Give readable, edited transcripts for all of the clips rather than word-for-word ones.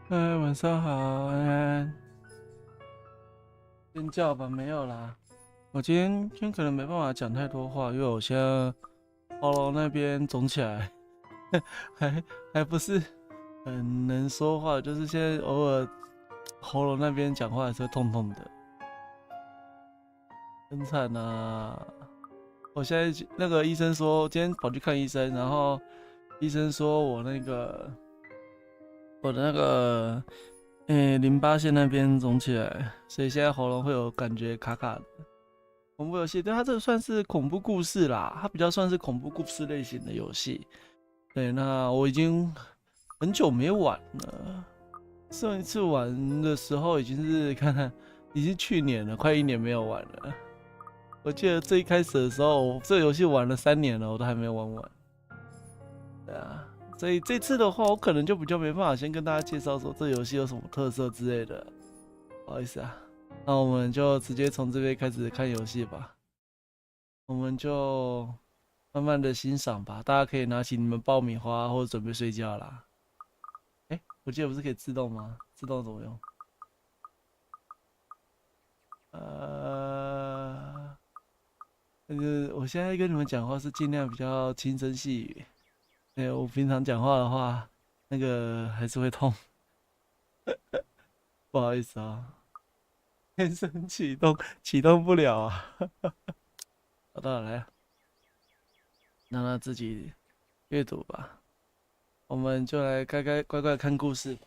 晚上好，安安。先叫吧，没有啦。我今天可能没办法讲太多话，因为我现在喉咙那边肿起来，还不是很能说话，就是现在偶尔喉咙那边讲话还是会痛痛的，很惨啊！我现在那个医生说，今天跑去看医生，然后医生说我的那个淋巴腺那边肿起来，所以现在喉咙会有感觉卡卡的。恐怖游戏，对，它这个算是恐怖故事啦，它比较算是恐怖故事类型的游戏。对，那我已经很久没玩了，上一次玩的时候已经是已经去年了，快1年没有玩了。我记得最一开始的时候，这个游戏玩了3年了，我都还没玩完。对啊。所以这次的话，我可能就比较没办法先跟大家介绍说这游戏有什么特色之类的，不好意思啊。那我们就直接从这边开始看游戏吧，我们就慢慢的欣赏吧。大家可以拿起你们爆米花或者准备睡觉啦。我记得不是可以自动吗？自动怎么用？我现在跟你们讲话是尽量比较轻声细语。我平常讲话的话，那个还是会痛，不好意思啊。天生启动不了啊。找到了，来啊，让他自己阅读吧。我们就来乖乖看故事。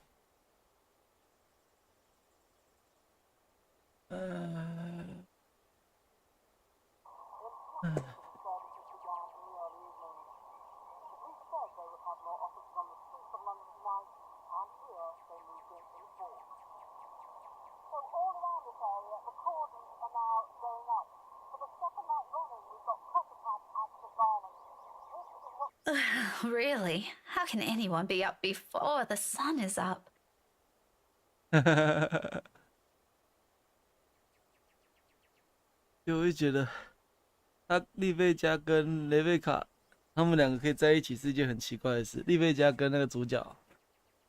Really? How can anyone be up before the sun is up? 就会觉得丽贝加跟雷贝卡他们2个可以在一起是一件很奇怪的事。丽贝加跟那个主角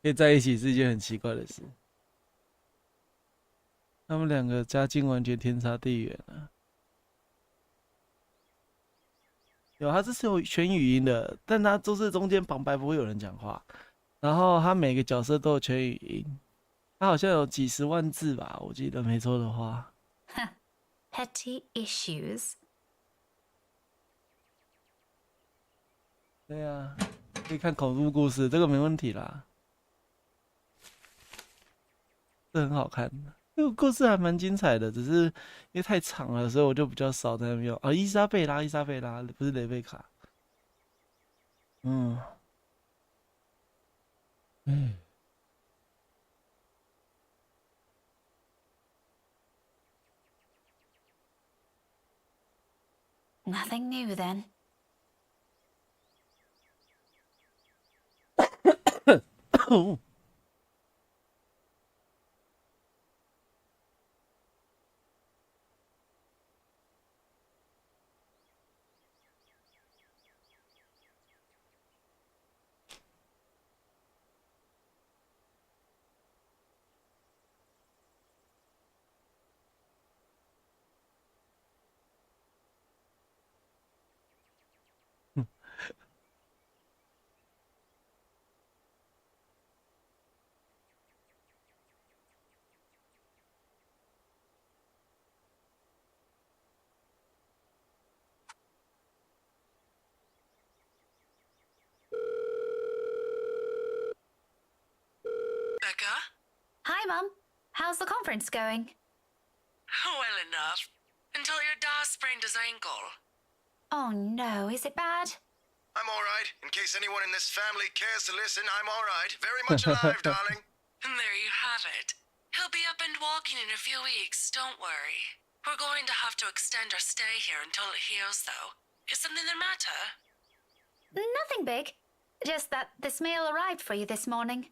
可以在一起是一件很奇怪的事。他们两个家境完全天差地远啊。有，他这是有全语音的，但他都是中间旁白不会有人讲话，然后他每个角色都有全语音，他好像有几十万字吧，我记得没错的话。Petty issues. 对啊，可以看恐怖故事，这个没问题啦，这很好看。这个故事还蛮精彩的，只是因为太长了，所以我就比较少在那边用。啊，伊莎贝拉，不是雷贝卡。嗯，嗯。Nothing new then. Becca? Hi, Mum. How's the conference going? Well enough. Until your dad sprained his ankle. Oh no, is it bad? I'm alright. In case anyone in this family cares to listen, I'm alright. Very much alive, darling. And there you have it. He'll be up and walking in a few weeks, don't worry. We're going to have to extend our stay here until it heals, though. Is something the matter? Nothing big. Just that this mail arrived for you this morning.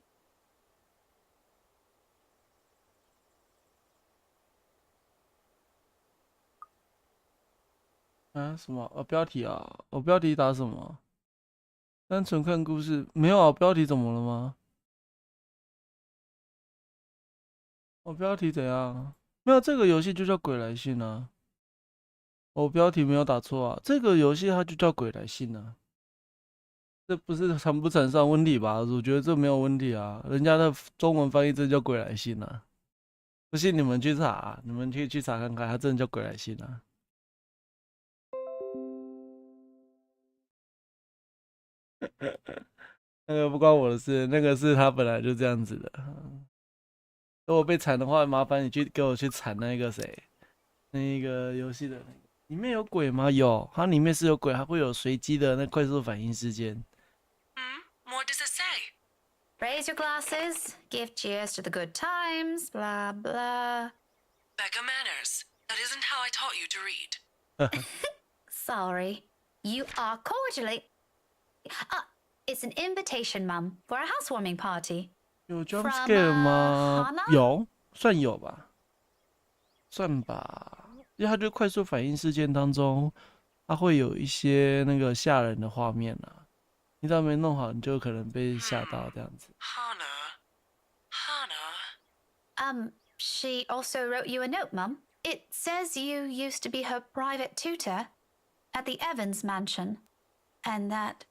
啊，什么？标题啊，我标题打什么？单纯看故事，没有啊，标题怎么了吗？我标题怎样？没有，这个游戏就叫鬼来信啊。我标题没有打错啊，这个游戏它就叫鬼来信啊。这不是常不常上问题吧？我觉得这没有问题啊，人家的中文翻译真叫鬼来信啊。不信你们去查啊，你们可以去查看看，它真的叫鬼来信啊。那个不关我的事，那个是他本来就这样子的。如果被铲的话，麻烦你去给我去铲那个谁，那个游戏的那个里面有鬼吗？有，它里面是有鬼，它会有随机的那快速反应时间。What does it say? Raise your glasses, give cheers to the good times, blah blah. Becca manners. That isn't how I taught you to read. Sorry. You are cordially. It's an invitation, Mum, for a housewarming party. 有 jump From, scare 吗？ Hana？有，算有吧，算吧。因为它就快速反应事件当中，它会有一些那个吓人的画面啊。你只要没弄好，你就可能被吓到这样子。Hannah. She also wrote you a note, Mum. It says you used to be her private tutor at the Evans mansion, and that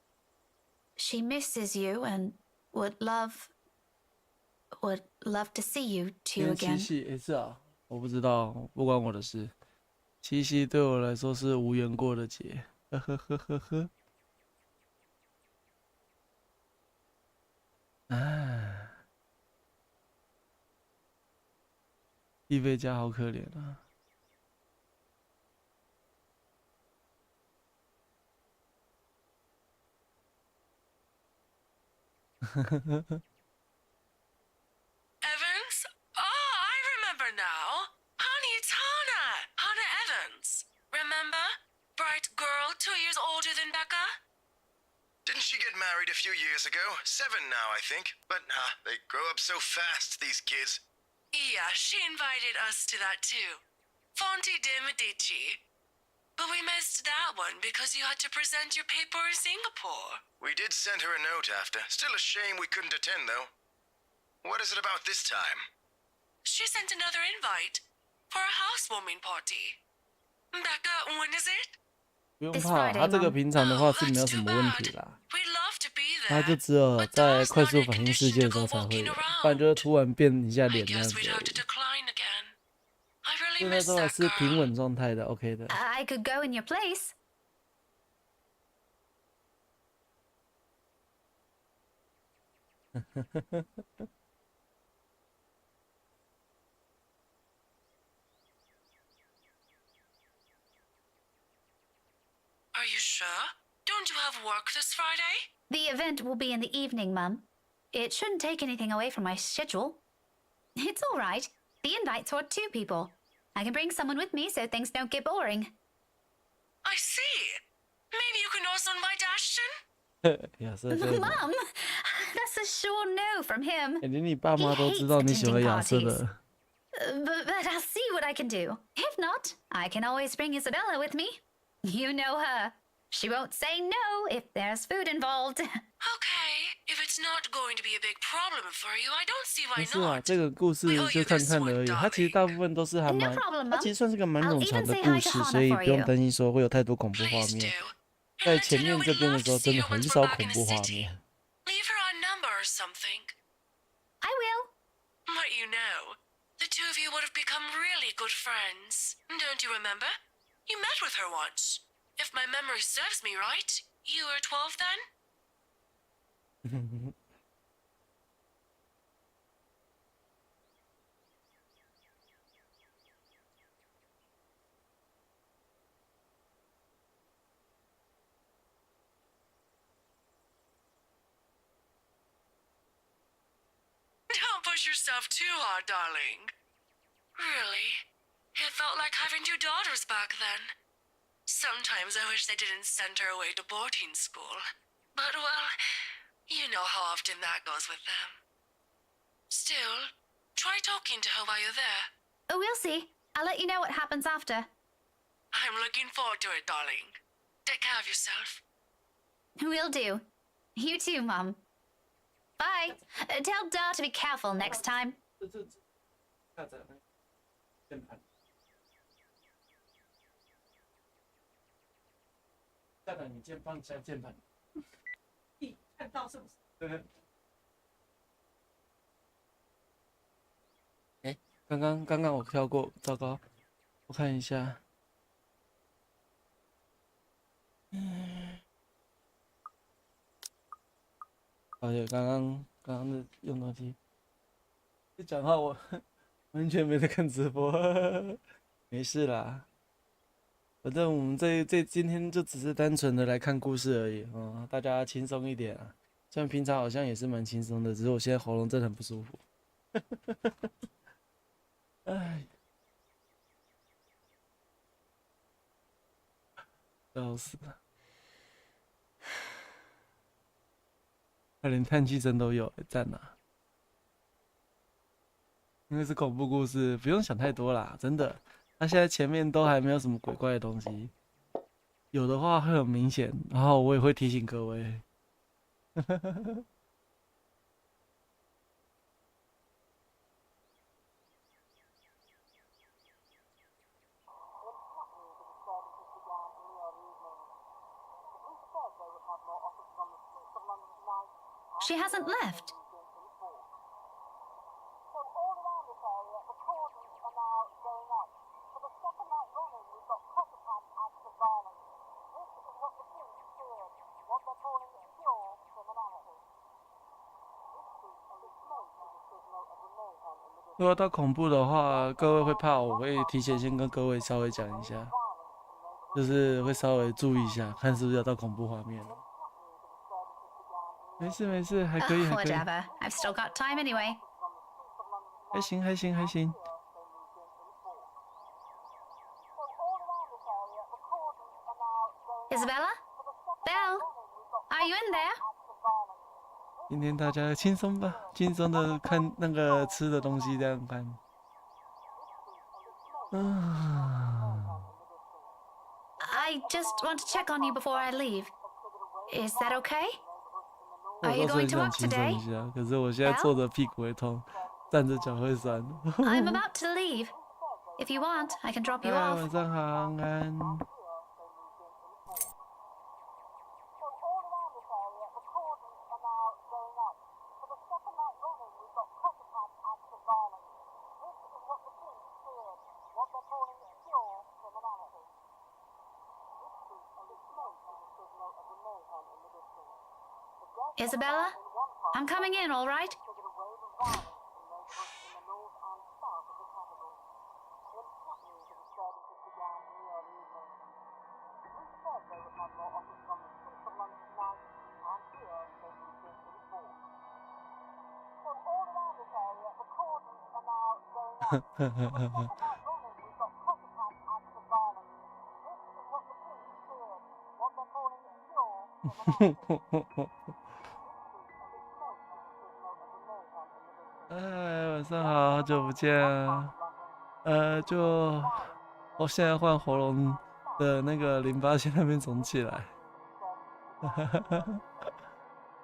she misses you and would love to see you two 七 again. 夕，是啊，我不知道，不关我的事。七夕对我来说是无缘过的节，呵呵呵呵呵。唉，伊菲家好可怜啊。Evans? Oh, I remember now. Honey, it's Hannah. Hannah Evans. Remember? Bright girl, 2 years older than Becca? Didn't she get married a few years ago? 7 now, I think. But they grow up so fast, these kids. Yeah, she invited us to that too. Fonte de Medici. But we missed that one because you had to present your paper in Singapore. We did send her a note after. Still a shame we couldn't attend, though. What is it about this time? She sent another invite for a housewarming party. Becca, when is it? 不用 This 怕， Friday, 他这个 Mom. 平常的话 Oh, 是没有 that's 什 too 么问题 bad. 啦。 We'd love to be 他 there. 就只有 But 在 Da's 快 not 速 in a 反应世 condition 界 to 的时 go 候才会 walking 有，不然就 around. 是突然变一下 I 脸这样 guess 子 we'd 而 have to 已。 decline again. I 现 really 在 miss 都还 that 是平 girl. 稳状态的 ，OK 的。 I could go in your place. Are you sure? Don't you have work this Friday? The event will be in the evening, Mum. It shouldn't take anything away from my schedule. It's all right. The invite's for 2 people. I can bring someone with me so things don't get boring. I see. Maybe you can also invite Ashton? 亚瑟对的， Mum, that's a sure no from him. 连你爸妈都知道你喜欢亚瑟的。 But I'll see what I can do. If not, I can always bring Isabella with me. You know her. She won't say no if there's food involved. Okay, if it's not going to be a big problem for you, I don't see 没 why 事啊， not. 这个故事就看看的而已。它其实大部分都是还 No 蛮， problem, 它 Mum. 其实算是个蛮 I'll 冗长 even 的 say 故 hi to 事， Hana 所以 for 不用 you. 担心说会有太多恐怖画 Please 面。 do. 在 And 前 Tina 面 would 这边的 love 时候， to 真 see 的 her 很 once 少 we're back 恐 in the 怖画 city. 面。 Leave her our number or something. I will. But you know, the 2 of you would have become really good friends. Don't you remember? You met with her once. If my memory serves me right, you were 12 then? 'Don't push yourself too hard, darling. Really, it felt like having 2 daughters back then. Sometimes I wish they didn't send her away to boarding school. But, well, you know how often that goes with them. Still, try talking to her while you're there. Oh, we'll see. I'll let you know what happens after. I'm looking forward to it, darling. Take care of yourself. Will do. You too, Mum. Bye. Tell Da to be careful next time. 下载那个键盘，下载你放下键盘。你看到是不是？对。哎，刚刚我跳过，糟糕，我看一下。而且刚刚的用东西，一讲话我完全没在看直播，没事啦。反正我们今天就只是单纯的来看故事而已哦，大家轻松一点啊。虽然平常好像也是蛮轻松的，只是我现在喉咙真的很不舒服。哎，笑死了。他连叹气声都有，赞啊！因为是恐怖故事，不用想太多啦，真的。他现在前面都还没有什么鬼怪的东西，有的话会很明显，然后我也会提醒各位。She hasn't left. Criminality. 如果到恐怖的话，各位会怕，我会提前先跟各位稍微讲一下，就是会稍微注意一下，看是不是要到恐怖画面。没事没事，还可以还可以， Whatever. I've still got time anyway. 还行还行还行。 Isabella? Belle? Are you in there? 今天大家轻松吧，轻松的看那个吃的东西，这样看。I just want to check on you before I leave. Is that okay? 我 Are you 倒是 going 很 to 想 work 轻松一 today? 下，可是我现在坐着屁股会痛，站着脚会酸。I'm about to leave. If you want, I can drop you 嗨， off. 晚上好，安安。Isabella, I'm coming in, all right?哎，晚上好，好久不见啊。就我现在换喉咙的那个淋巴腺那边肿起来，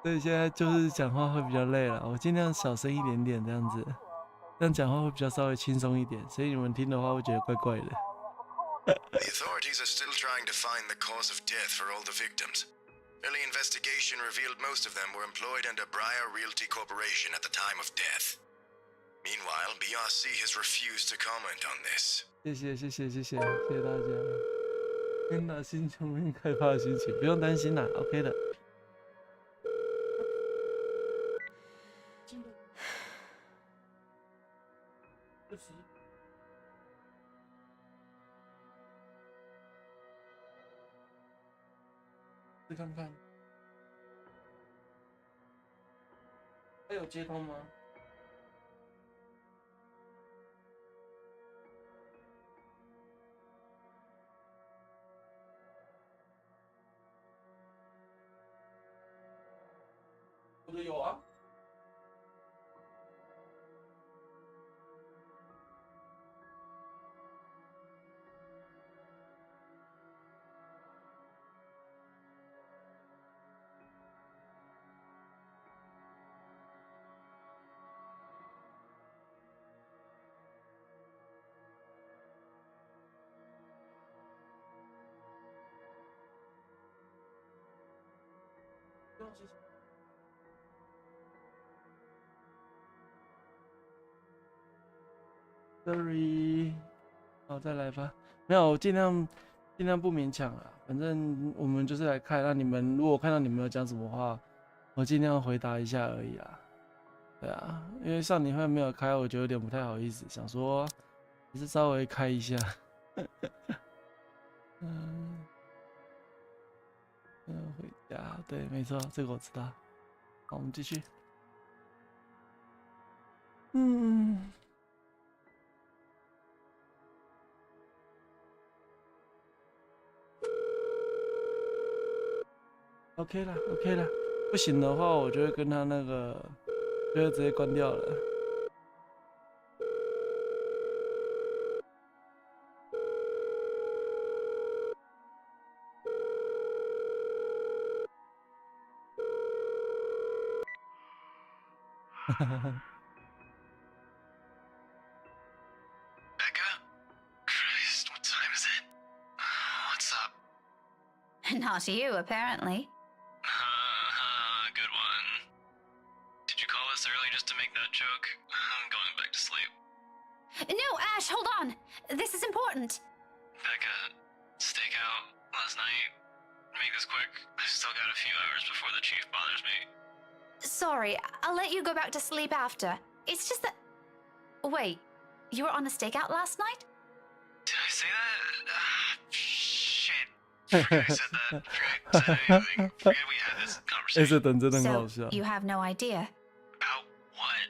所以现在就是讲话会比较累了。我尽量小声一点点这样子，这样讲话会比较稍微轻松一点，所以你们听的话会觉得怪怪的。The authorities are still trying to find the cause of death for all the victims. Early investigation revealed most of them were employed under Briar Realty Corporation at the time of death. Meanwhile, BRC has refused to comment on this. 谢谢大家。天哪，心穷面开发的心情，不用担心啦 ，OK 的。试看看，还有接通吗？我的有啊。Sorry， 好，再来吧。没有，我尽量不勉强啦。反正我们就是来看，那你们如果看到你们有讲什么话，我尽量回答一下而已啦。对啊，因为上年会没有开，我觉得有点不太好意思，想说还是稍微开一下。回家，对，没错，这个我知道。好，我们继续。OK 啦，不行的话，我就会跟他那个，就会直接关掉了。Becca? Christ, what time is it? What's up? Not you, apparently. Good one. Did you call us early just to make that joke? I'm going back to sleep. No, Ash, hold on. This is important. Becca, stakeout last night. Make this quick. I've still got a few hours before the chief bothers me. Sorry, I'll let you go back to sleep after. It's just that... Wait, you were on a stakeout last night? Did I say that? Shit. Forget I said that. Forget I said anything. Forget we had this conversation. 等真的很好 So, 笑。 you have no idea. About what?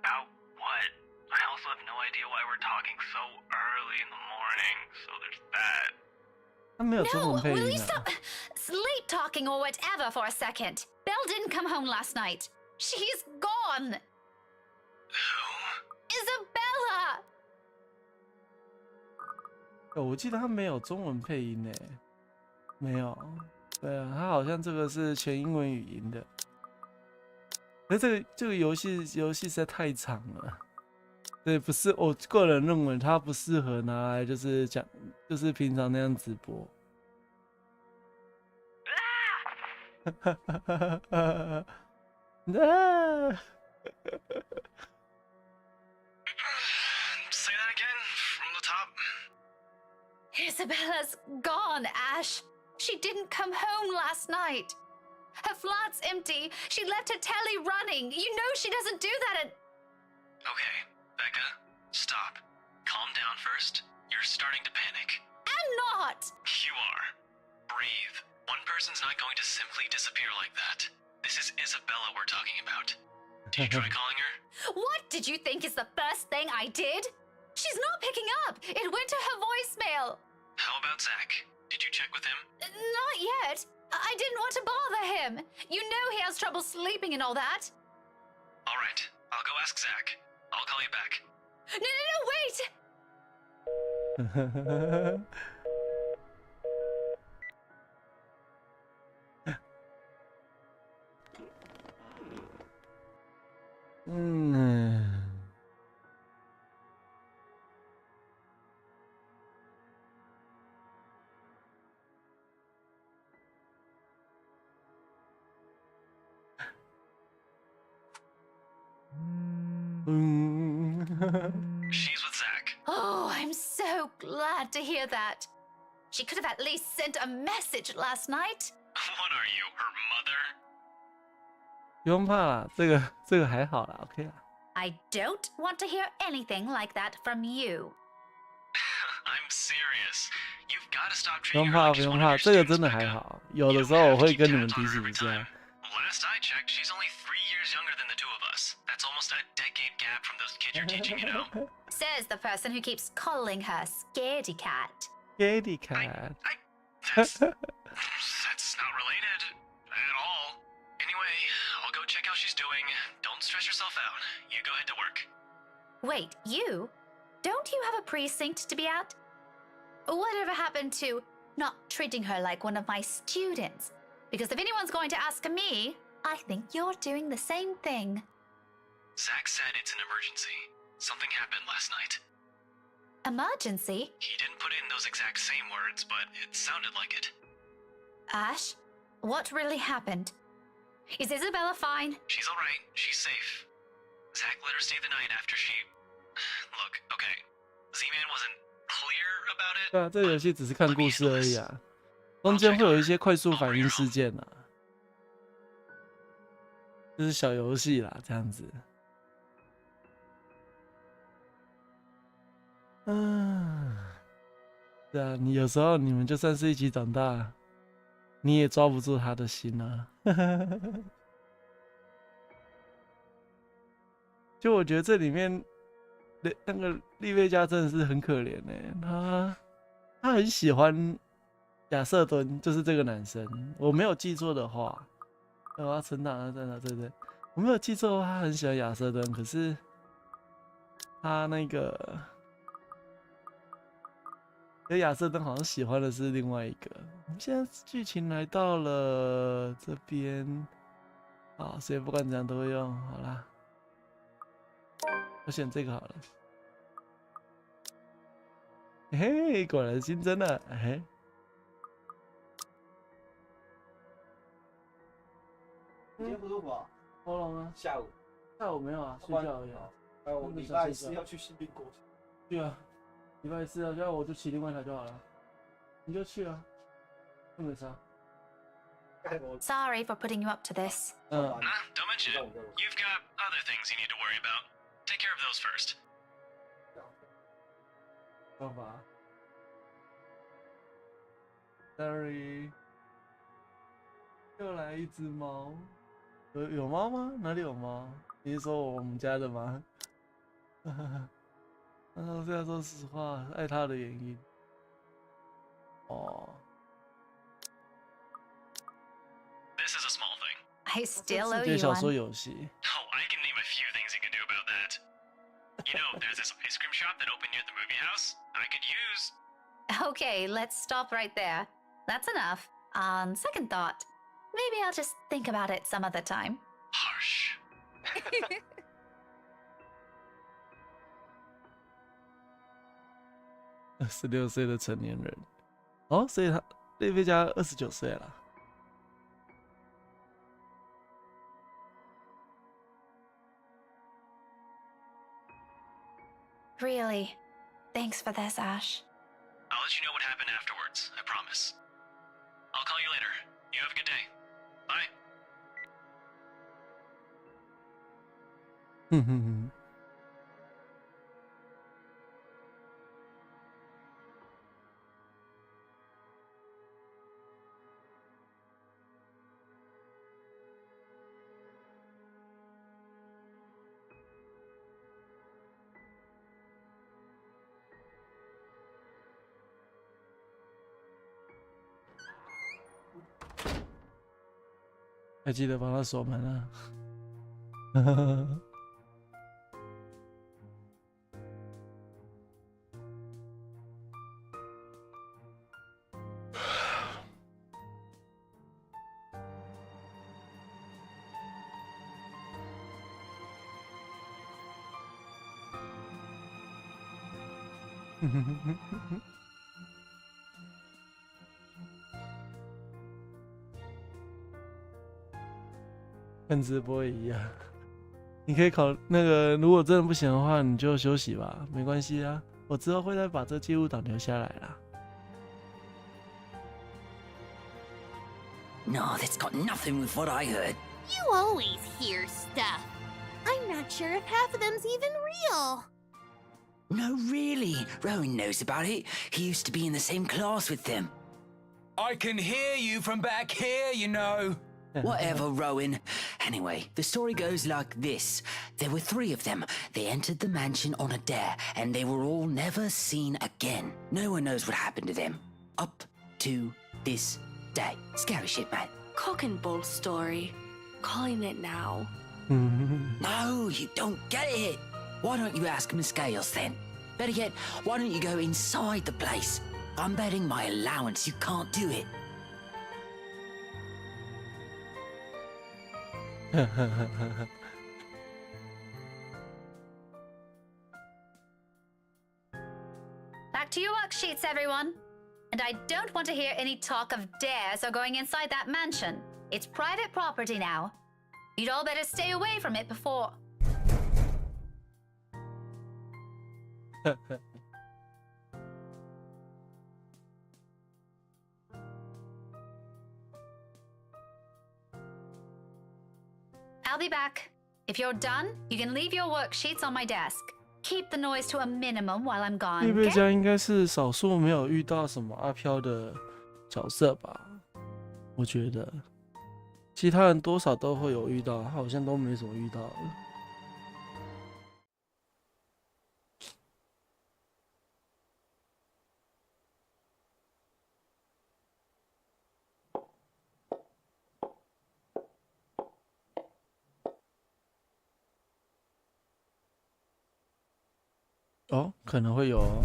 About what? I also have no idea why we're talking so early in the morning, so there's that. 他没有中 No, 文配 will 音 you 啊。 stop sleep talking or whatever for a second? Belle didn't come home last night. She's gone. Who? Isabella! 我记得他没有中文配音诶，没有。对啊，他好像这个是全英文语音的。而这个游戏实在太长了，对，不是我个人认为它不适合拿来就是讲，就是平常那样直播。Say that again from the top. Isabella's gone, Ash. She didn't come home last night. Her flat's empty. She left her telly running. You know she doesn't do that at... Okay, Becca, stop. Calm down first. You're starting to panic. I'm not! You are. Breathe. One person's not going to simply disappear like that. This is Isabella we're talking about. Did you try calling her? What did you think is the first thing I did? She's not picking up. It went to her voicemail. How about Zach? Did you check with him? Not yet. I didn't want to bother him. You know he has trouble sleeping and all that. All right, I'll go ask Zach. I'll call you back. No, wait! She's with Zach. Oh, I'm so glad to hear that. She could have at least sent a message last night. What are you, her mother? 不用怕啦，这个还好啦 ，OK 啦。I don't want to hear anything like that from you. I'm serious. You've got to stop 不 treating 用 her 怕， like 不 she's 用 one 怕， of 这 your 个真 students, 的还 Becca. 好。有 You 的 don't 时候我 have to 会 keep 跟你们 tabs 提 on her 醒 every 一下 time.。Last I checked, she's only 3 years younger than the two of us. That's almost a decade gap from those kids you're teaching, you know? Says the person who keeps calling her Scaredy Cat. Scaredy cat， That's not related at all. Anyway, I'll go check how she's doing. Don't stress yourself out. You go ahead to work. Wait, you? Don't you have a precinct to be at? Whatever happened to not treating her like one of my students? Because if anyone's going to ask me, I think you're doing the same thing. Zach said it's an emergency. Something happened last night. Emergency? He didn't put in those exact same words, but it sounded like it. Ash, what really happened? Is Isabella fine? She's alright. She's safe. Zach let her stay the night after she... Look, okay. Z-Man wasn't clear about it. 对啊，这个游戏只是看故事而已啊，中间会有一些快速反应事件啊，就是小游戏啦，这样子。对啊，你有时候你们就算是一起长大，你也抓不住他的心啊。就我觉得这里面那个利贝加真的是很可怜他很喜欢亚瑟敦，就是这个男生，我没有记错的话，我要存档了，真的对对，我没有记错的话，他很喜欢亚瑟敦，可是他那个。可亚瑟登好像喜欢的是另外一个。我们现在剧情来到了这边，好，所以不管怎样都会用。好啦，我选这个好了。嘿，果然新增了。嘿，今天不舒服啊？喉咙啊？下午没有啊，睡觉而已啊。我礼拜四要去新兵国。去啊，礼拜四啊，要我就骑另外一台就好了。你就去啊，又没差。 Sorry for putting you up to this. Nah, don't mention it. You've got other things you need to worry about. Take care of those first. 办法。Sorry， 又来一只猫。有猫吗？哪里有猫？你是说我们家的吗？我现在说实话，爱它的原因。哦。 This is a small thing. I still owe 视觉 you 小说 one. 游戏。 Oh, I can name a few things you can do about that. You know, there's this ice cream shop that opened near the movie house. I could use. Okay, let's stop right there. That's enough. On second thought, maybe I'll just think about it some other time. Harsh. 26岁的成年人，哦，所以他列贝加29岁了。Really, thanks for this, Ash. I'll let you know what happened afterwards, I promise. I'll call you later. You have a good day. Bye. 哼哼哼。还记得帮他锁门啊！跟直播一样，你可以考那个，如果真的不行的话，你就休息吧，没关系啊。我之后会再把这记录档留下来啦。No, that's got nothing with what I heard. You always hear stuff. I'm not sure if half of them's even real. No, really. Rowan knows about it. He used to be in the same class with them. I can hear you from back here, you know. Whatever, Rowan. Anyway, the story goes like this. There were 3 of them. They entered the mansion on a dare, and they were all never seen again. No one knows what happened to them. Up to this day. Scary shit, man. Cock and bull story. Calling it now. No, you don't get it. Why don't you ask Miss Gales then? Better yet, why don't you go inside the place? I'm betting my allowance you can't do it. Back to your worksheets, everyone. And I don't want to hear any talk of dares or going inside that mansion. It's private property now. You'd all better stay away from it before. I'll be back. If you're done, you can leave your worksheets on my desk. Keep the noise to a minimum while I'm gone, 列贝 okay? 加应该是少数没有遇到什么阿飘的角色吧？我觉得，其他人多少都会有遇到，他好像都没什么遇到的。哦，可能会有哦，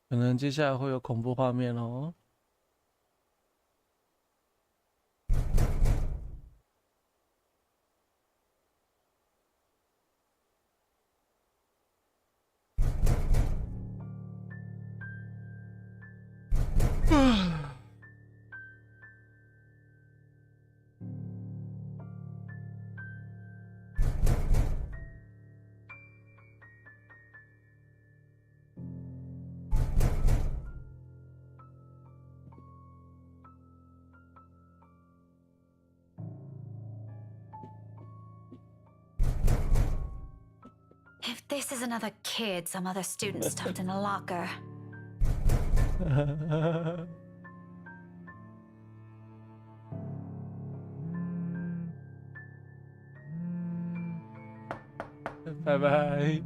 可能接下来会有恐怖画面哦。If this is another kid some other student stuffed in a locker. 拜拜。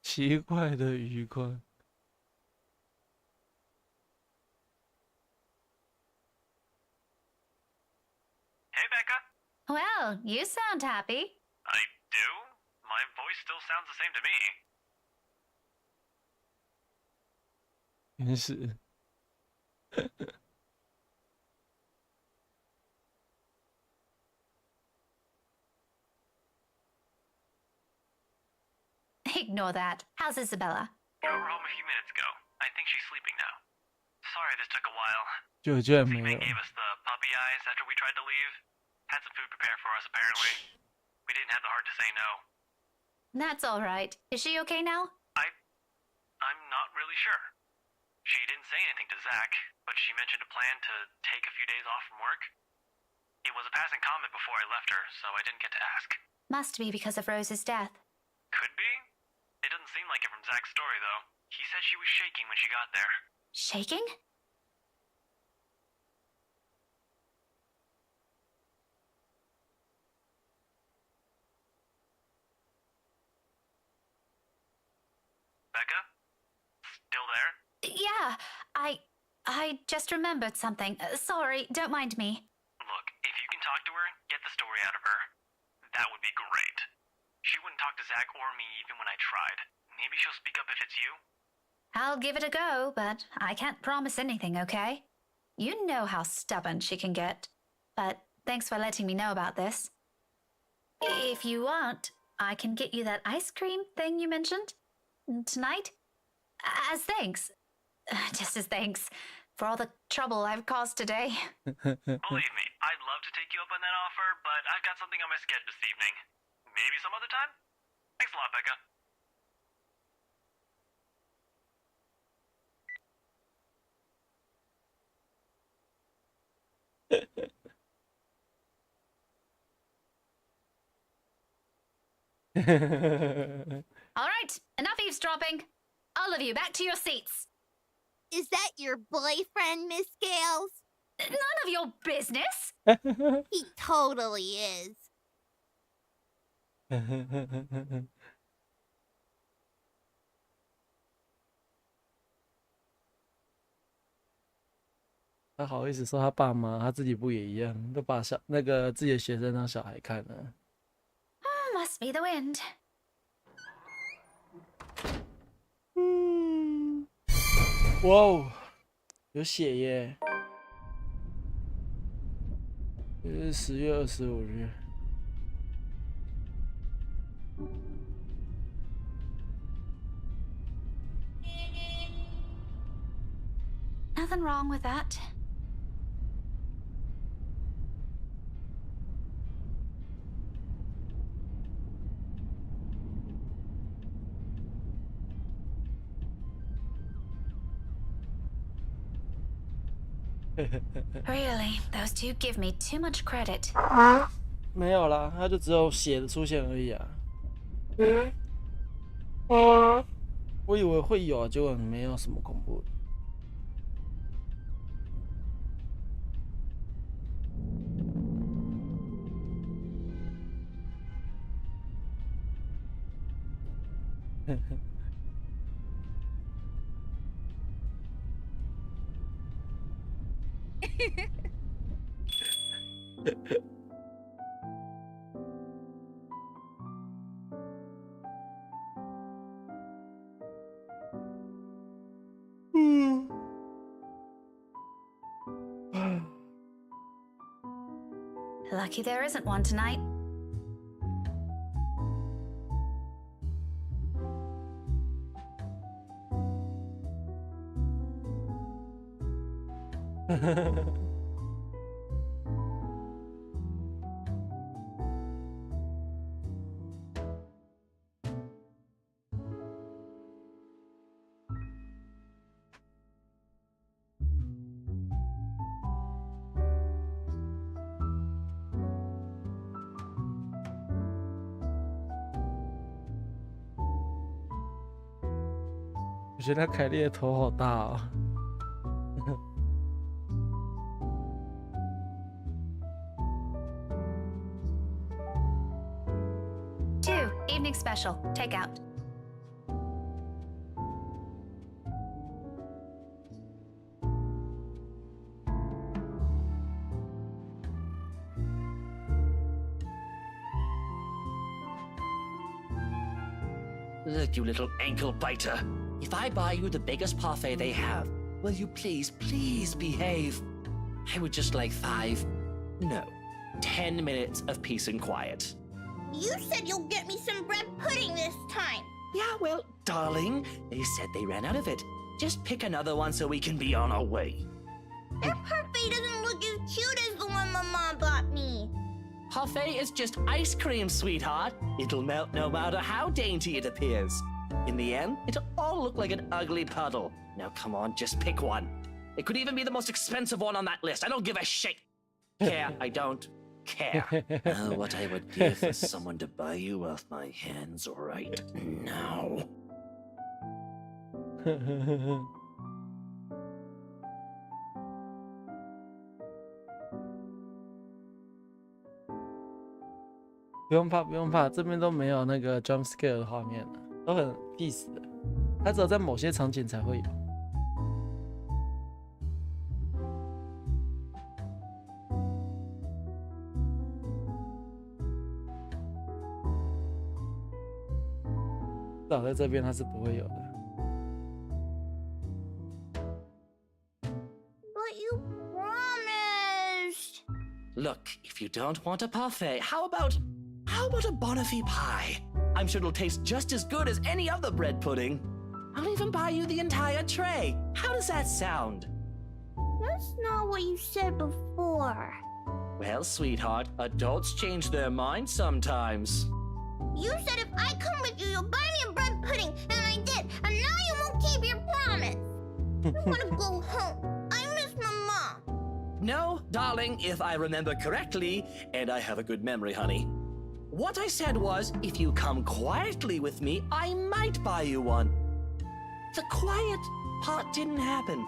奇怪的余光。Hey, Becca. Well, you sound happy. I do? My voice still sounds the same to me. 原始。Ignore that. How's Isabella? Drove her home a few minutes ago. I think she's sleeping now. Sorry this took a while. 就居然没 Female 有。 gave us the puppy eyes after we tried to leave. Had some food prepared for us, apparently. We didn't have the heart to say no. That's all right. Is she okay now? I'm not really sure. She didn't say anything to Zach, but she mentioned a plan to take a few days off from work. It was a passing comment before I left her, so I didn't get to ask. Must be because of Rose's death. Could be. It doesn't seem like it from Zach's story, though. He said she was shaking when she got there. Shaking? Becca? Still there? Yeah, I just remembered something. Sorry, don't mind me. Look, if you can talk to her, get the story out of her. That would be great. She wouldn't talk to Zach or me even when I tried. Maybe she'll speak up if it's you? I'll give it a go, but I can't promise anything, okay? You know how stubborn she can get. But thanks for letting me know about this. If you want, I can get you that ice cream thing you mentioned tonight. As thanks. Just as thanks for all the trouble I've caused today. Believe me, I'd love to take you up on that offer, but I've got something on my schedule this evening. Maybe some other time? Thanks a lot, Becca. All right, enough eavesdropping. All of you, back to your seats. Is that your boyfriend, Miss Gales? None of your business. He totally is. 他好意思说他爸妈，他自己不也一样，都把那个自己的学生当小孩看了。Must be the wind. 哇哦，有血耶！这是10月25日。Nothing wrong with that. Really, those two give me too much credit. 没有啦，他就只有血的出现而已啊。我以为会有，结果没有什么恐怖的。Lucky there isn't one tonight.我觉得凯莉的头好大哦。Two, evening special, takeout. Look, you little ankle biter. if I buy you the biggest parfait they have, will you please behave? I would just like 10 minutes of peace and quiet. You said you'll get me some bread pudding this time. Yeah, well, darling, they said they ran out of it. Just pick another one so we can be on our way. Their parfait doesn't look as cute as the one Mama bought me. Parfait is just ice cream, sweetheart. It'll melt no matter how dainty it appears. In the end, it'll all look like an ugly puddle. Now come on, just pick one. It could even be the most expensive one on that list. I don't give a shit. I don't care. What I would give for someone to buy you off my hands right now. 不用怕，不用怕，这边都没有那个 jump scare 的画面了，都很 peace 的。它只有在某些场景才会有。至少在这边它是不会有的。But you promised. Look, if you don't want a parfait, how about a Bonifay pie? I'm sure it'll taste just as good as any other bread pudding. I'll even buy you the entire tray. How does that sound? That's not what you said before. Well, sweetheart, adults change their minds sometimes. You said if I come with you, you'll buy me a bread pudding, and I did, and now you won't keep your promise. I want to go home. I miss Mama. No, darling, if I remember correctly, and I have a good memory, honey. What I said was, if you come quietly with me, I might buy you one. The quiet part didn't happen.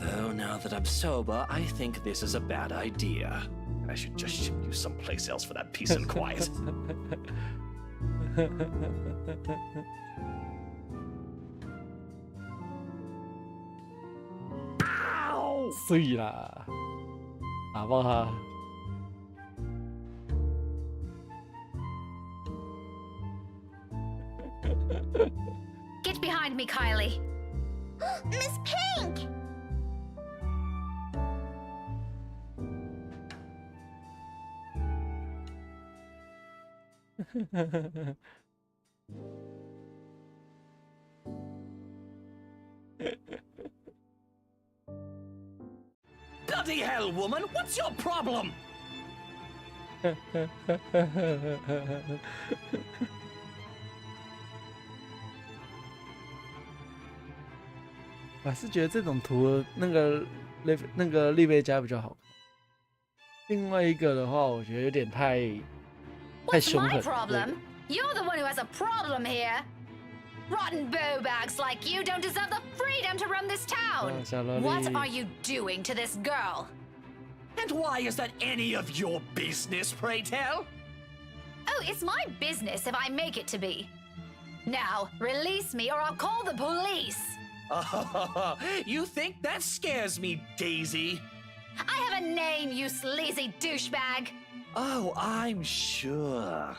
Though now that I'm sober, I think this is a bad idea. I should just ship you someplace else for that peace and quiet. 碎啦，打爆他！ Get behind me, Kylie. Miss Pink! Bloody hell, woman! What's your problem? 我还是觉得这种图那个利贝加比较好看。另外一个的话，我觉得有点太 What's 凶 my 狠。 problem? You're the one who has a problem here. Rotten bowbags like you don't deserve the freedom to run this town. What are you doing to this girl? And why is that any of your business, pray tell? Oh, it's my business if I make it to be. Now, release me or I'll call the police. You think that scares me, Daisy? I have a name, you sleazy douchebag. Oh, I'm sure.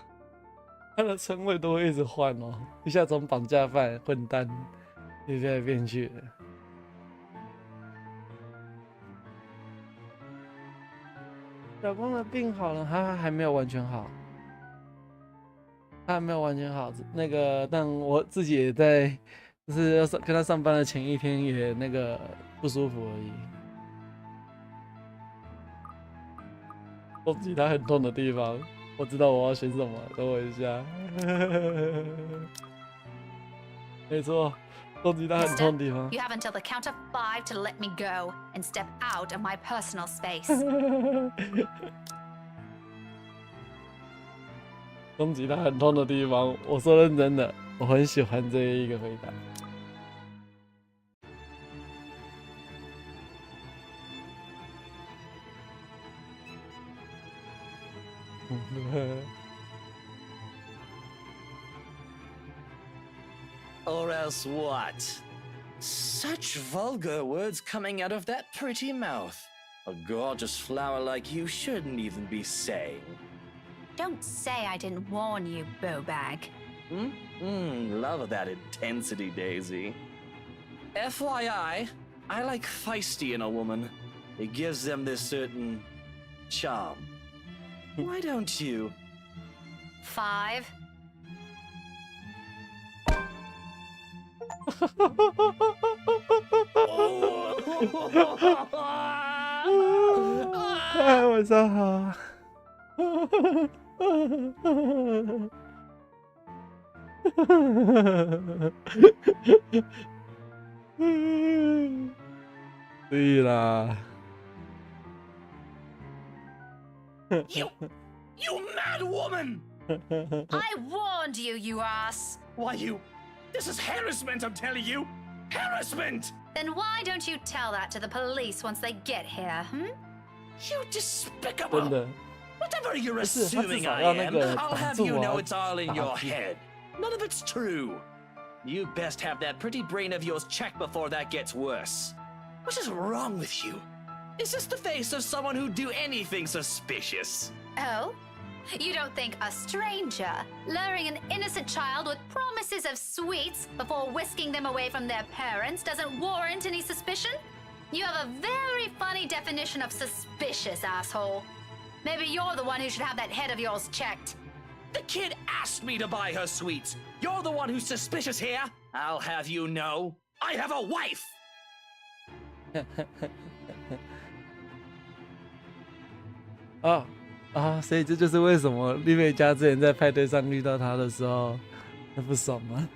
他的称谓都会一直换哦，一下从绑架犯、混蛋，一直在变去的。小光的病好了，他还没有完全好，他还没有完全好。那个，但我自己也在，就是要跟他上班的前一天也那个不舒服而已。攻击他很痛的地方。 我知道我要选什么，等我一下。没错，攻击他很痛的地方。You have until the count of 5 to let me go and step out of my personal space. 攻击他很痛的地方，我说认真的，我很喜欢这一个回答。Or else what? Such vulgar words coming out of that pretty mouth. A gorgeous flower like you shouldn't even be saying. Don't say I didn't warn you, bowbag. Love that intensity, Daisy. FYI, I like feisty in a woman. It gives them this certain charm. Why don't you? 5. Hi, 晚上好。对啦。You mad woman! I warned you, you ass. Why you? This is harassment, I'm telling you! Harassment! Then why don't you tell that to the police once they get here, hmm? You despicable! 真的， Whatever you're 不是他至 assuming 少 I 要那 am, 个 I'll 挡 have 住 you 我 know 啊 it's all in 打 your 住 head. None of it's true. You best have that pretty brain of yours checked before that gets worse. What is wrong with you? Is this the face of someone who'd do anything suspicious? Oh? You don't think a stranger luring an innocent child with promises of sweets before whisking them away from their parents doesn't warrant any suspicion? You have a very funny definition of suspicious, asshole. Maybe you're the one who should have that head of yours checked. The kid asked me to buy her sweets. You're the one who's suspicious here. I'll have you know, I have a wife. 所以这就是为什么丽美家之前在派对上遇到他的时候，很不爽吗？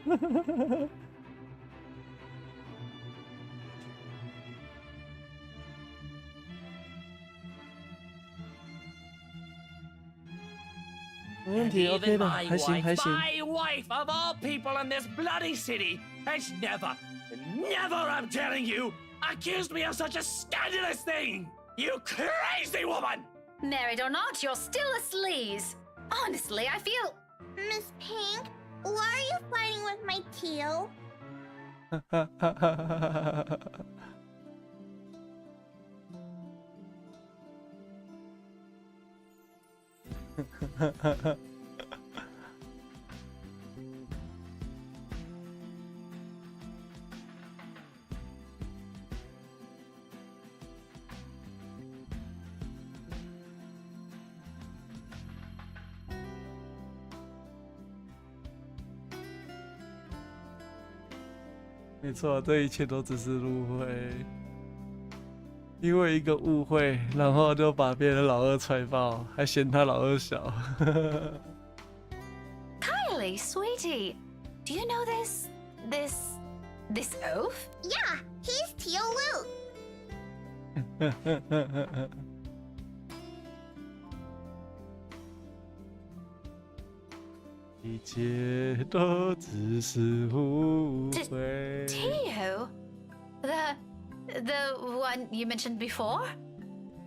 没问题 ，OK 的，还行还行。 My wife of all people in this bloody city has never, I'm telling you, accused me of such a scandalous thing. You crazy woman! Married or not, you're still a sleaze. Honestly, I feel... Miss Pink, why are you fighting with my teal? 没错，这一切都只是误会，因为一个误会，然后就把别人老二踹爆，还嫌他老二小。Kylie, sweetie, do you know this oaf? Yeah, he's Teal Luke. 一切都只是误会。 Tio? The one you mentioned before?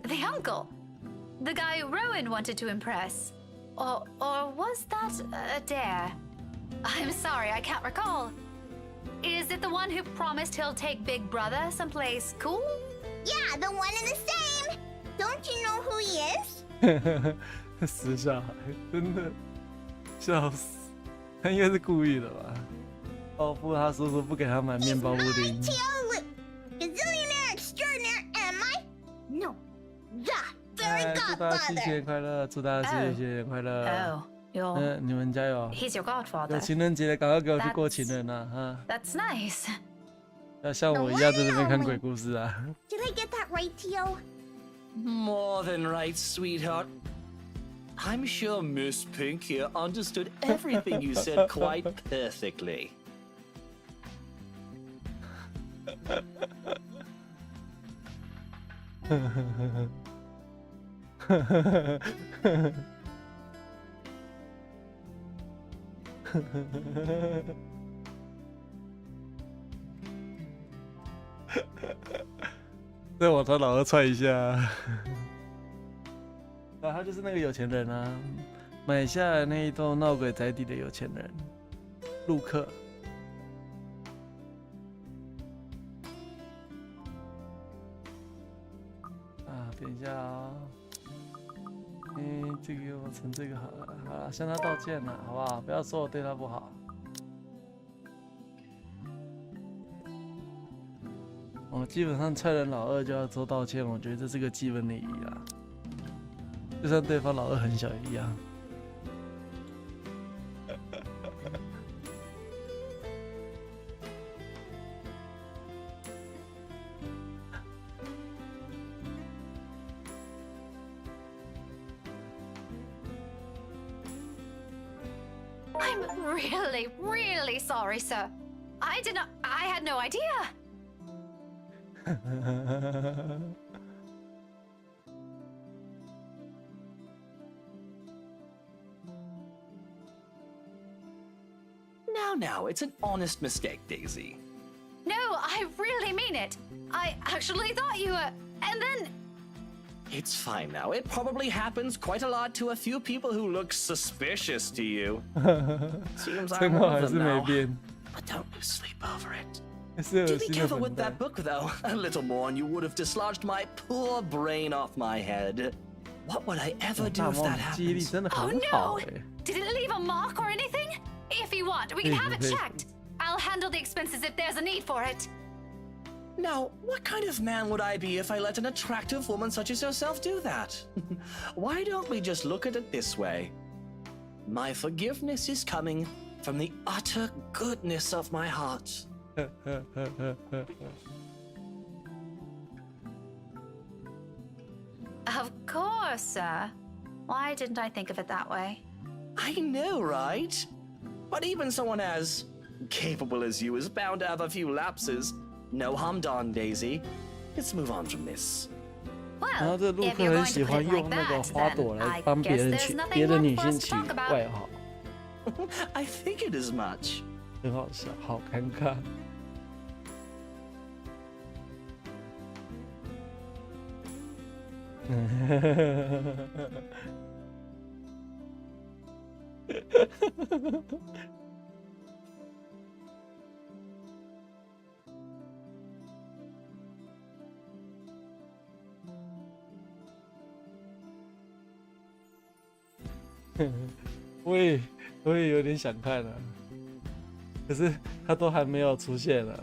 The uncle? The guy Rowan wanted to impress? Or was that a dare? I'm sorry, I can't recall. Is it the one who promised he'll take Big Brother someplace cool? Yeah, the one and the same. Don't you know who he is? 死小孩，真的笑死！他应该是故意的吧？报复他叔叔不给他买面包布丁。 Teal Luke, gazillionaire extraordinaire, am I? No. Yeah, fairy 祝大家七夕 godfather. 节快乐！祝大家七夕节快乐！ Oh, you're... 你们加油！ He's your 有 godfather. 情人节了，赶快给我去过情人啊！哈， That's nice. 要像我一样在这边看鬼故事啊！ Did I get that right, Teal? More than right, sweetheart. I'm sure Miss Pink here understood everything you said quite perfectly. "再往他老二踹一下。啊，他就是那个有钱人啊，买下来那一栋闹鬼宅邸的有钱人，陆克。啊，等一下啊、这个我成这个好了，好了，向他道歉了，好不好？不要说我对他不好。基本上踹人老二就要说道歉，我觉得这是个基本礼仪啦，就像对方老二很小一样。I'm really, really sorry, sir. I had no idea. Now, it's an honest mistake, Daisy. No, I really mean it. I actually thought you were. And then. It's fine now. It probably happens quite a lot to a few people who look suspicious to you. Seems I'm 真好 one 还 of 是 them 没 now. 变， But don't lose sleep over it. 还是恶 Do be 心的 careful 混 with 蛋 that。book, though. A little more and you would have dislodged my poor brain off my head. What would I ever do 大 if 梦 that 记忆力 happens? 真的 Oh 很好 no! 哎。 Did it leave a mark or anything? If you want, we can have it checked. I'll handle the expenses if there's a need for it. Now, what kind of man would I be if I let an attractive woman such as yourself do that? Why don't we just look at it this way? My forgiveness is coming from the utter goodness of my heart. Of course, sir. Why didn't I think of it that way? I know, right? But even someone as capable as you is bound to have a few lapses. No harm done, Daisy. Let's move on from this. 然后 Well, 这陆 if 克 you're 很 going 喜 to 欢 put it 用 like 那个 that, 花 then 朵来 I 帮别 guess 人 there's 取 nothing 别的 more 女 for 性 us to 取 talk about. 外号， I think it is much. 很好笑，好尴尬。我也有点想看啊，可是他都还没有出现啊。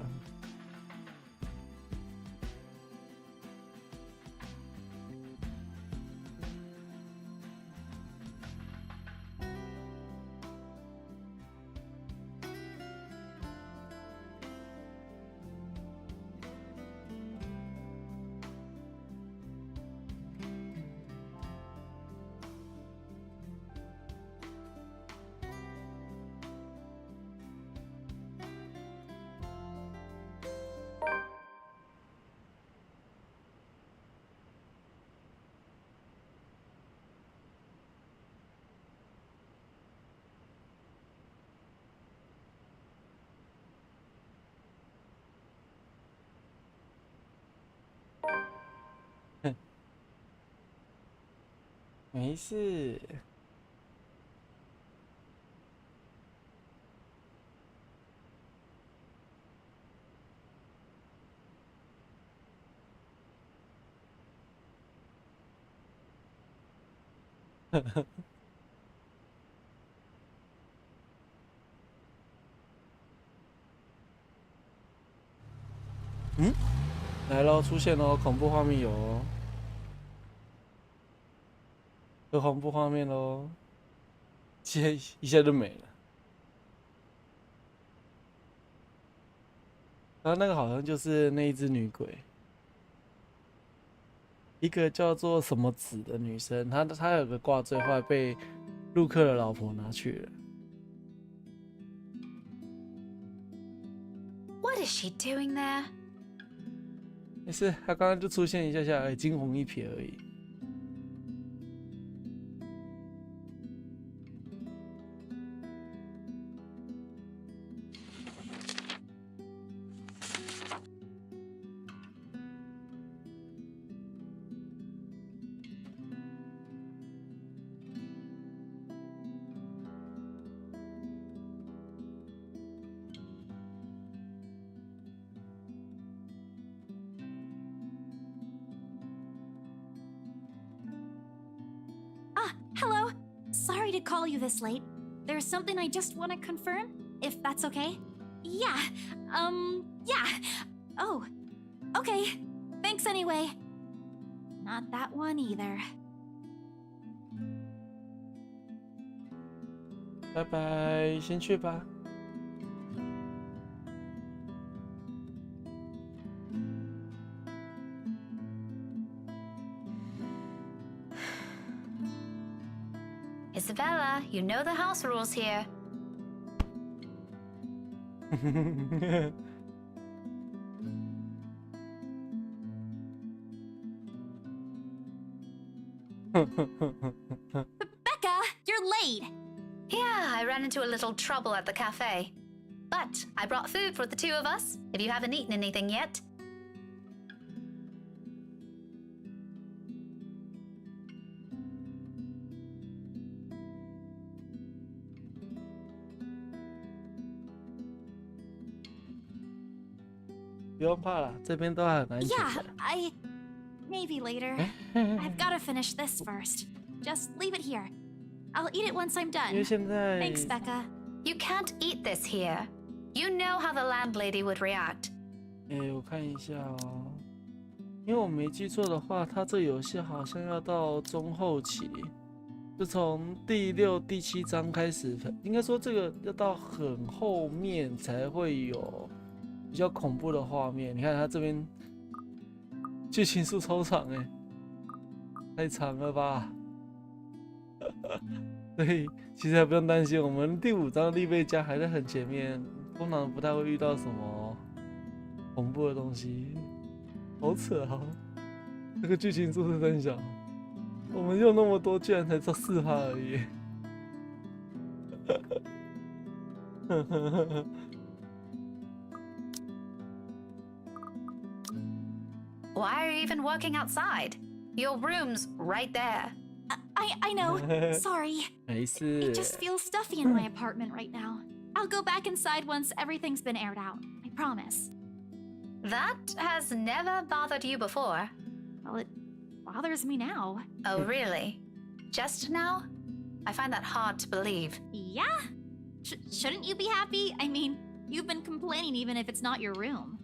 没事。嗯，来喽，出现喽，恐怖画面有哦，有恐怖画面喽，一下就没了。然后那个好像就是那一只女鬼，一个叫做什么子的女生，她有个挂坠，后来被陆克的老婆拿去了。What is she doing there? 没事，她刚刚就出现一下下而已，惊鸿一瞥而已。hello. Sorry to call you this late. There's something I just want to confirm, if that's okay. Yeah. Yeah. Oh. Okay. Thanks anyway. Not that one either. 拜拜，先去吧。Isabella, you know the house rules here. Becca, you're late. Yeah, I ran into a little trouble at the cafe. But I brought food for the two of us, if you haven't eaten anything yet. "不用怕啦，这边都还很安全 Yeah, 的。maybe later. I've gotta finish this first. Just leave it here. I'll eat it once I'm 因为 done. 现在 Thanks, Becca. You can't eat this here. You know how the landlady would react. 我看一下哦，因为我没记错的话，它这个游戏好像要到中后期，就从第6、第7章开始，应该说这个要到很后面才会有比较恐怖的画面。你看它这边剧情数超长太长了吧？所以其实还不用担心，我们第5章利贝加还在很前面，通常不太会遇到什么恐怖的东西。好扯啊！这个剧情数是真小，我们用那么多，居然才到4%而已。Why are you even working outside? Your room's right there. I know. Sorry. 没事 It just feels stuffy in my apartment right now. I'll go back inside once everything's been aired out. I promise. That has never bothered you before. Well, it bothers me now. Oh, really? Just now? I find that hard to believe. Yeah? Shouldn't you be happy? I mean, you've been complaining even if it's not your room.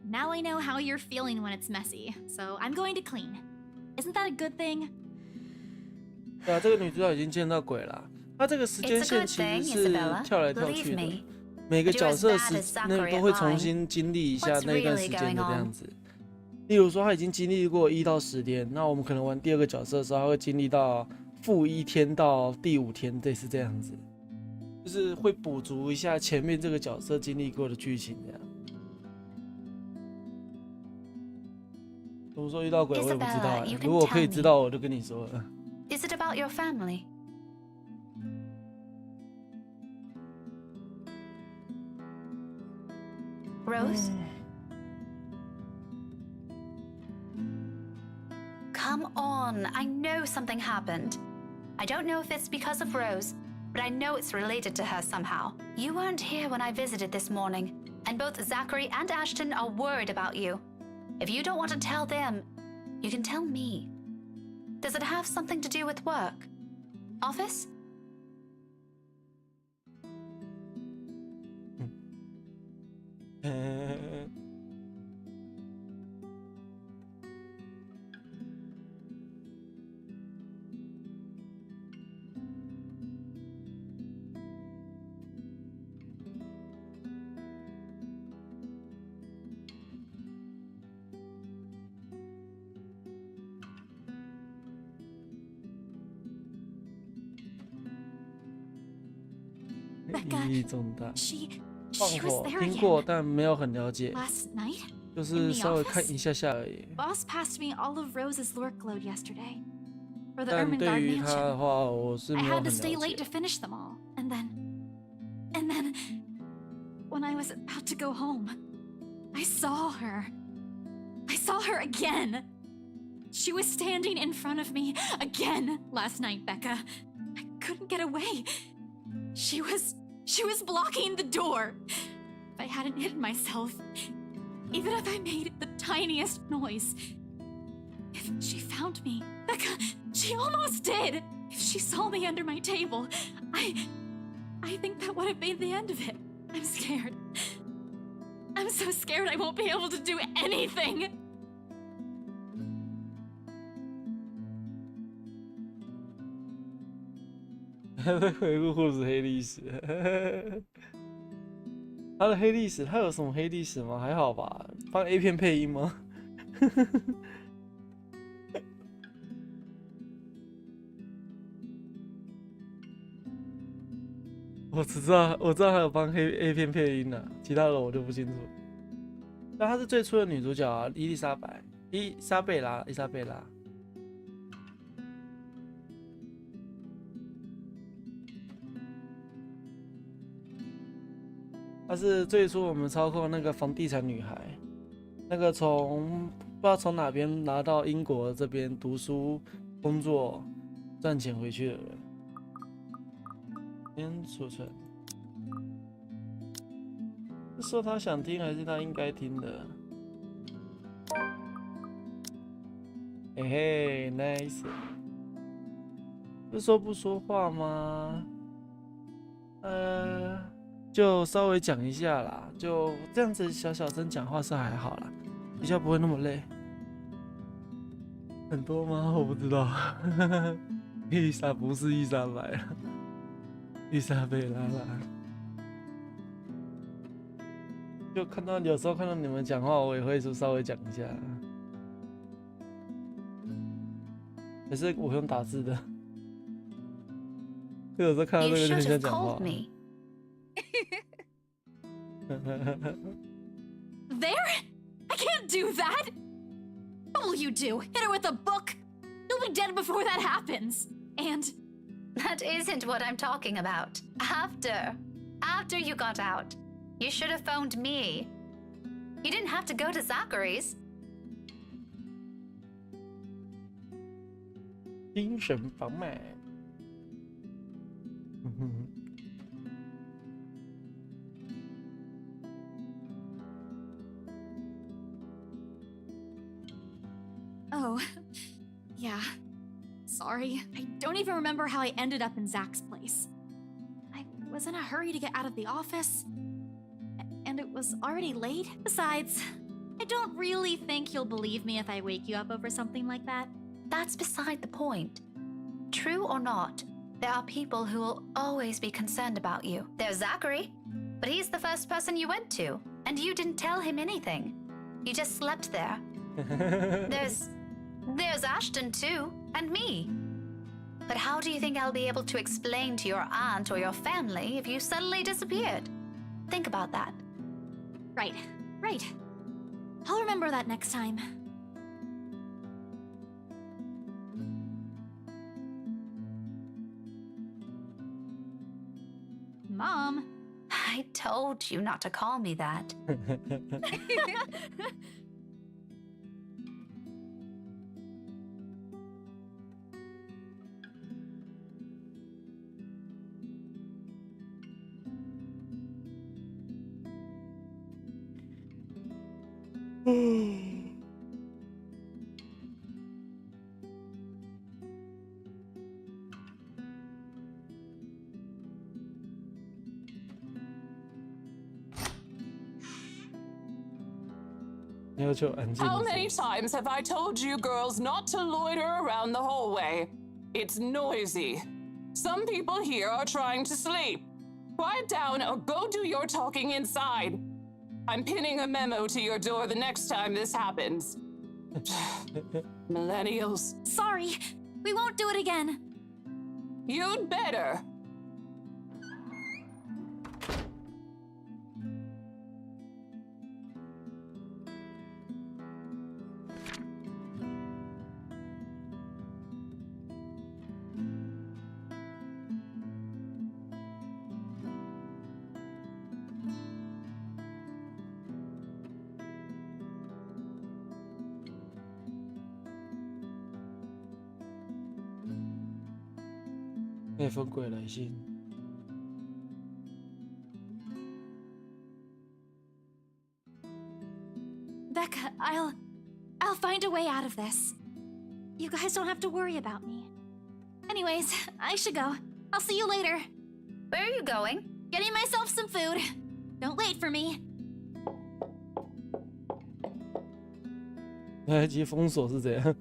Now I know how you're feeling when it's messy, so I'm going to clean. Isn't that a good thing? 对啊，这个女主角已经见到鬼了。她这个时间 It's a 线 good 其 thing, 实是 Isabella. 跳来跳 Believe 去的， me. 每个 But you're 角 as 色 bad as 那 Zachary 都会 at 重 mine. 新经历一下 What's 那一段 really 时间 going 的这 on? 样子。例如说，他已经经历过1到10天，那我们可能玩第2个角色的时候，他会经历到-1天到第5天，类似这样子，就是会补足一下前面这个角色经历过的剧情这样。怎么说遇到鬼我也不知道 Isabella, you can 如果可以 tell 知道我就跟你说了。Is it about your family? Rose? Come on, I know something happened. I don't know if it's because of Rose, but I know it's related to her somehow. You weren't here when I visited this morning, and both Zachary and Ashton are worried about you. If you don't want to tell them, you can tell me. Does it have something to do with work? Office? Becca, 意义重大。 she 放 was 火 there 听过， again. 但没有很了解， Last night? 就是稍微看一下下而已。 Boss passed me all of Rose's lurk load yesterday. For the 但 Ermengarde 对于他的 mansion. 话，我是 I 没有 had 很 to 了 stay late to 解。 finish them all. And then, when I was about to go home, I saw her. I saw her again. She was standing in front of me again last night, Becca. I couldn't get away. She was blocking the door. If I hadn't hidden myself, even if I made the tiniest noise, if she found me, Becca, She almost did! If she saw me under my table, I think that would have been the end of it. I'm scared. I'm so scared I won't be able to do anything! 他在回顾护士黑历史。他的黑历史，他有什么黑历史吗？还好吧，帮 A 片配音吗？我知道他有帮 A 片配音啊，其他的我就不清楚。但她是最初的女主角啊，伊莎贝拉。她是最初我们操控那个房地产女孩，那个从不知道从哪边拿到英国这边读书、工作、赚钱回去的人。先储存。是说他想听还是他应该听的？嘿嘿 ，nice。是说不说话吗？就稍微讲一下啦，就这样子小声讲话是还好啦，比较不会那么累。很多吗？我不知道。伊莎不是伊莎白了，伊莎贝拉啦。就有时候看到你们讲话，我也会稍微讲一下。可是我用打字的，就有时候看到这个就很想讲话。There? I can't do that! What will you do? Hit her with a book? You'll be dead before that happens. And... That isn't what I'm talking about. After you got out, you should have phoned me. You didn't have to go to Zachary's. 精神饱满。Oh, yeah. Sorry. I don't even remember how I ended up in Zach's place. I was in a hurry to get out of the office, and it was already late. Besides, I don't really think you'll believe me if I wake you up over something like that. That's beside the point. True or not, there are people who will always be concerned about you. There's Zachary, but he's the first person you went to, and you didn't tell him anything. You just slept there. There's Ashton too, and me. But how do you think I'll be able to explain to your aunt or your family if you suddenly disappeared? Think about that. Right. I'll remember that next time. Mom. I told you not to call me that. Hmm. 要求安静。 How many times have I told you girls not to loiter around the hallway? It's noisy. Some people here are trying to sleep. Quiet down or go do your talking inside. I'm pinning a memo to your door the next time this happens. Millennials. Sorry, we won't do it again. You'd better.那封鬼来信。Becca, I'll find a way out of this. You guys don't have to worry about me. Anyways, I should go. I'll see you later. Where are you going? Getting myself some food. Don't wait for me. 来及封锁是怎样？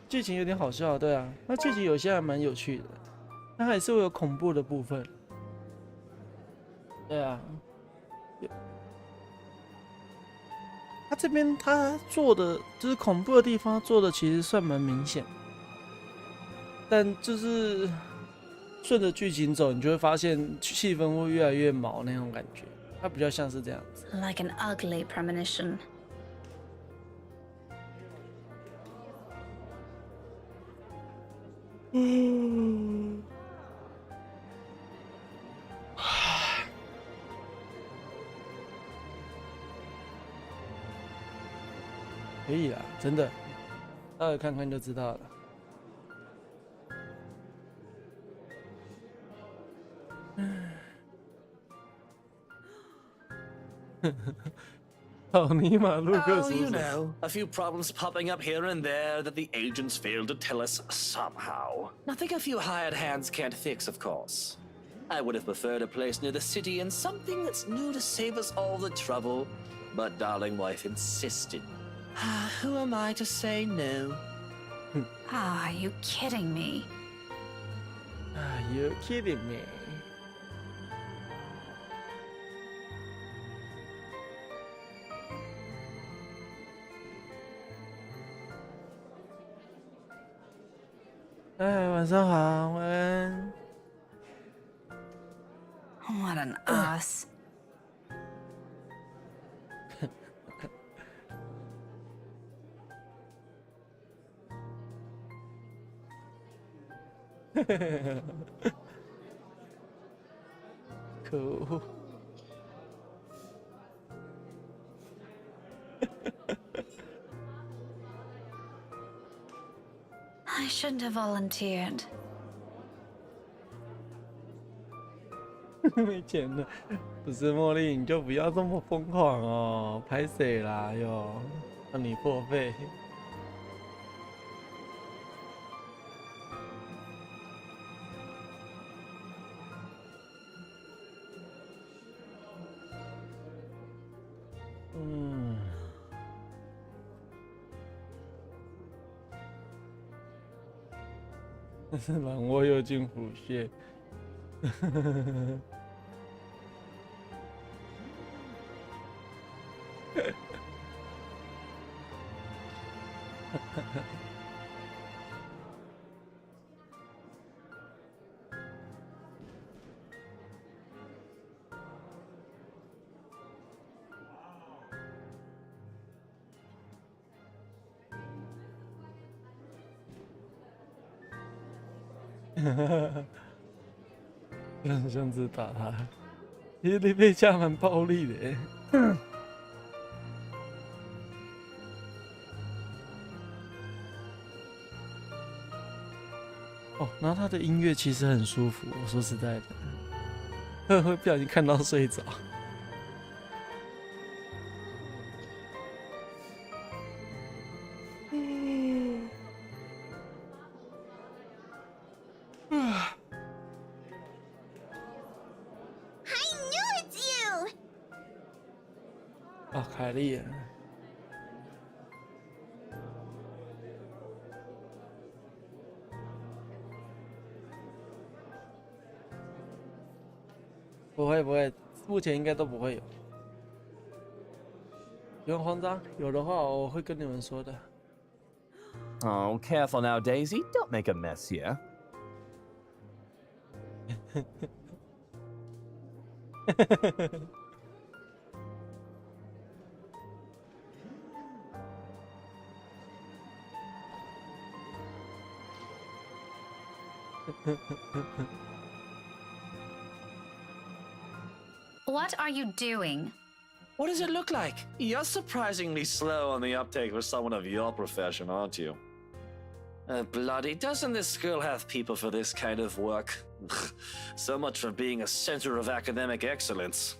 剧情有点好笑，对啊，那剧情有些还蛮有趣的，但还是会有恐怖的部分。对啊，他这边他做的就是恐怖的地方做的其实算蛮明显，但就是顺着剧情走，你就会发现气氛会越来越毛那种感觉，它比较像是这样子。Like an ugly premonition. 可以啦，真的，待会看看就知道了。草泥马路克 Oh, 叔 you 叔。 know, a few problems popping up here and there that the agents failed to tell us somehow. Nothing a few hired hands can't fix, of course. I would have preferred a place near the city and something that's new to save us all the trouble, but darling wife insisted. Who am I to say no? Ah, are you kidding me? Are you kidding me? 哎，晚上好，晚安。 What an ass. 可恶！I shouldn't have volunteered. 没钱了，不是茉莉，你就不要这么疯狂哦，拍谁啦哟，让你破费。嗯，但是狼窝又进虎穴。让箱子打他，其实那被架蛮暴力的耶。哦，然后他的音乐其实很舒服，我说实在的，会不小心看到睡着。I knew it's you! 啊，凯莉啊。不会不会，目前应该都不会有。不用慌张，有的话我会跟你们说的。 Oh, careful now, Daisy. Don't make a mess here. What are you doing? What does it look like? You're surprisingly slow on the uptake for someone of your profession, aren't you? Bloody, doesn't this school have people for this kind of work? So much for being a center of academic excellence.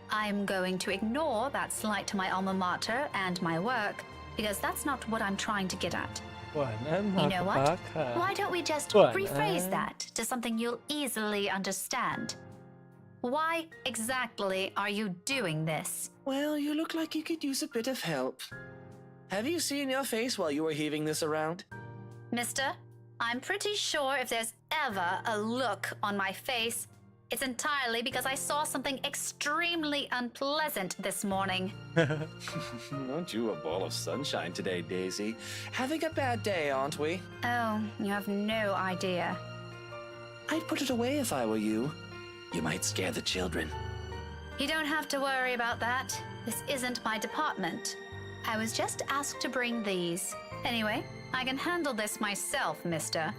I'm going to ignore that slight to my alma mater and my work, because that's not what I'm trying to get at. 晚安， You 马 know 克 what? 巴卡。 Why don't we just 晚安。 rephrase that to something you'll easily understand? Why exactly are you doing this? Well, you look like you could use a bit of help. Have you seen your face while you were heaving this around? Mister, I'm pretty sure if there's ever a look on my face, it's entirely because I saw something extremely unpleasant this morning. Aren't you a ball of sunshine today, Daisy? Having a bad day, aren't we? Oh, you have no idea. I'd put it away if I were you. You might scare the children. You don't have to worry about that. This isn't my department. I was just asked to bring these. Anyway, I can handle this myself, mister.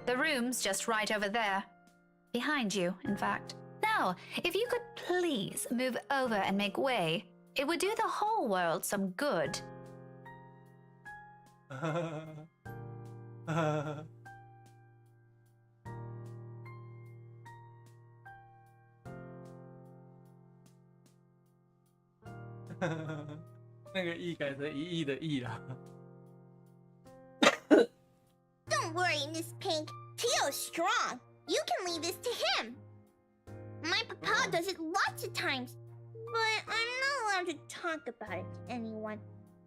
The room's just right over there. Behind you, in fact. Now, if you could please move over and make way, it would do the whole world some good. "那个亿改成1亿的亿啦。 Don't worry, Miss Pink. Tio's strong. You can leave this to him. My papa does it lots of times, but I'm not allowed to talk about it to anyone.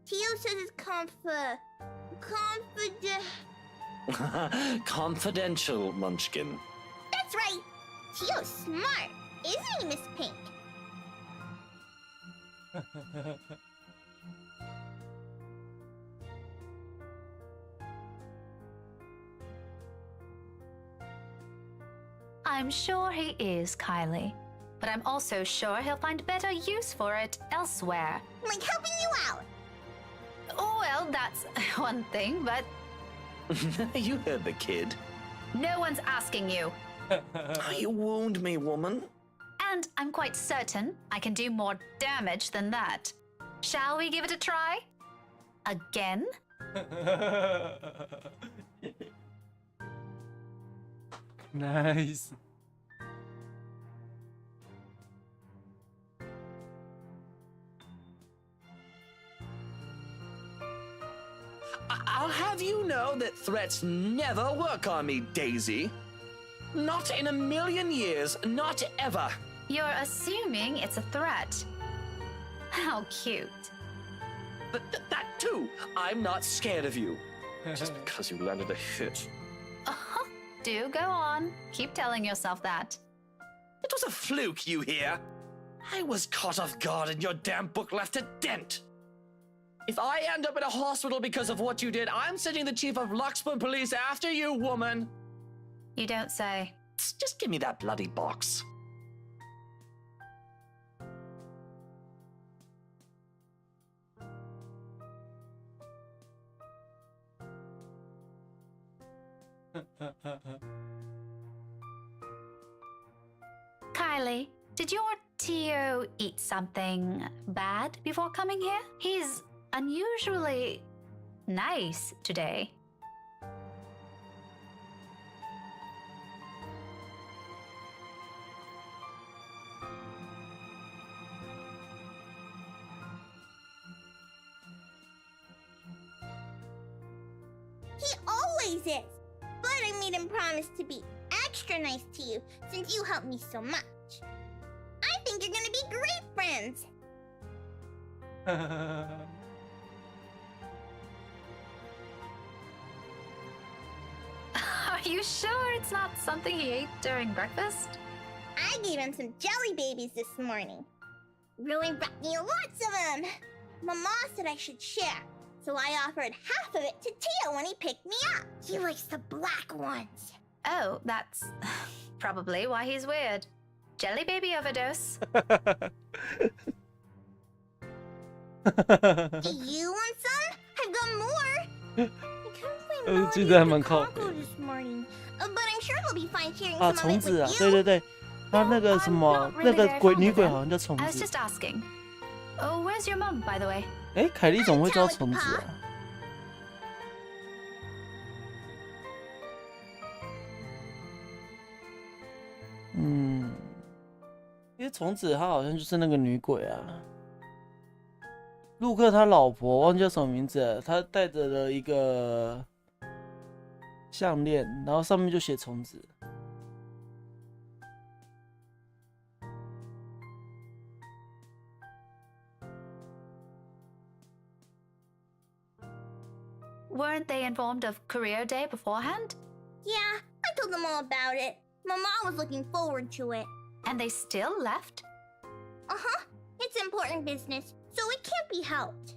Tio says it's Confidential, Munchkin. That's right. Tio's smart, isn't he, Miss Pink? I'm sure he is, Kylie. But I'm also sure he'll find better use for it elsewhere. Like helping you out. Oh, well, that's one thing, but You heard the kid. no one's asking you. You wound me, woman. And I'm quite certain I can do more damage than that. Shall we give it a try? Again? Nice. I'll have you know that threats never work on me, Daisy. Not in a million years, not ever. You're assuming it's a threat. How cute. That too. I'm not scared of you. Just because you landed a hit. Do go on. Keep telling yourself that. It was a fluke, you hear? I was caught off guard and your damn book left a dent. If I end up in a hospital because of what you did, I'm sending the chief of Luxburg police after you, woman. You don't say. Just give me that bloody box. Kylie, did your Tio eat something bad before coming here? He's unusually nice today. He always is. But I made him promise to be extra nice to you since you helped me so much. I think you're gonna be great friends. Are you sure it's not something he ate during breakfast? I gave him some jelly babies this morning. Really brought me lots of them. Mama said I should share, so I offered half of it to Tio when he picked me up. He likes the black ones. Oh, that's probably why he's weird. Jelly baby overdose. Do you want some? I've got more. I couldn't find Melody 记得还蛮 and 靠 Coco 北的。 this morning, but I'm sure they'll be fine sharing 啊， some of 虫 it 子啊， with 对 you. 对对，他那个什么 I'm not 那 really 个 very 鬼 fond 女 of 鬼 them. 好像叫虫 I was 子。 just asking. Oh, where's your mum, by the way? 哎，凯莉怎么会叫虫子啊？嗯，因为虫子她好像就是那个女鬼啊。陆克他老婆忘记叫什么名字了，他戴着了一个项链，然后上面就写虫子。Weren't they informed of career day beforehand? Yeah, I told them all about it. Mama was looking forward to it. And they still left? Uh-huh. It's important business, so it can't be helped.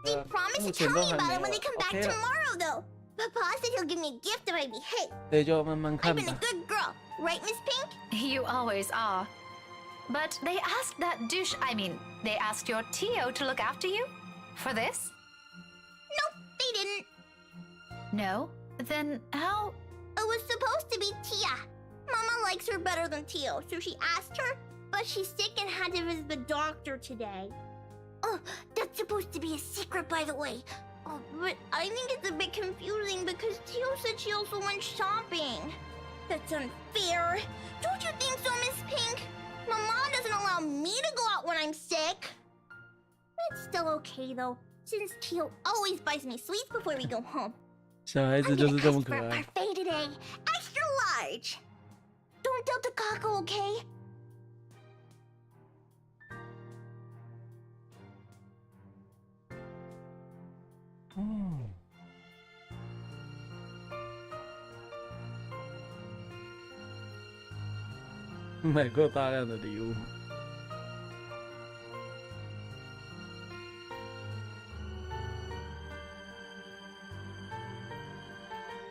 They promised to 目前 tell 都 me 还 about 没 it when 有 they come back OK 了， tomorrow, though. Papa said he'll give me a gift if I behave. 所以就慢慢 I've 看 been a 吧。 good girl, right, Miss Pink? You always are. But they asked they asked your Tio to look after you? For this? Nope, they didn't. No? Then how? It was supposed to be Tia. Mama likes her better than Tio, so she asked her, but she's sick and had to visit the doctor today. Oh, that's supposed to be a secret, by the way. Oh, but I think it's a bit confusing because Tio said she also went shopping. That's unfair. Don't you think so, Miss Pink? Mama doesn't allow me to go out when I'm sick. It's still okay, though, since Tio always buys me sweets before we go home. 小孩子 I'm 就 gonna 是这么 ask 可 for a 爱。 parfait today, extra large. Don't tell Takako, okay? 嗯，买过大量的礼物。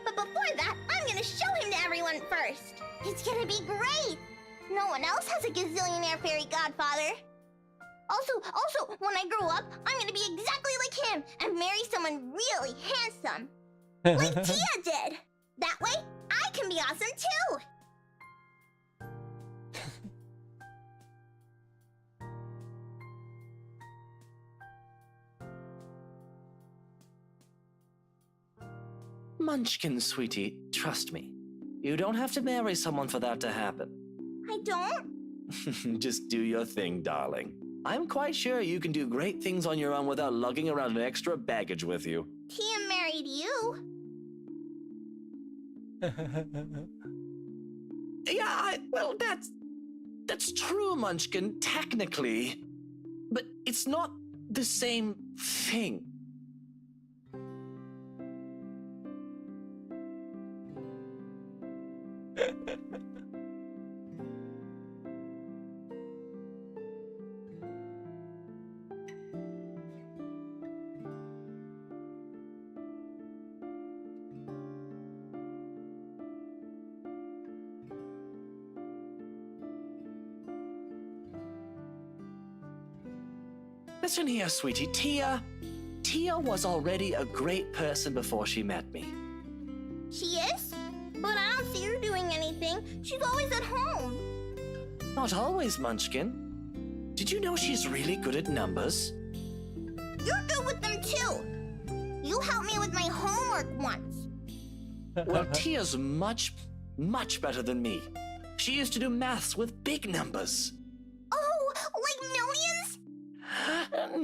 But before that, I'm gonna show him to everyone first. It's gonna be great. No one else has a gazillionaire fairy godfather. Also, when I grow up, I'm gonna be exactly like him and marry someone really handsome. Like Tia did. That way, I can be awesome too. Munchkin, sweetie, trust me. You don't have to marry someone for that to happen. I don't? Just do your thing, darling. I'm quite sure you can do great things on your own without lugging around an extra baggage with you. Tia married you. Yeah, well, that's true, Munchkin, technically. But it's not the same thing. Listen here, sweetie. Tia was already a great person before she met me. She is? But I don't see her doing anything. She's always at home. Not always, Munchkin. Did you know she's really good at numbers? You're good with them too. You helped me with my homework once. Well, Tia's much, much better than me. She used to do maths with big numbers. Oh, like millions?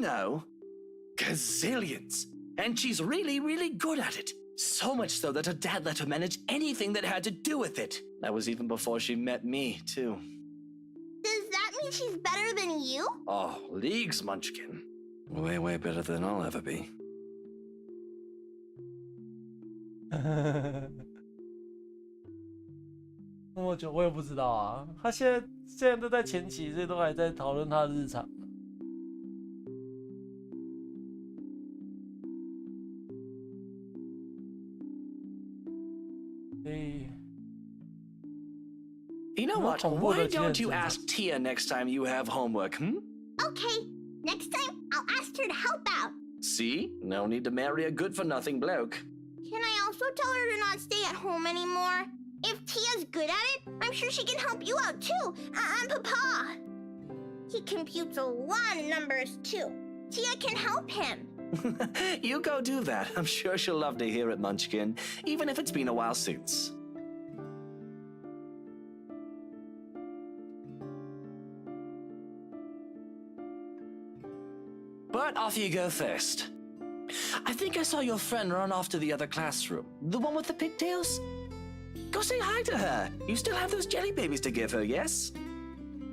No. Gazillions. And she's really, really good at it. So much so that her dad let her manage anything that had to do with it. That was even before she met me, too. Does that mean she's better than you? Oh, leagues, Munchkin. Way, way better than I'll ever be. 那么久我也不知道啊，他现在都在前期，所以都还在讨论他的日常。You know what? Why don't you ask Tia next time you have homework, Okay, next time I'll ask her to help out. See? No need to marry a good-for-nothing bloke. Can I also tell her to not stay at home anymore? If Tia's good at it. I'm sure she can help you out too. I'm Papa. He computes a lot of numbers too. Tia can help him. You go do that. I'm sure she'll love to hear it, Munchkin, even if it's been a while since. But off you go first. I think I saw your friend run off to the other classroom. The one with the pigtails? Go say hi to her. You still have those jelly babies to give her, yes?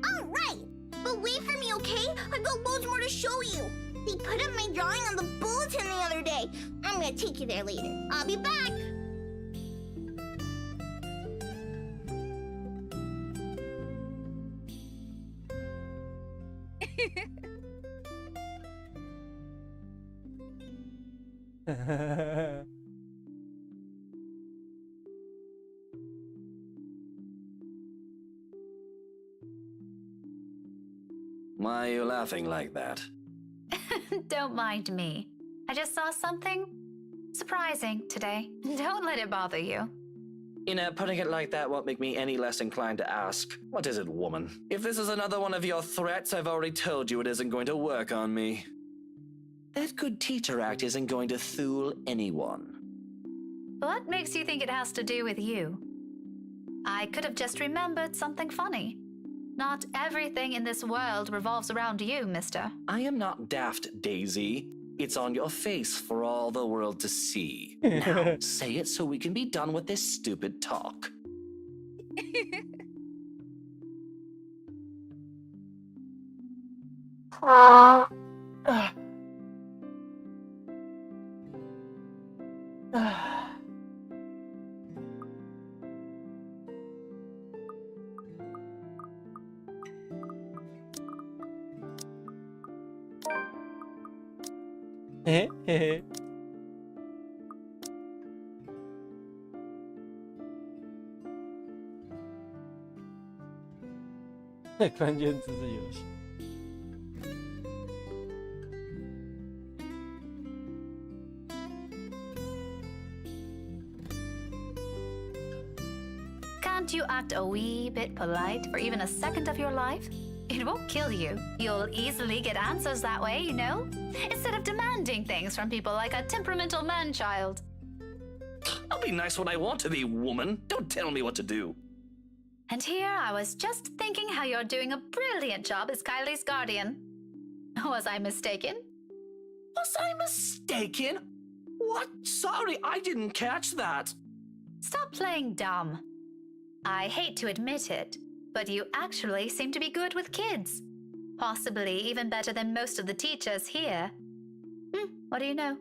All right. But wait for me, okay? I've got loads more to show you. They put up my drawing on the bulletin the other day. I'm gonna take you there later. I'll be back. Why are you laughing like that? Don't mind me. I just saw something surprising today. Don't let it bother you. You know, putting it like that won't make me any less inclined to ask. What is it, woman? If this is another one of your threats, I've already told you it isn't going to work on me. That good teacher act isn't going to fool anyone. What makes you think it has to do with you? I could have just remembered something funny. Not everything in this world revolves around you, mister. I am not daft, Daisy. It's on your face for all the world to see. Now, say it so we can be done with this stupid talk.关键字是游戏。Can't you act a wee bit polite for even a second of your life? It won't kill you. You'll easily get answers that way, you know? Instead of demanding things from people like a temperamental man-child. I'll be nice when I want to be, woman. Don't tell me what to do. And here I was just thinking how you're doing a brilliant job as Kylie's guardian. Was I mistaken? Was I mistaken? What? Sorry, I didn't catch that. Stop playing dumb. I hate to admit it, but you actually seem to be good with kids. Possibly even better than most of the teachers here. What do you know?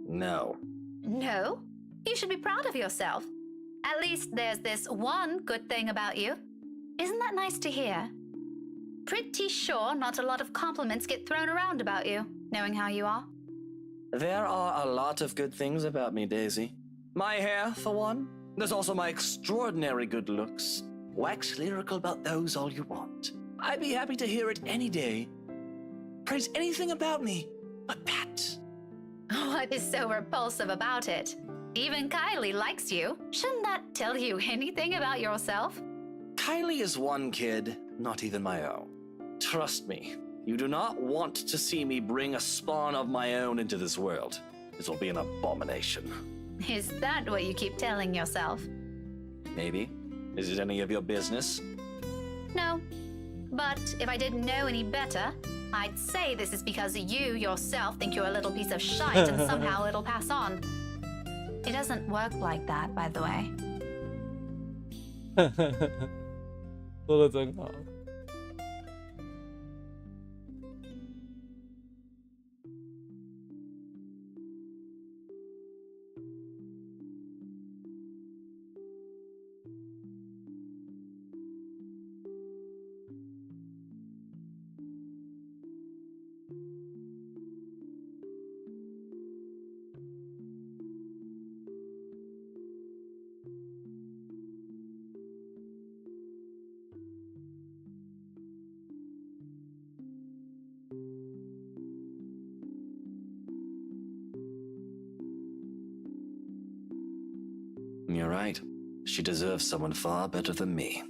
No. No? You should be proud of yourself. At least there's this one good thing about you. Isn't that nice to hear? Pretty sure not a lot of compliments get thrown around about you, knowing how you are. There are a lot of good things about me, Daisy. My hair, for one. There's also my extraordinary good looks. Wax lyrical about those all you want. I'd be happy to hear it any day. Praise anything about me but that. What is so repulsive about it? Even Kylie likes you. Shouldn't that tell you anything about yourself? Kylie is one kid, not even my own. Trust me, you do not want to see me bring a spawn of my own into this world. This will be an abomination. Is that what you keep telling yourself? Maybe. Is it any of your business? No. But if I didn't know any better, I'd say this is because you yourself think you're a little piece of shite and somehow it'll pass on. It doesn't work like that, by the way. 说得真好。You're right. She deserves someone far better than me.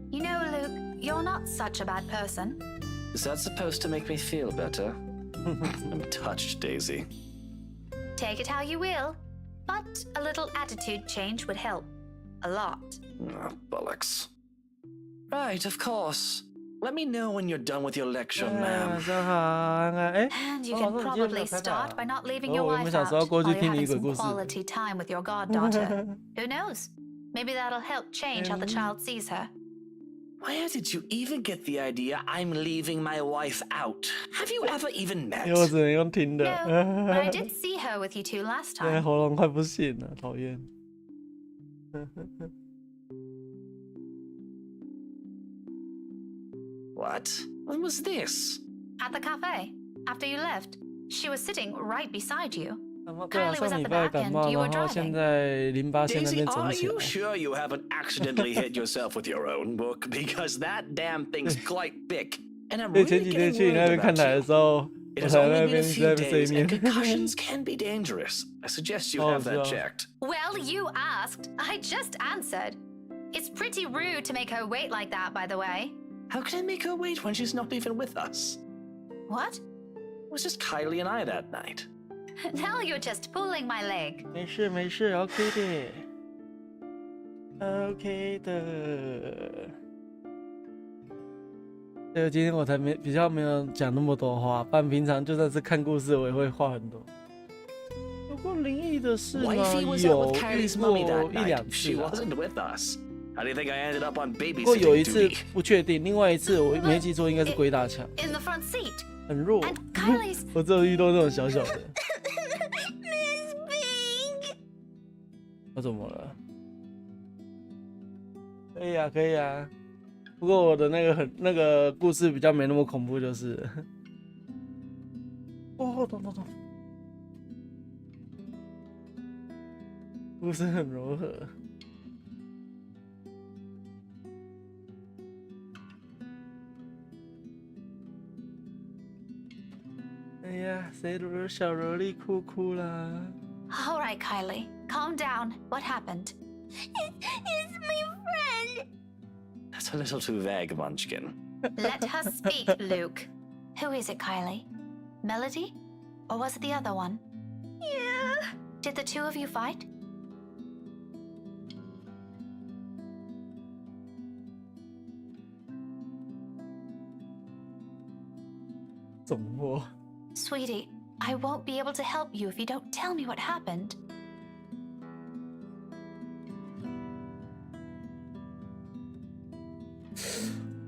You know, Luke, you're not such a bad person. Is that supposed to make me feel better? I'm touched, Daisy. Take it how you will, but a little attitude change would help. A lot. Ah, bollocks. Right, of course. Let me know when you're done with your lecture, 晚 ma'am. 上好，安安。哎， And you 哦 can 老师你今天没 probably 有开台 start 啊 by not leaving 哦 your 我原本 wife 想 out 说要过去 while you're 听你 having 鬼 some 故事。 quality time with your goddaughter. Who knows? Maybe that'll help change how the child sees her. Where did you even get the idea I'm leaving my wife out? Have you ever even met? 因为我只能用听的。 No, but I did see her with you two last 现在 time. 喉咙快不行了，讨厌。 What? When was this? At the cafe. After you left. She was sitting right beside you. 对啊， Kylie was 上 at 礼 the 拜 back 感 and 冒， you were 然后现 driving. 在淋巴腺那 Daisy, 边肿 are 起 you 来。 sure you haven't accidentally hit yourself with your own book? Because that damn thing's quite thick. And I'm 对， really 前几天 getting 去你那 worried 边看 about 台的 you. 时候， It 我 has 才在 only 那 been 边 a 一直 few 在被 days, 催眠 and。concussions can be dangerous. I suggest you 哦，我 have 知 that 道。 checked. Well, you asked. I just answered. It's pretty rude to make her wait like that, by the way. How can I make her wait when she's not even with us? What? It was just Kylie and I that night. Now you're just pulling my leg. 没事没事 ，OK 的，OK 的。对，今天我才比较没有讲那么多话，不然平常就算是看故事，我也会话很多。有过灵异的事吗？ Wifey was out 有 with 遇 Kylie's mummy 过 that 一两 night. She 次啊。 wasn't with us. How do you think I ended up on 不过有 babysitting 一次 duty? 不确定，另外一次我没记错，应该是鬼打墙， In the front seat. 很弱。 And Kylie's. 我只有遇到那种小小的。 Miss Pink! 我怎么了？可以啊，可以啊。不过我的那个故事比较没那么恐怖，就是了。哦，懂。故事很柔和。哎呀，谁的小萝莉哭啦？ All right, Kylie. Calm down. What happened? It's my friend! That's a little too vague, Munchkin. Let her speak, Luke. Who is it, Kylie? Melody? Or was it the other one? Yeah. Did the two of you fight? Sweetie, I won't be able to help you if you don't tell me what happened.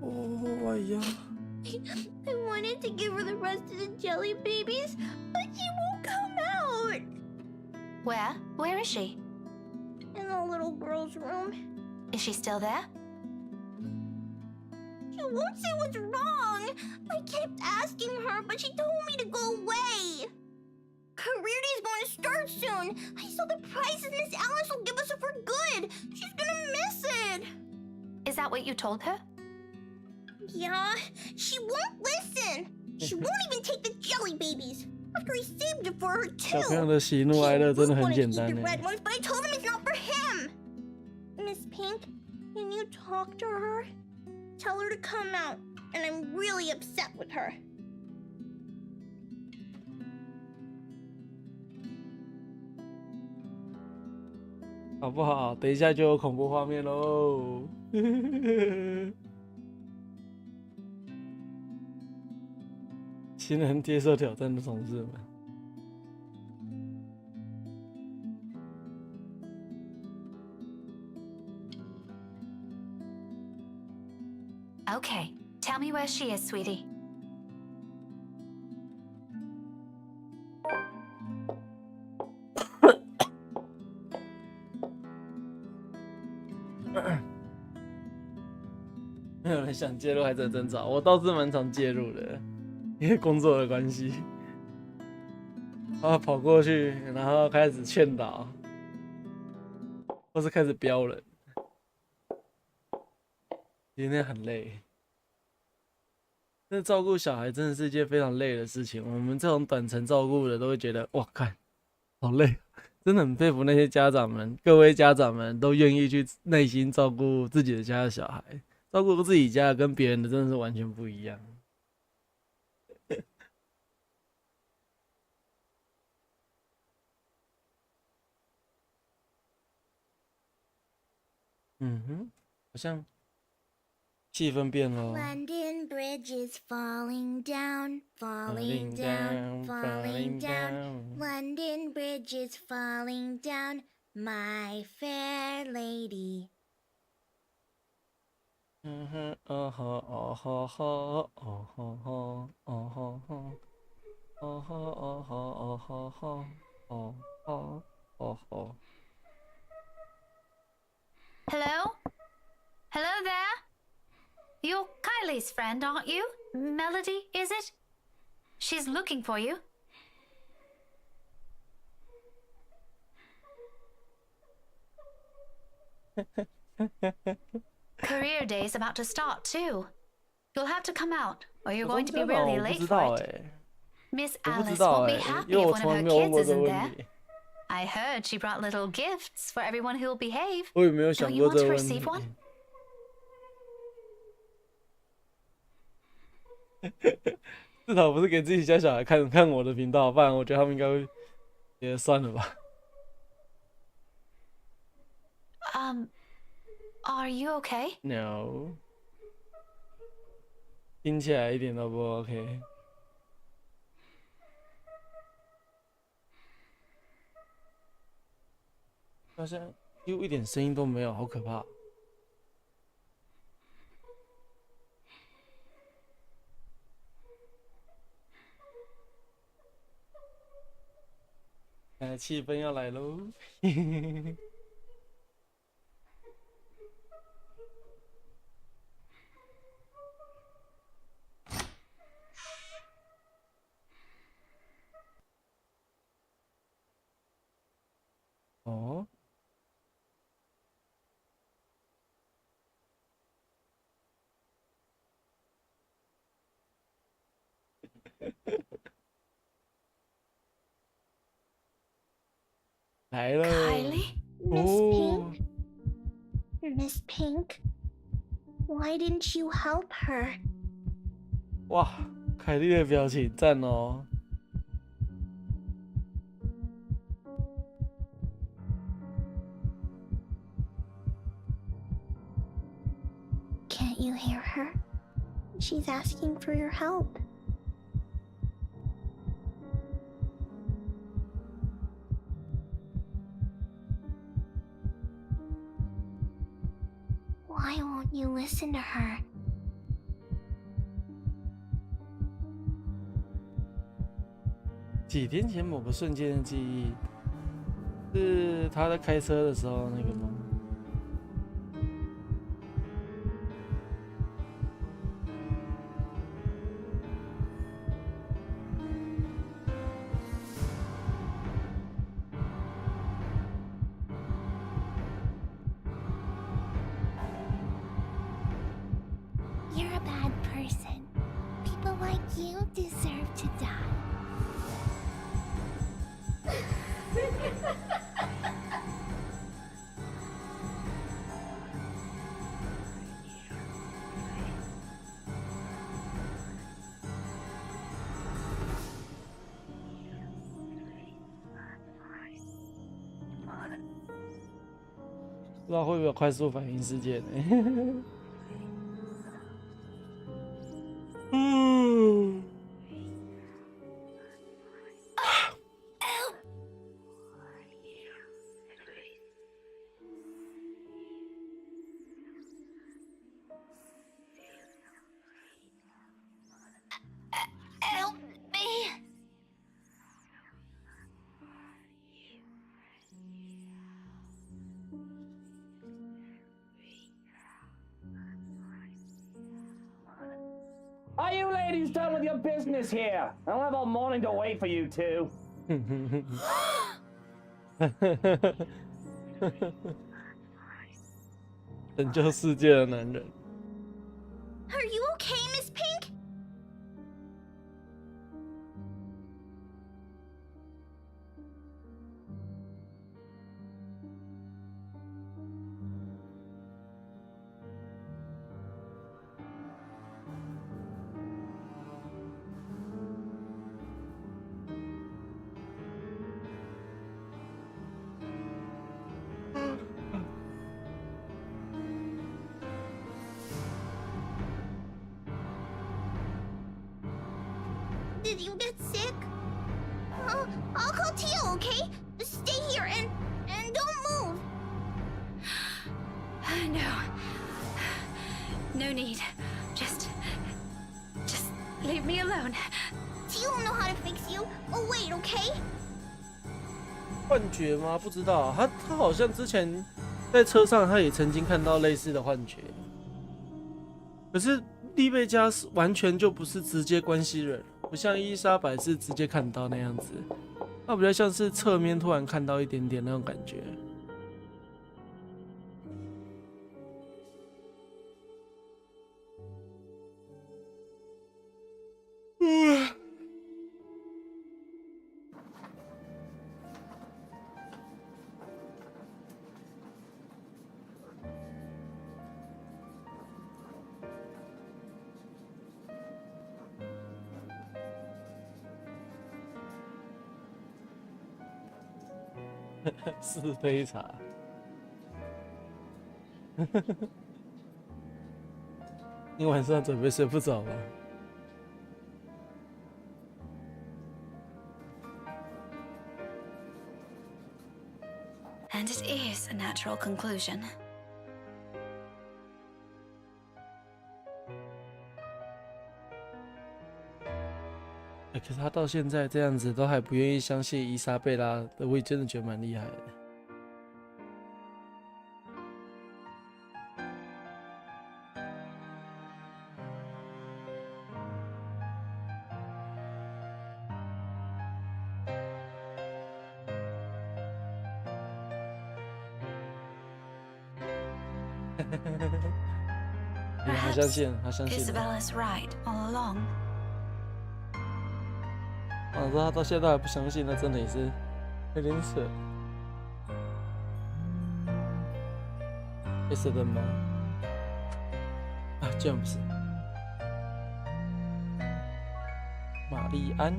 Oh, yeah. I wanted to give her the rest of the jelly babies, but she won't come out! Where? Where is she? In the little girl's room. Is she still there? She won't say what's wrong! I kept asking her, but she told me to go away! Career day's going to start soon! I saw the prizes Miss Alice will give us for good! She's gonna miss it! Is that what you told her? Yeah, she won't listen! She won't even take the jelly babies! After I saved it for her too! 小朋友的喜怒哀乐真的很简单 He wanted to eat the 欸 red ones, but I told him it's not for him! Miss Pink, can you talk to her? Tell her to come out, and I'm really upset with her. 好不好？等一下就有恐怖画面喽。新人接受挑战的同事们。Okay, tell me where she is, sweetie. .没有人想介入孩子的争吵，我倒是蛮常介入的，因为工作的关系。然后跑过去，然后开始劝导，或是开始飙人，今天很累。那照顾小孩真的是一件非常累的事情，我们这种短程照顾的都会觉得，哇，看，好累。真的很佩服那些家长们，各位家长们都愿意去耐心照顾自己的家的小孩，照顾自己家跟别人的真的是完全不一样。嗯哼，好像气氛变了。London Bridge is falling down, falling down, falling down. London Bridge is falling down, my fair lady. 嗯哼，哦吼哦吼吼哦吼吼哦吼吼哦吼哦吼哦吼吼哦吼哦吼。Hello? Hello there? You're Kylie's friend, aren't you? Melody, is it? She's looking for you. Career day's about to start, too. You'll have to come out, or you're going to be really late for it. Miss Alice won't be happy if one of her kids isn't there. I heard she brought little gifts for everyone who'll behave. 我也没有想 Don't you 过 want 这 to 个问 receive 题。 one? 至少不是给自己家小孩看看我的频道，不然我觉得他们应该会也算了吧。Are you okay? No， 听起来一点都不 OK。好像又一点声音都没有，好可怕。气氛要来喽！哦。来了。Kylie? Miss Pink? Miss Pink? Why didn't you help her? 哇，凯莉的表情赞哦。Can't you hear her? She's asking for your help. Why won't you listen to her? 几天前某个瞬间的记忆，是他在开车的时候那个吗？You're a bad person. People like you deserve to die. 不知道会不会有快速反应事件呢？嗯。Help me. Are you ladies done with your business here? I don't have all morning to wait for you two. 拯救世界的男人。Are you okay, Miss Pink? Did you get sick? I'll call Tio, okay? Stay here and don't move. No need. Just leave me alone. Tio will know how to fix you. Oh wait, okay? 幻觉吗？不知道，他好像之前在车上，他也曾经看到类似的幻觉。可是丽贝加是完全就不是直接关系人，不像伊莎白是直接看到那样子，他比较像是侧面突然看到一点点那种感觉。是非茶。你晚上准备睡不着吗？ And it is a natural conclusion.可是他到现在这样子都还不愿意相信伊莎贝拉的，我也真的觉得蛮厉害的。他相信，他相信。 Isabella's right all along. 我说他到现在还不相信，那真的也是有点扯。会死人吗？啊，这样不是。玛丽安。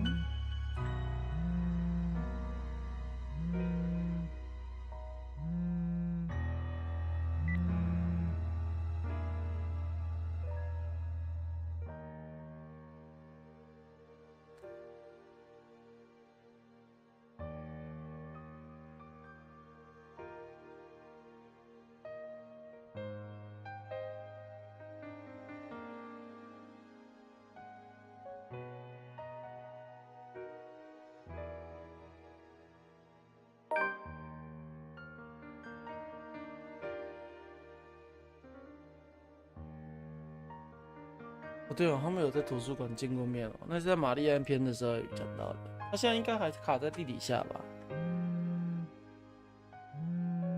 哦，对哦，他们有在图书馆见过面哦，那是在玛丽安篇的时候有讲到的。他现在应该还卡在地底下吧？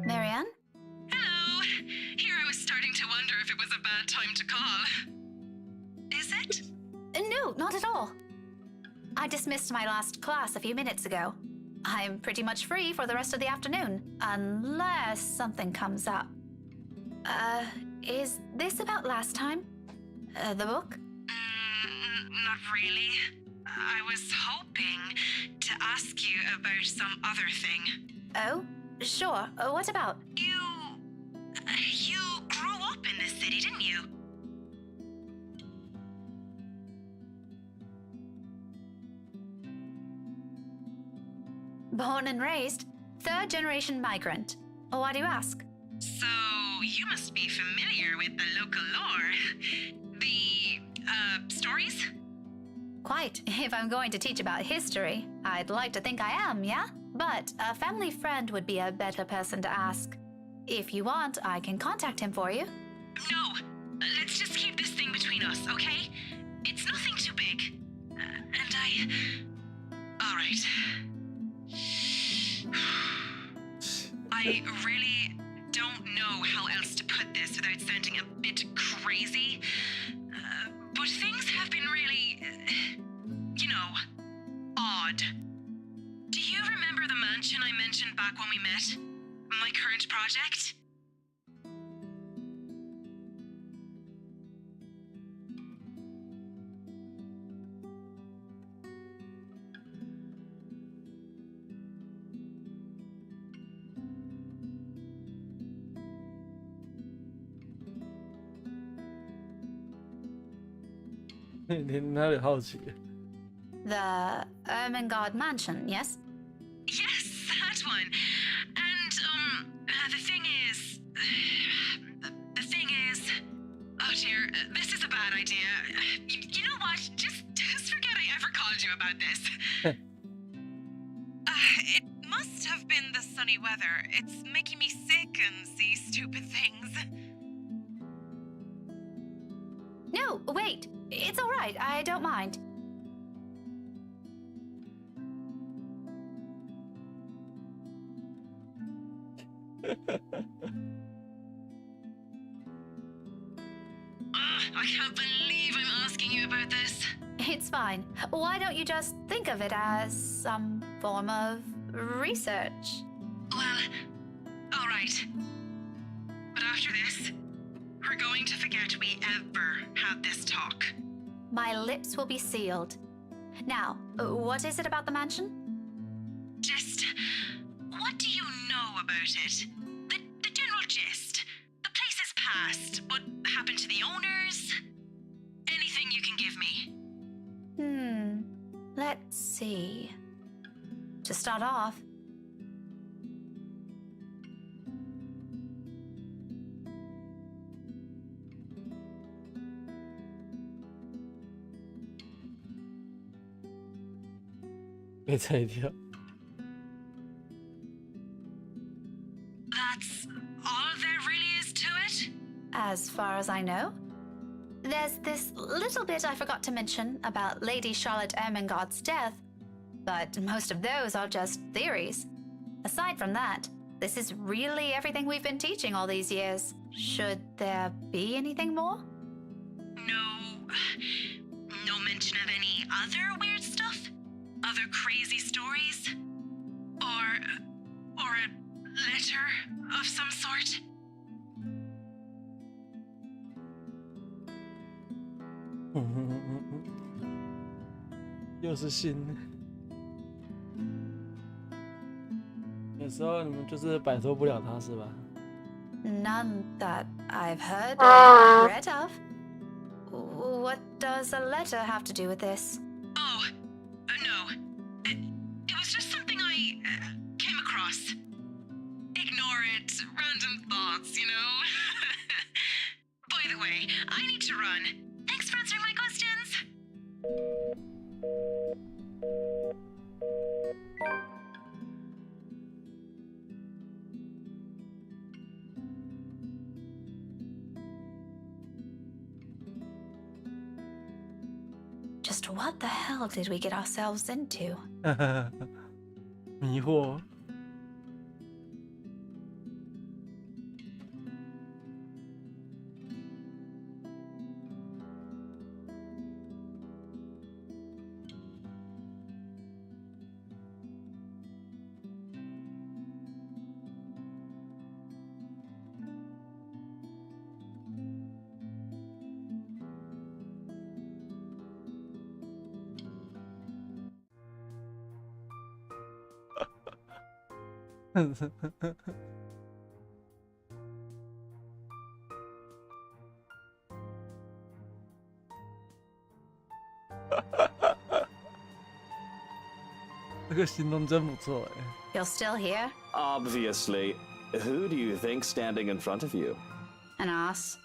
Marianne? Hello! Here I was starting to wonder if it was a bad time to call. Is it? No, not at all. I dismissed my last class a few minutes ago. I'm pretty much free for the rest of the afternoon, unless something comes up. Is this about last time? The book? Not really. I was hoping to ask you about some other thing. Oh, sure. What about? You Born and raised, third generation migrant. Why do you ask? So, you must be familiar with the local lore. The, stories? Quite. If I'm going to teach about history, I'd like to think I am, yeah? But a family friend would be a better person to ask. If you want, I can contact him for you. No, let's just keep this thing between us, okay? It's nothing too big. Alright. I really don't know how else to put this without sounding a bit crazy. But things have been really, odd. Do you remember the mansion I mentioned back when we met? My current project?你哪里好奇？ The Ermengarde Mansion, yes? Yes, that one. And, the thing is... Oh dear, this is a bad idea. You know what? Just forget I ever called you about this. It must have been the sunny weather. It's making me sick and see stupid things. No, wait. It's all right. I don't mind. I can't believe I'm asking you about this. It's fine. Why don't you just think of it as some form of research? Well, all right. But after this, we're going to forget we ever had this talk. My lips will be sealed. Now, what is it about the mansion? Just, what do you know about it? The general gist. The place is past. What happened to the owners? Anything you can give me. Let's see. To start off,被吓一跳。 That's all there really is to it? as far as I know, there's this little bit I forgot to mention about Lady Charlotte Ermengarde's death, but most of those are just theories. Aside from that, this is really everything we've been teaching all these years. Should there be anything more? No mention of any other weird stuff? Other crazy stories? Or a letter of some sort? 又是信。有时候你们就是摆脱不了他，是吧？ None that I've heard or read of. What does a letter have to do with this? Oh, no. It was just something I came across. Ignore it. Random thoughts, you know? By the way, I need to run. Thanks for answering my questions. Just what the hell did we get ourselves into? 迷惑。这个形容真不错哎。You're still here? Obviously. Who do you think standing in front of you? An ass.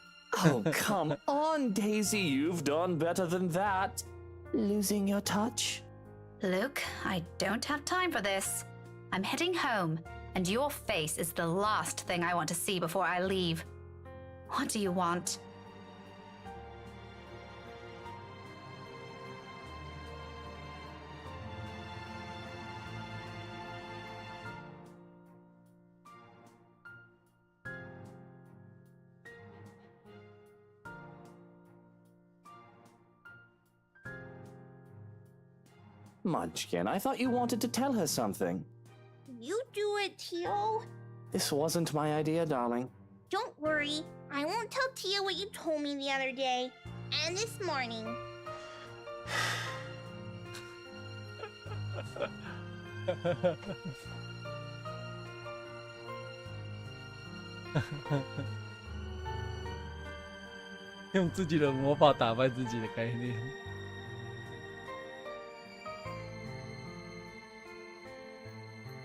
Oh, come on, Daisy. You've done better than that. Losing your touch? Luke, I don't have time for this. I'm heading home, and your face is the last thing I want to see before I leave. What do you want? Munchkin, I thought you wanted to tell her something. You do it, Tio. This wasn't my idea, darling. Don't worry. I won't tell Tia what you told me the other day. And this morning. 用自己的魔法打败自己的概念。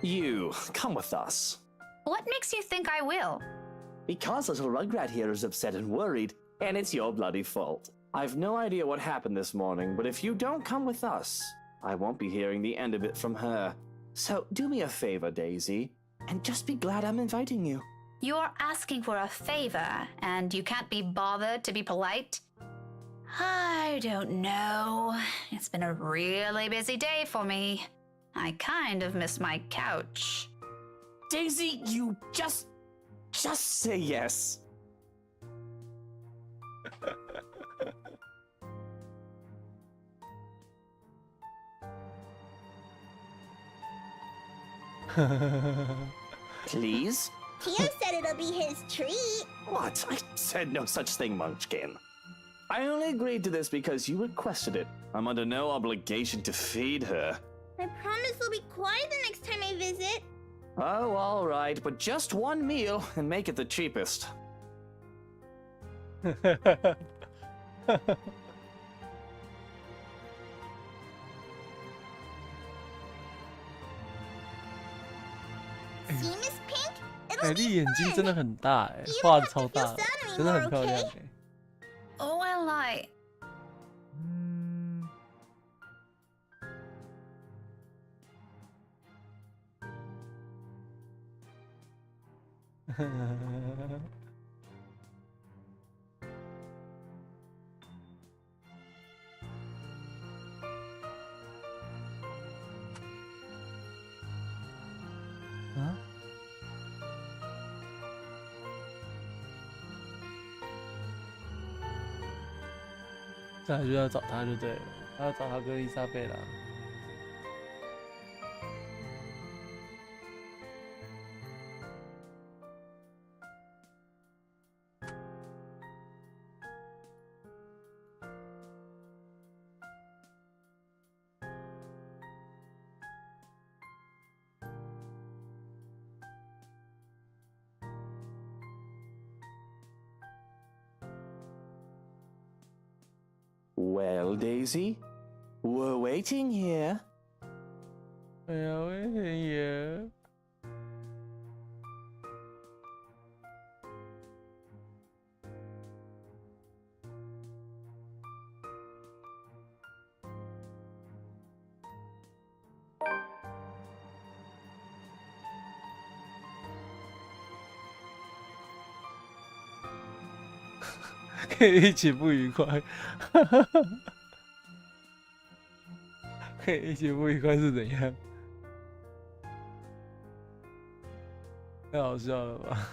You, come with us. What makes you think I will? Because little Rugrat here is upset and worried, and it's your bloody fault. I've no idea what happened this morning, but if you don't come with us, I won't be hearing the end of it from her. So do me a favor, Daisy, and just be glad I'm inviting you. You're asking for a favor, and you can't be bothered to be polite? I don't know. It's been a really busy day for me. I kind of miss my couch. Daisy, you just say yes. Please? Tio said it'll be his treat. What? I said no such thing, Munchkin. I only agreed to this because you requested it. I'm under no obligation to feed her. I promise we'll be quiet the next time I visit. Oh, all right, but just one meal and make it the cheapest. See, Miss Pink? 海 It'll 莉 be 眼睛 fun. 真的很大哎， You 画 don't 的 have 超 to 大 feel 的， sad 真的 anymore, 很漂亮 okay? 哎。 Oh, well, I...啊？再来就要找他就对了，他要找他跟伊莎贝拉。Well, Daisy, we're waiting here. 哎呀，我也。可以一起不愉快，可以一起不愉快是怎样？太好笑了吧！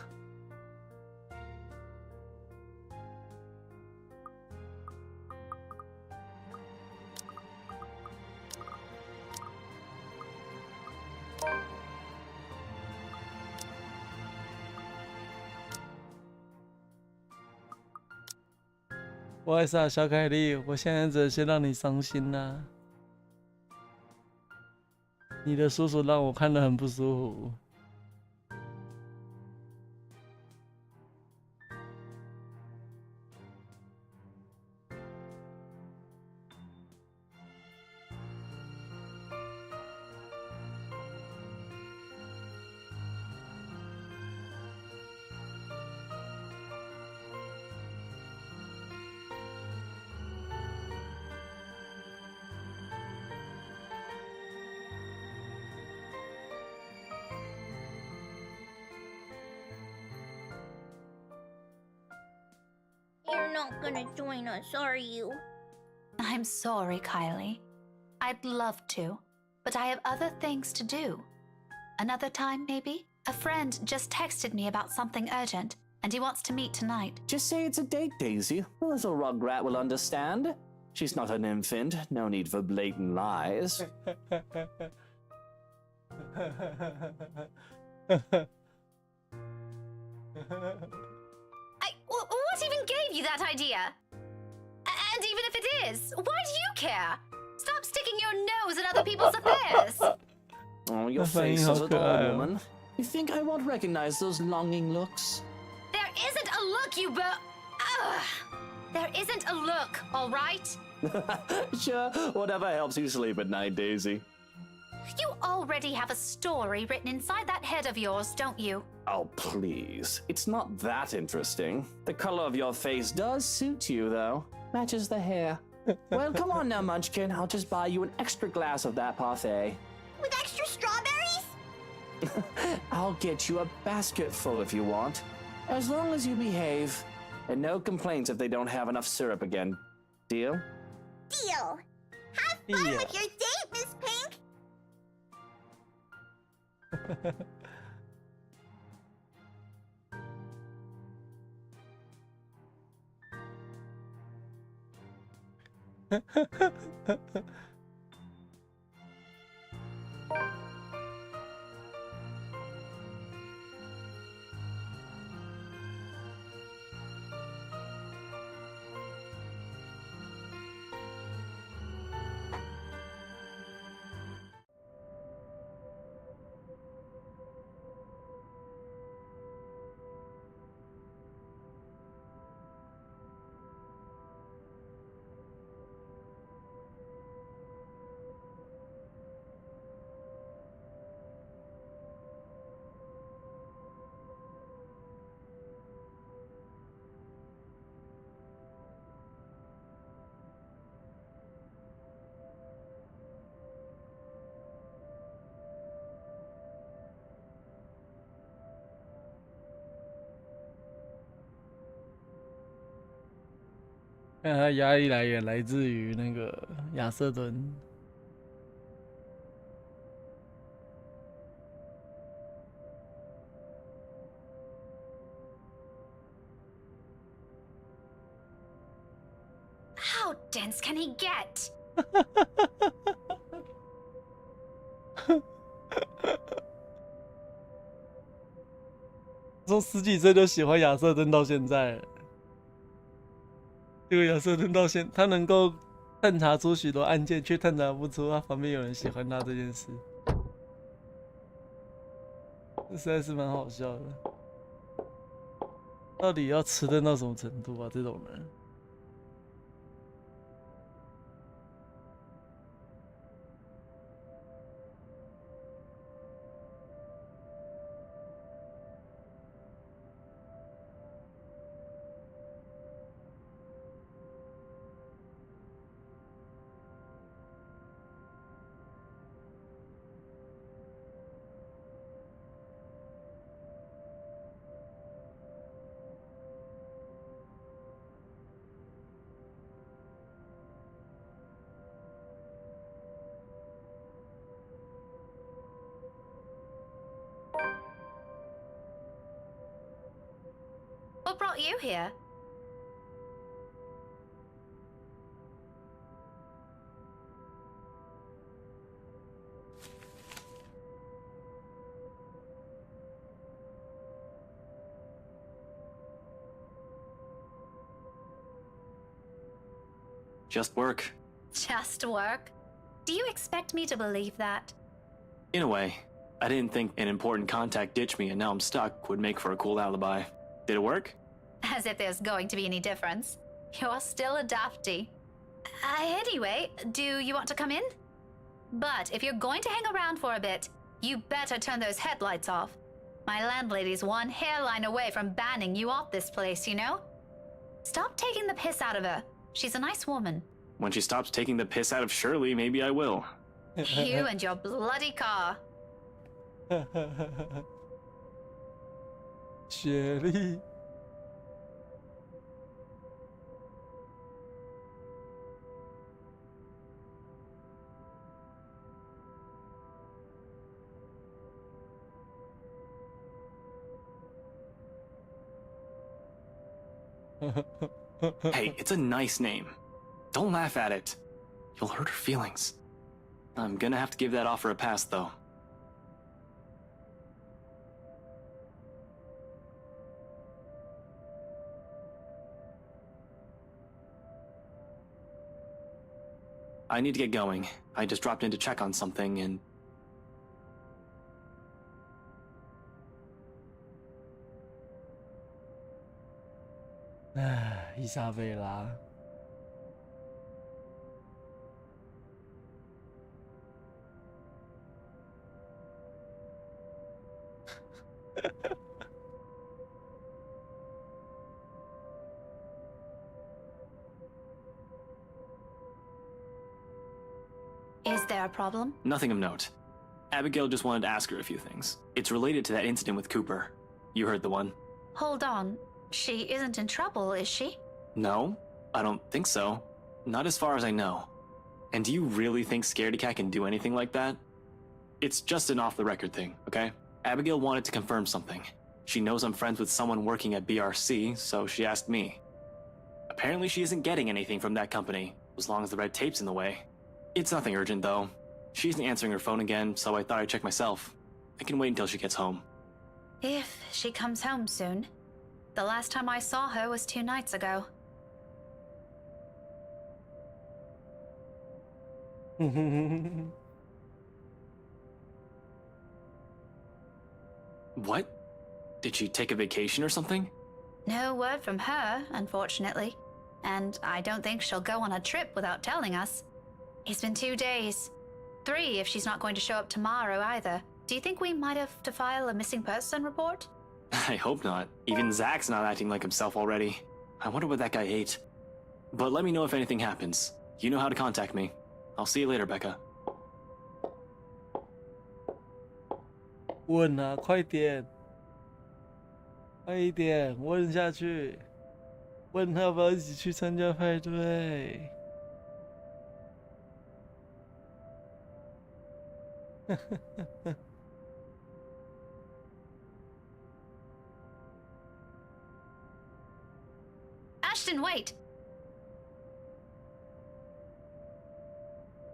不好意思啊，小凯莉，我现在只能先让你伤心啦。你的叔叔让我看得很不舒服。not gonna join us, are you? I'm sorry, Kylie. I'd love to, but I have other things to do. Another time, maybe? A friend just texted me about something urgent, and he wants to meet tonight. Just say it's a date, Daisy. The little rugrat will understand. She's not an infant. No need for blatant lies. What even gave you that idea? And even if it is, why do you care? Stop sticking your nose in other people's affairs. Oh, your face is adorable, woman. You think I won't recognize those longing looks? There isn't a look, There isn't a look, all right? Sure, whatever helps you sleep at night, Daisy. You already have a story written inside that head of yours, don't you? Oh, please. It's not that interesting. The color of your face does suit you, though. Matches the hair. Well, come on now, Munchkin. I'll just buy you an extra glass of that parfait. With extra strawberries? I'll get you a basket full if you want. As long as you behave. And no complaints if they don't have enough syrup again. Deal? Deal. Have fun with your date, Miss Pink.看他压力来源来自于那个亚瑟敦。How dense can he get? 从十几岁就喜欢亚瑟敦到现在了。这个亚瑟敦到现，他能够探查出许多案件，却探查不出他旁边有人喜欢他这件事，这实在是蛮好笑的。到底要迟钝到什么程度啊？这种人。What brought you here? Just work. Just work? Do you expect me to believe that? In a way. I didn't think an important contact ditched me and now I'm stuck would make for a cool alibi. Did it work? As if there's going to be any difference. You're still a dafty. Anyway, do you want to come in? But if you're going to hang around for a bit, you better turn those headlights off. My landlady's one hairline away from banning you off this place, you know? Stop taking the piss out of her. She's a nice woman. When she stops taking the piss out of Shirley, maybe I will. You and your bloody car. 雪莉， Hey, it's a nice name. Don't laugh at it. You'll hurt her feelings. I'm gonna have to give that offer a pass, though. I need to get going. I just dropped in to check on something and...伊莎贝拉。Is there a problem? Nothing of note. Abigail just wanted to ask her a few things. It's related to that incident with Cooper. You heard the one. Hold on. She isn't in trouble, is she? No, I don't think so. Not as far as I know. And do you really think Scaredy Cat can do anything like that? It's just an off-the-record thing, okay? Abigail wanted to confirm something. She knows I'm friends with someone working at BRC, so she asked me. Apparently she isn't getting anything from that company, as long as the red tape's in the way. It's nothing urgent, though. She isn't answering her phone again, so I thought I'd check myself. I can wait until she gets home. If she comes home soon. The last time I saw her was 2 nights ago. What? Did she take a vacation or something? No word from her, unfortunately. And I don't think she'll go on a trip without telling us. It's been 2 days. 3 if she's not going to show up tomorrow either. Do you think we might have to file a missing person report? I hope not. Even Zach's not acting like himself already. I wonder what that guy ate. But let me know if anything happens. You know how to contact me. I'll see you later, Becca. 问啊，快点，快一点，问下去，问他要不要一起去参加派对。Ashton, wait!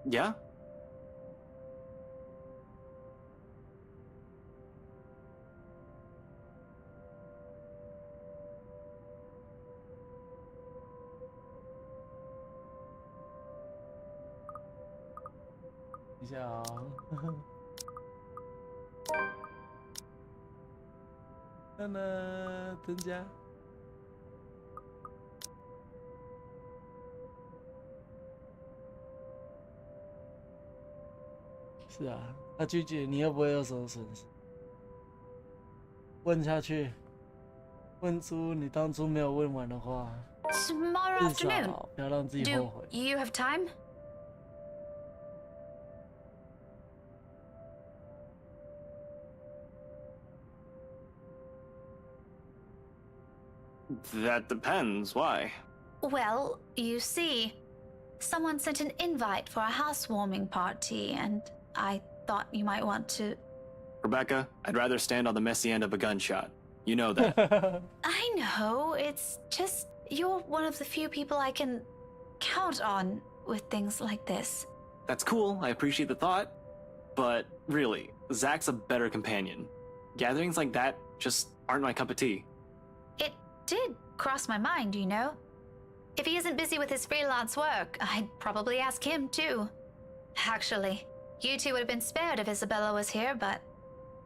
Yeah? Wait 一下啊、哦。看呢，增加。是啊，他拒绝你，又不会有什么损失。问下去，问出你当初没有问完的话， Tomorrow 至 afternoon. 少不要让自己后 Do 悔。 you have time? That depends. Why? Well, you see, someone sent an invite for a housewarming party, and I thought you might want to... Rebecca, I'd rather stand on the messy end of a gunshot. You know that. I know, it's just you're one of the few people I can count on with things like this. That's cool. I appreciate the thought. But really, Zach's a better companion. Gatherings like that just aren't my cup of tea. It did cross my mind, you know. If he isn't busy with his freelance work, I'd probably ask him too. Actually, you two would have been spared if Isabella was here, but...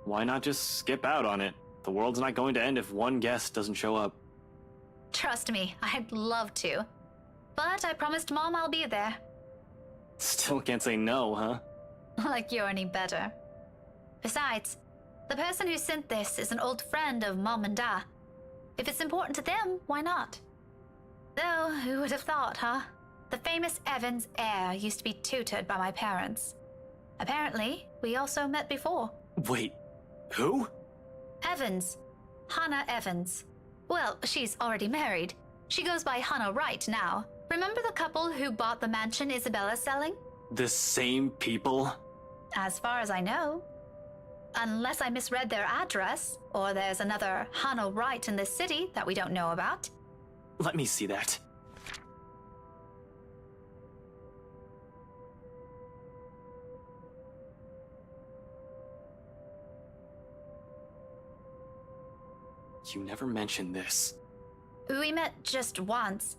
Why not just skip out on it? The world's not going to end if one guest doesn't show up. Trust me, I'd love to. But I promised Mom I'll be there. Still can't say no, huh? Like you're any better. Besides, the person who sent this is an old friend of Mom and Dad. If it's important to them, why not? Though, who would have thought, huh? The famous Evans heir used to be tutored by my parents. Apparently, we also met before. Wait, who? Evans. Hannah Evans. Well, she's already married. She goes by Hannah Wright now. Remember the couple who bought the mansion Isabella's selling? The same people? As far as I know. Unless I misread their address, or there's another Hannah Wright in this city that we don't know about. Let me see that. You never mentioned this. We met just once.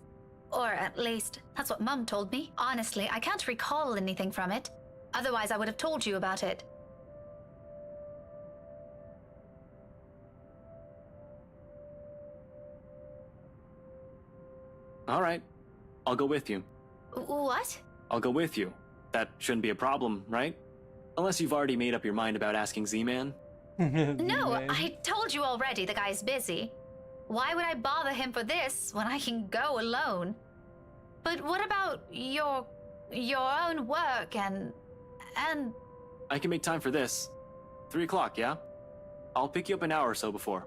Or at least, that's what Mum told me. Honestly, I can't recall anything from it. Otherwise, I would have told you about it. All right. I'll go with you. What? I'll go with you. That shouldn't be a problem, right? Unless you've already made up your mind about asking Z-Man. No, I told you already the guy's busy. Why would I bother him for this when I can go alone? But what about your own work and... I can make time for this. 3 o'clock, yeah? I'll pick you up an hour or so before.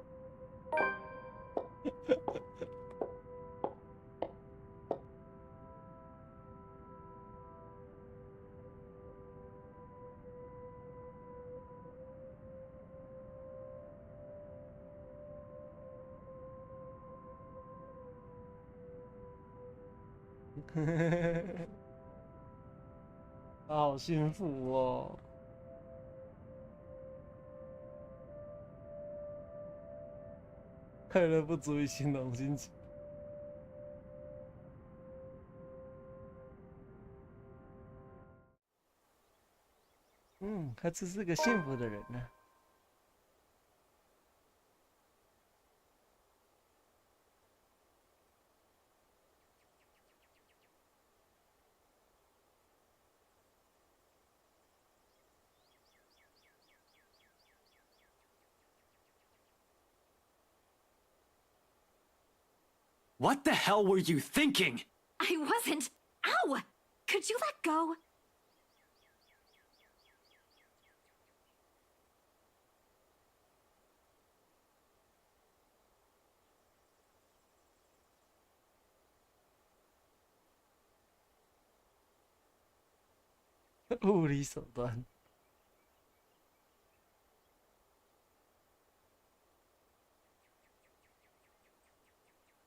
他好幸福哦。快乐不足以形容心情。他只是个幸福的人呢。What the hell were you thinking? I wasn't. Ow! Could you let go? "物理手段。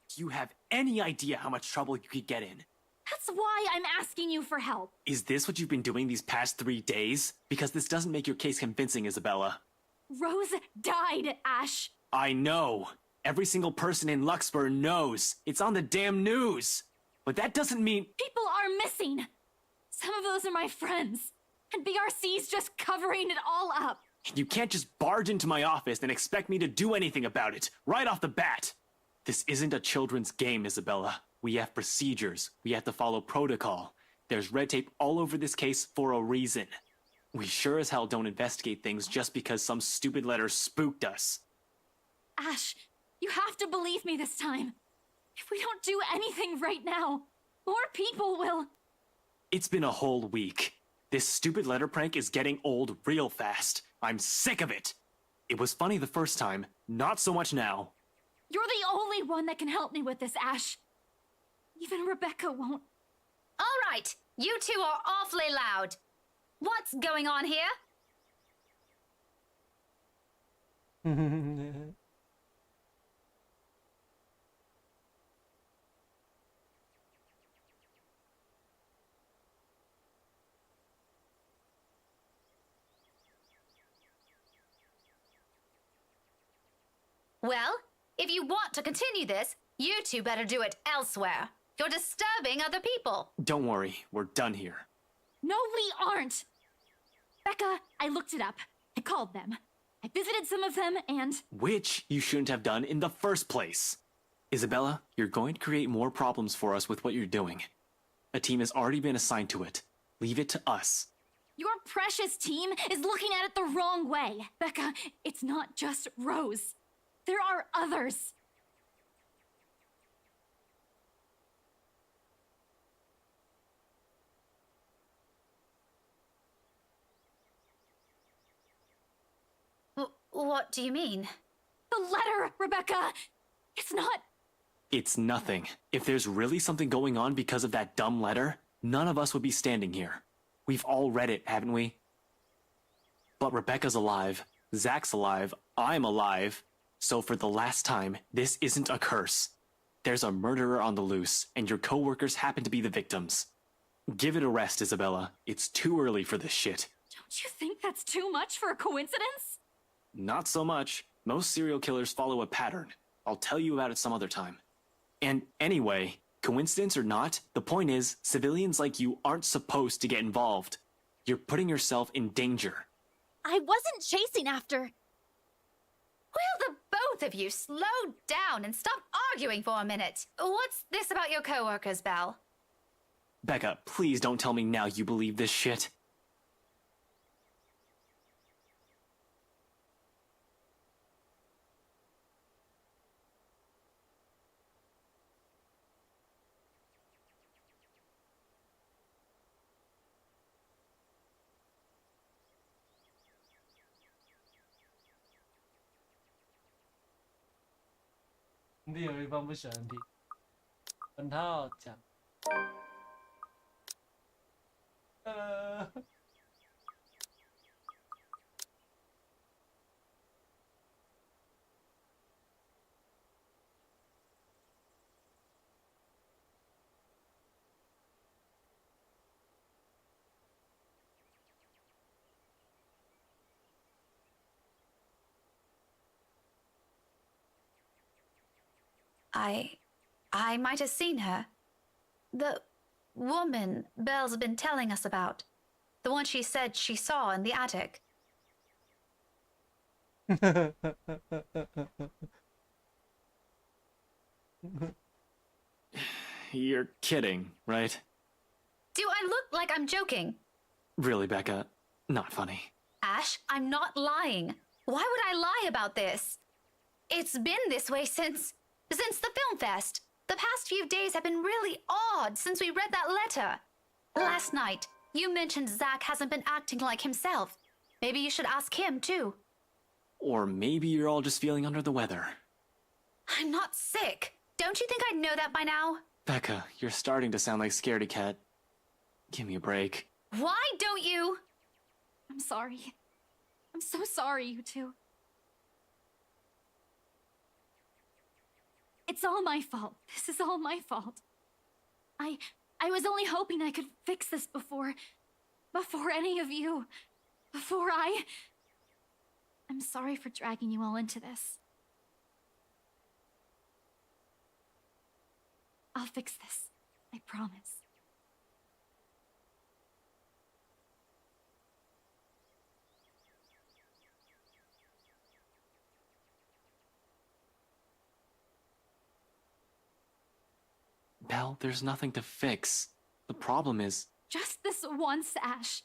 Do you have any idea how much trouble you could get in? That's why I'm asking you for help. Is this what you've been doing these past 3 days? Because this doesn't make your case convincing, Isabella. Rose died, Ash. I know. Every single person in Luxburg knows. It's on the damn news. But that doesn't mean... People are missing. Some of those are my friends. And BRC's just covering it all up. You can't just barge into my office and expect me to do anything about it, right off the bat. This isn't a children's game, Isabella. We have procedures. We have to follow protocol. There's red tape all over this case for a reason. We sure as hell don't investigate things just because some stupid letter spooked us. Ash, you have to believe me this time. If we don't do anything right now, more people will... It's been a whole week. This stupid letter prank is getting old real fast. I'm sick of it. It was funny the first time, not so much now. You're the only one that can help me with this, Ash. Even Rebecca won't. All right, you two are awfully loud. What's going on here? Well, if you want to continue this, you two better do it elsewhere. You're disturbing other people. Don't worry, we're done here. No, we aren't. Becca, I looked it up. I called them. I visited some of them and... Which you shouldn't have done in the first place. Isabella, you're going to create more problems for us with what you're doing. A team has already been assigned to it. Leave it to us. Your precious team is looking at it the wrong way. Becca, it's not just Rose. There are others. What do you mean? The letter, Rebecca! It's not... It's nothing. If there's really something going on because of that dumb letter, none of us would be standing here. We've all read it, haven't we? But Rebecca's alive, Zach's alive, I'm alive. So for the last time, this isn't a curse. there's a murderer on the loose, and your coworkers happen to be the victims. Give it a rest, Isabella. It's too early for this shit. Don't you think that's too much for a coincidence? Not so much. Most serial killers follow a pattern. I'll tell you about it some other time. And anyway, coincidence or not, the point is, civilians like you aren't supposed to get involved. You're putting yourself in danger. I wasn't chasing after. Will the both of you slow down and stop arguing for a minute? What's this about your coworkers, Belle? Becca, please don't tell me now you believe this shit.肯定有一方不喜欢听，跟他要讲。I might have seen her. The woman Belle's been telling us about. The one she said she saw in the attic. You're kidding, right? Do I look like I'm joking? Really, Becca? Not funny. Ash, I'm not lying. Why would I lie about this? It's been this way since the film fest. The past few days have been really odd since we read that letter. Last night, you mentioned Zach hasn't been acting like himself. Maybe you should ask him, too. Or maybe you're all just feeling under the weather. I'm not sick. Don't you think I'd know that by now? Becca, you're starting to sound like Scaredy Cat. Give me a break. Why don't you? I'm sorry. I'm so sorry, you two. It's all my fault. This is all my fault. I was only hoping I could fix this before any of you. I'm sorry for dragging you all into this. I'll fix this. I promise. Belle, there's nothing to fix. The problem is... Just this once, Ash.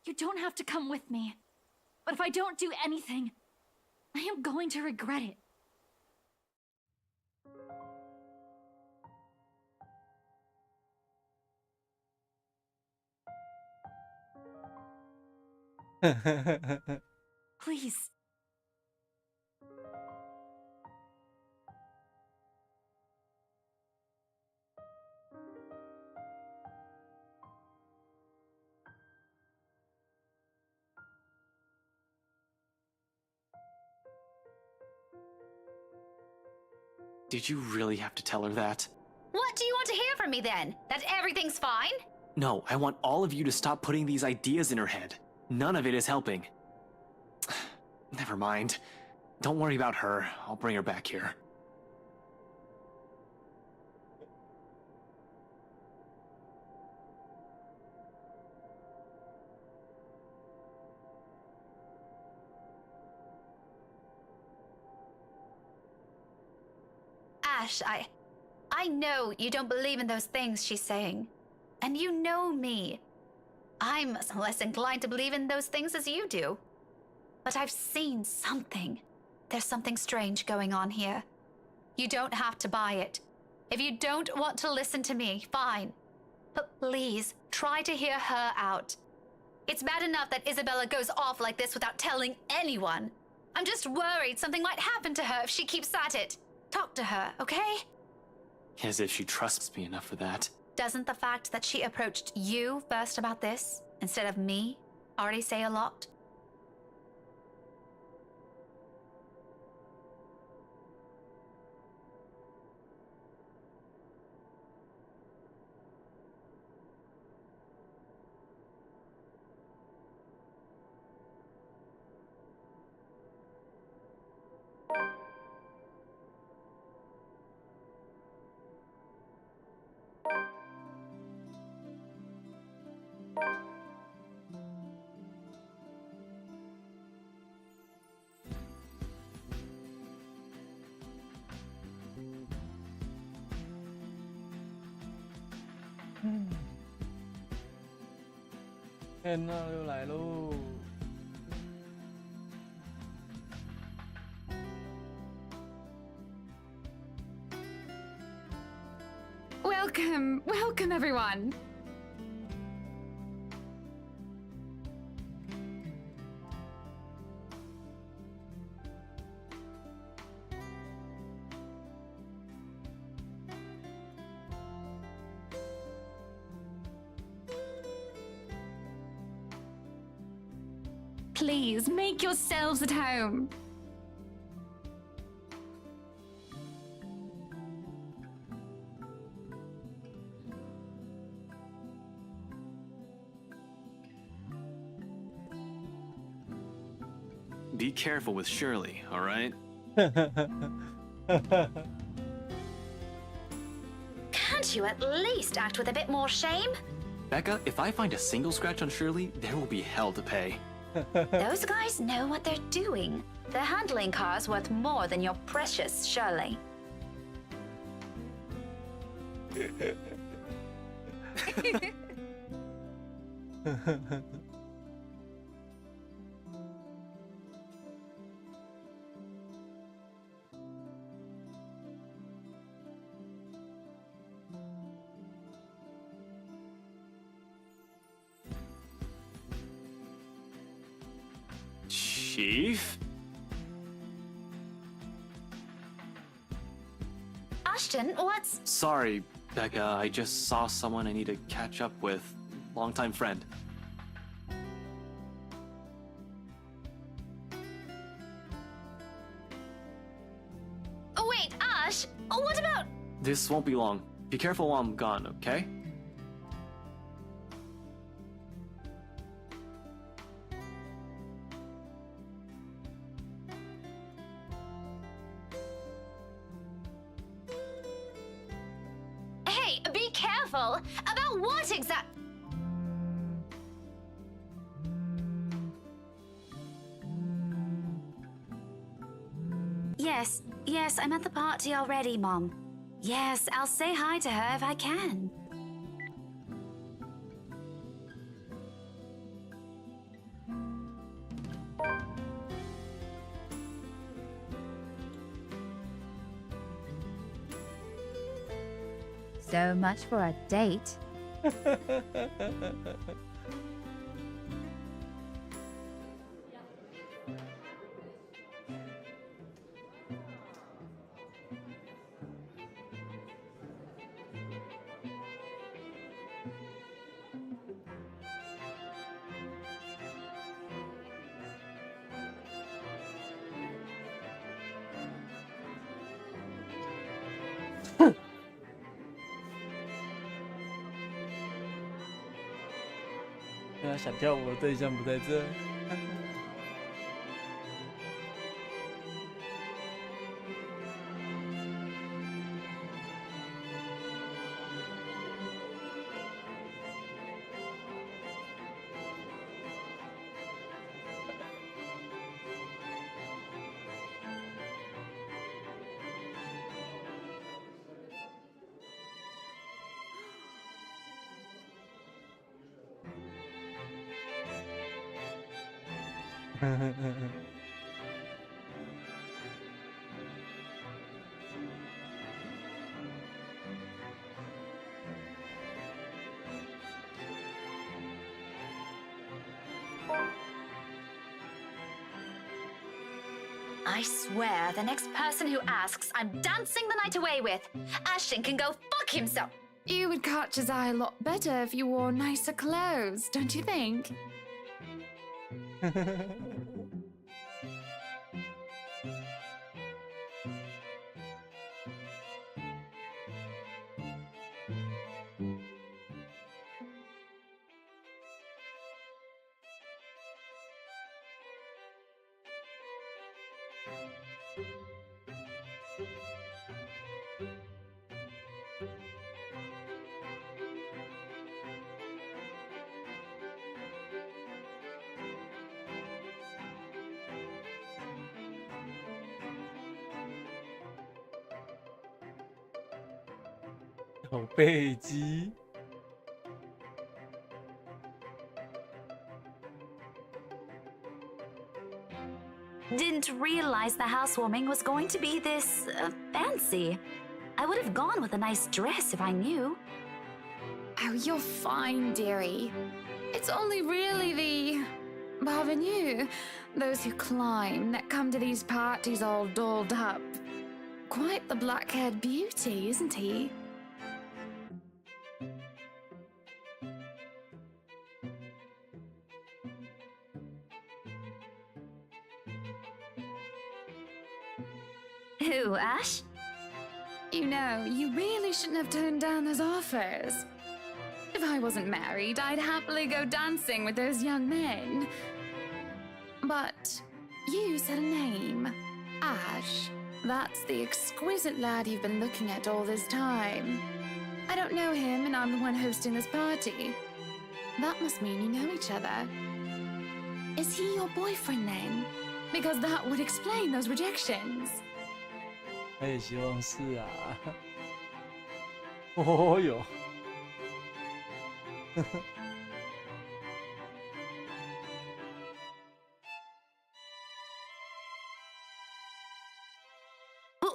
You don't have to come with me. But if I don't do anything, I am going to regret it. Please. Did you really have to tell her that? What do you want to hear from me then? That everything's fine? No, I want all of you to stop putting these ideas in her head. None of it is helping. Never mind. Don't worry about her. I'll bring her back here. Ash, I know you don't believe in those things she's saying. And you know me. I'm less inclined to believe in those things as you do. But I've seen something. There's something strange going on here. You don't have to buy it. If you don't want to listen to me, fine. But please, try to hear her out. It's bad enough that Isabella goes off like this without telling anyone. I'm just worried something might happen to her if she keeps at it. Talk to her, okay? As if she trusts me enough for that. Doesn't the fact that she approached you first about this, instead of me, already say a lot? 天哪，又来喽！ Welcome, welcome everyone. Please make yourselves at home. Be careful with Shirley, all right? Can't you at least act with a bit more shame? Becca, if I find a single scratch on Shirley, there will be hell to pay. Those guys know what they're doing. They're handling cars worth more than your precious Shirley. Chief? Ashton, what's... Sorry, Becca, I just saw someone I need to catch up with. Longtime friend. Oh, wait, Ash, what about... This won't be long. Be careful while I'm gone, okay? Hey, be careful! About what exact... Yes, I'm at the party already, Mom. Yes, I'll say hi to her if I can. So much for a date. Huh. 因为他想跳舞的对象不在这。I swear, the next person who asks, I'm dancing the night away with. Ashton can go fuck himself. You would catch his eye a lot better if you wore nicer clothes, don't you think?有背肌。Didn't realize the housewarming was going to be this fancy. I would have gone with a nice dress if I knew. Oh, you're fine, dearie. It's only really the parvenus, those who climb, that come to these parties all dolled up. Quite the black-haired beauty, isn't he? Who, Ash? You know, you really shouldn't have turned down those offers. If I wasn't married, I'd happily go dancing with those young men. But you said a name. Ash. That's the exquisite lad you've been looking at all this time. I don't know him, and I'm the one hosting this party. That must mean you know each other. Is he your boyfriend then? Because that would explain those rejections. 我也希望是啊。哦哟。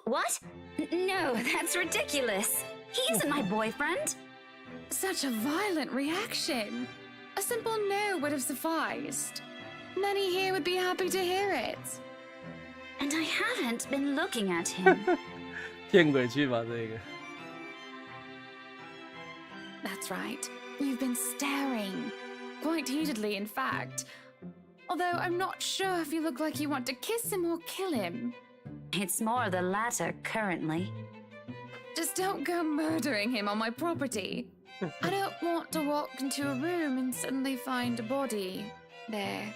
What? No, that's ridiculous. He isn't my boyfriend. Such a violent reaction. A simple no would have sufficed. Many here would be happy to hear it. And I haven't been looking at him. 骗鬼去吧这个。That's right. You've been staring. Quite heatedly, in fact. Although I'm not sure if you look like you want to kiss him or kill him. It's more the latter currently. Just don't go murdering him on my property. I don't want to walk into a room and suddenly find a body there.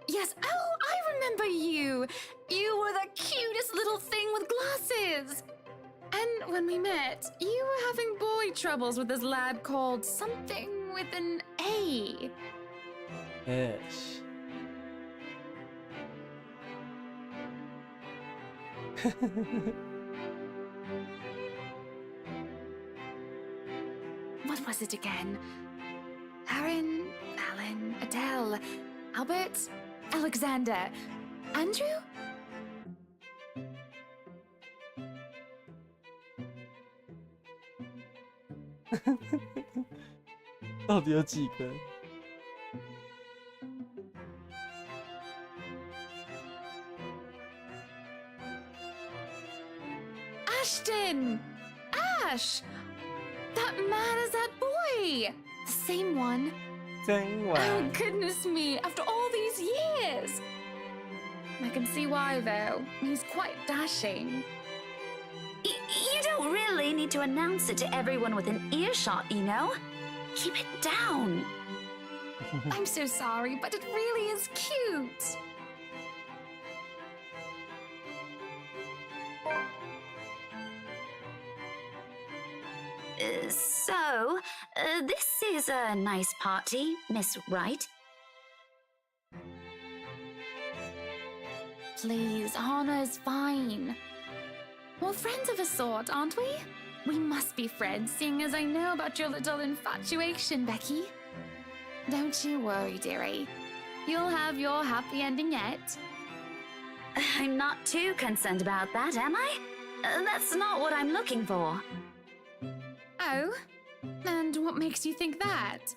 Yes, oh, I remember you! You were the cutest little thing with glasses! And when we met, you were having boy troubles with this lad called something with an A. Ash. What was it again? Aaron, Alan, Adele, Albert, Alexander, Andrew? 到底有几个？ Ashton! Ash! That man is that boy! The same one. Oh, goodness me, after all these years! I can see why, though. He's quite dashing. You don't really need to announce it to everyone within earshot, you know? Keep it down. I'm so sorry, but it really is cute. So, this is a nice party, Miss Wright. Please, Hannah is fine. We're friends of a sort, aren't we? We must be friends, seeing as I know about your little infatuation, Becky. Don't you worry, dearie. You'll have your happy ending yet. I'm not too concerned about that, am I? That's not what I'm looking for. Oh? And what makes you think that?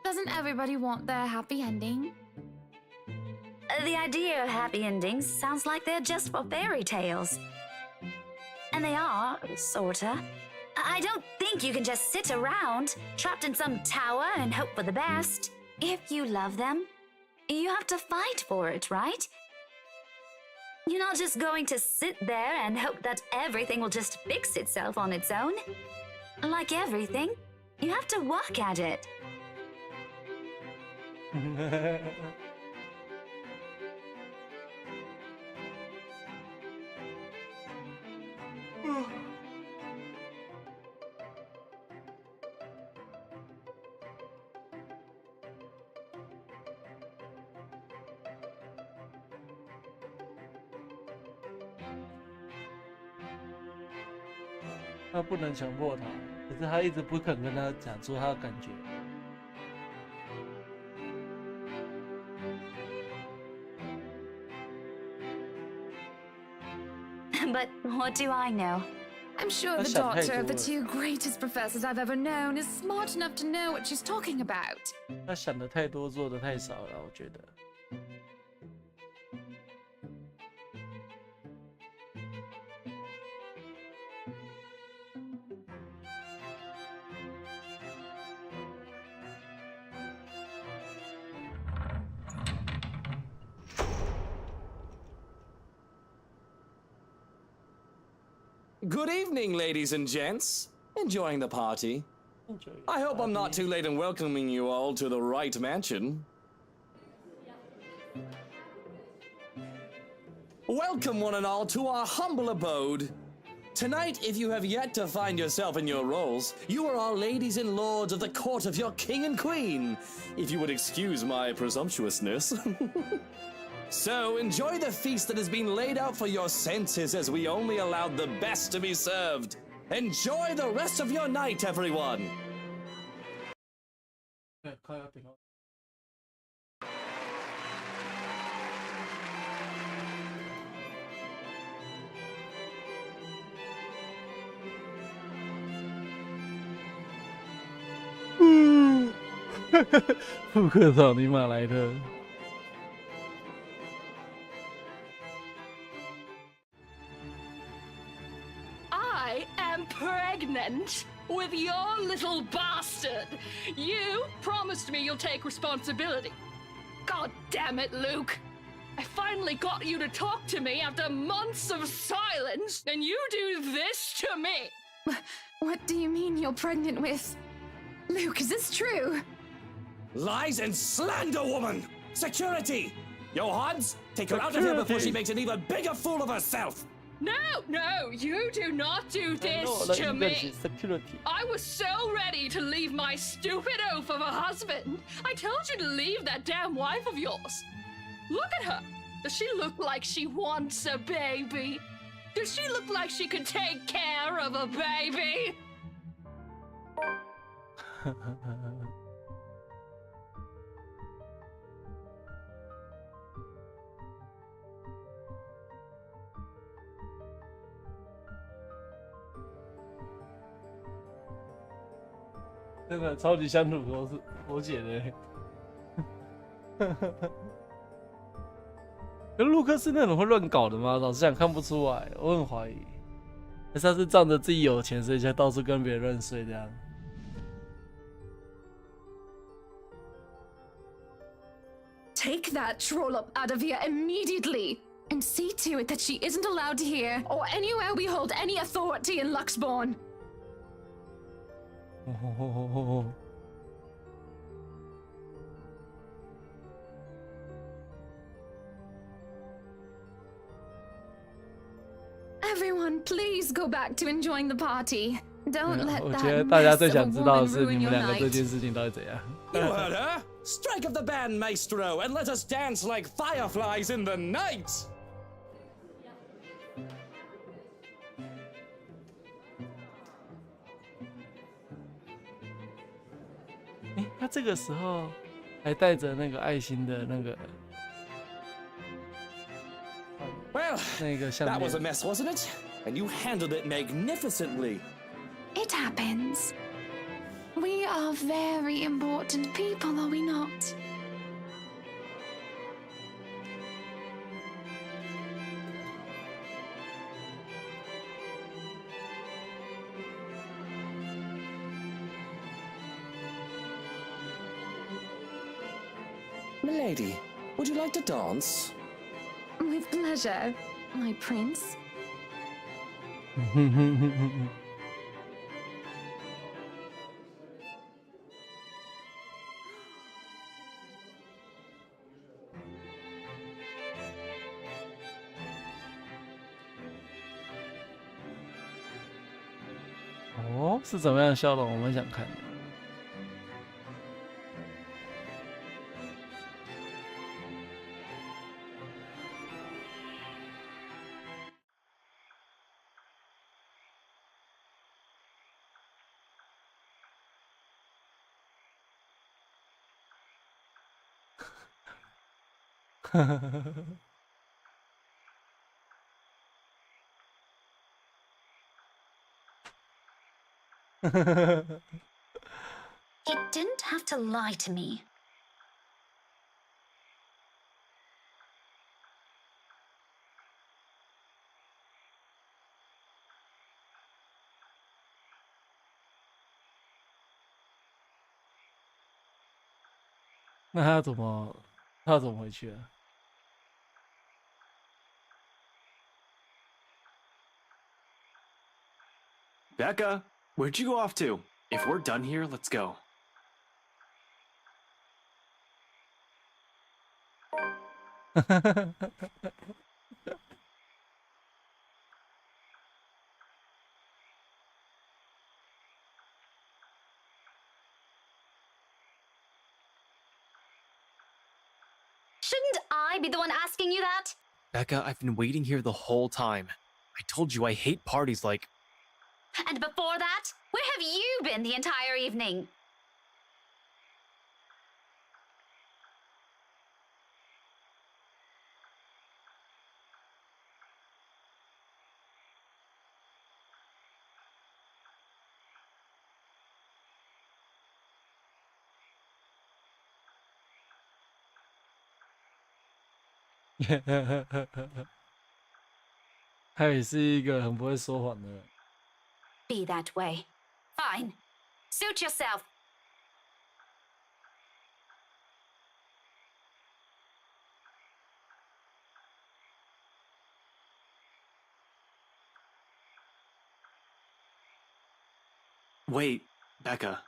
Doesn't everybody want their happy ending? The idea of happy endings sounds like they're just for fairy tales. And they are, sorta. I don't think you can just sit around, trapped in some tower and hope for the best. If you love them, you have to fight for it, right? You're not just going to sit there and hope that everything will just fix itself on its own. Like everything, you have to work at it. 他不能强迫他，可是他一直不肯跟他讲出他的感觉。But what do I know? I'm sure the daughter of the two greatest professors I've ever known is smart enough to know what she's talking about. 他想的太多，做的太少了，我觉得。Good evening, ladies and gents. Enjoying the party? I hope I'm not too late in welcoming you all to the right mansion. Welcome, one and all, to our humble abode. Tonight, if you have yet to find yourself in your roles, you are all ladies and lords of the court of your king and queen, if you would excuse my presumptuousness. So, enjoy the feast that has been laid out for your senses as we only allowed the best to be served. Enjoy the rest of your night, everyone! 复刻草泥马莱特。I am pregnant with your little bastard. You promised me you'll take responsibility. God damn it, Luke. I finally got you to talk to me after months of silence, and you do this to me. What do you mean you're pregnant with? Luke, is this true? Lies and slander, woman! Security! Johannes, take her out of here before she makes an even bigger fool of herself! No, no, you do not do this to me. I was so ready to leave my stupid oaf of a husband. I told you to leave that damn wife of yours. Look at her. Does she look like she wants a baby? Does she look like she could take care of a baby? 真的超级乡土狗血的。可卢克是那种会乱搞的吗？老实讲看不出来，我很怀疑。还是他是仗着自己有钱，所以才到处跟别人乱睡这样。Take that trollop out of here immediately, and see to it that she isn't allowed here or anywhere we hold any authority in Luxborn. Everyone, please go back to enjoying the party. Don't let 我 that 觉得大家 mess 最 of 想 a 知道的 woman 是你 ruin 们 your 两个这 night. 件事情到底怎样。You heard her? Strike of the band, maestro, and let us dance like fireflies in the night! 他这个时候还带着那个爱心的那个 Well, 那个项 that was a 链。 mess, wasn't it? And you handled it magnificently. It happens. We are very important people, are we not? Milady, would you like to dance? With pleasure, my prince. 哦，是怎么样的笑容？我们想看的。He didn't have to lie to me. “那他要怎么回去啊？” Becca, where'd you go off to? If we're done here, let's go. Shouldn't I be the one asking you that? Becca, I've been waiting here the whole time. I told you I hate parties like... And before that, where have you been the entire evening? “他也是一个很不会说谎的人。” Be that way. Fine. Suit yourself. Wait, Becca.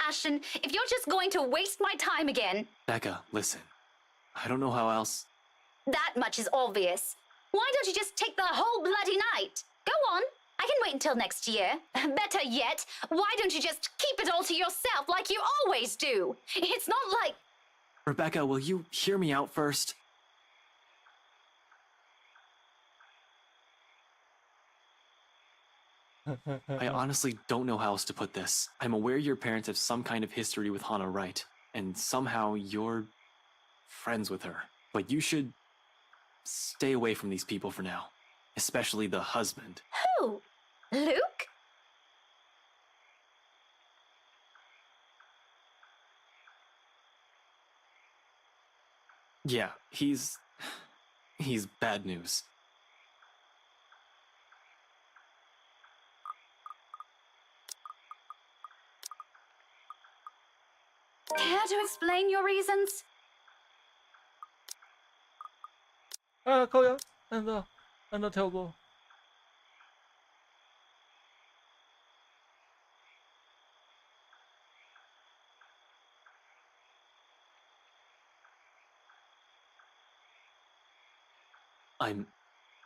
Ashton, if you're just going to waste my time again... Becca, listen. I don't know how else... That much is obvious. Why don't you just take the whole bloody night? Go on. I can wait until next year. Better yet, why don't you just keep it all to yourself like you always do? It's not like... Rebecca, will you hear me out first? I honestly don't know how else to put this. I'm aware your parents have some kind of history with Hana Wright, and somehow you're friends with her. But you should stay away from these people for now, especially the husband. Who? Luke? Yeah, he's bad news. Care to explain your reasons? 啊，靠腰，按到跳过。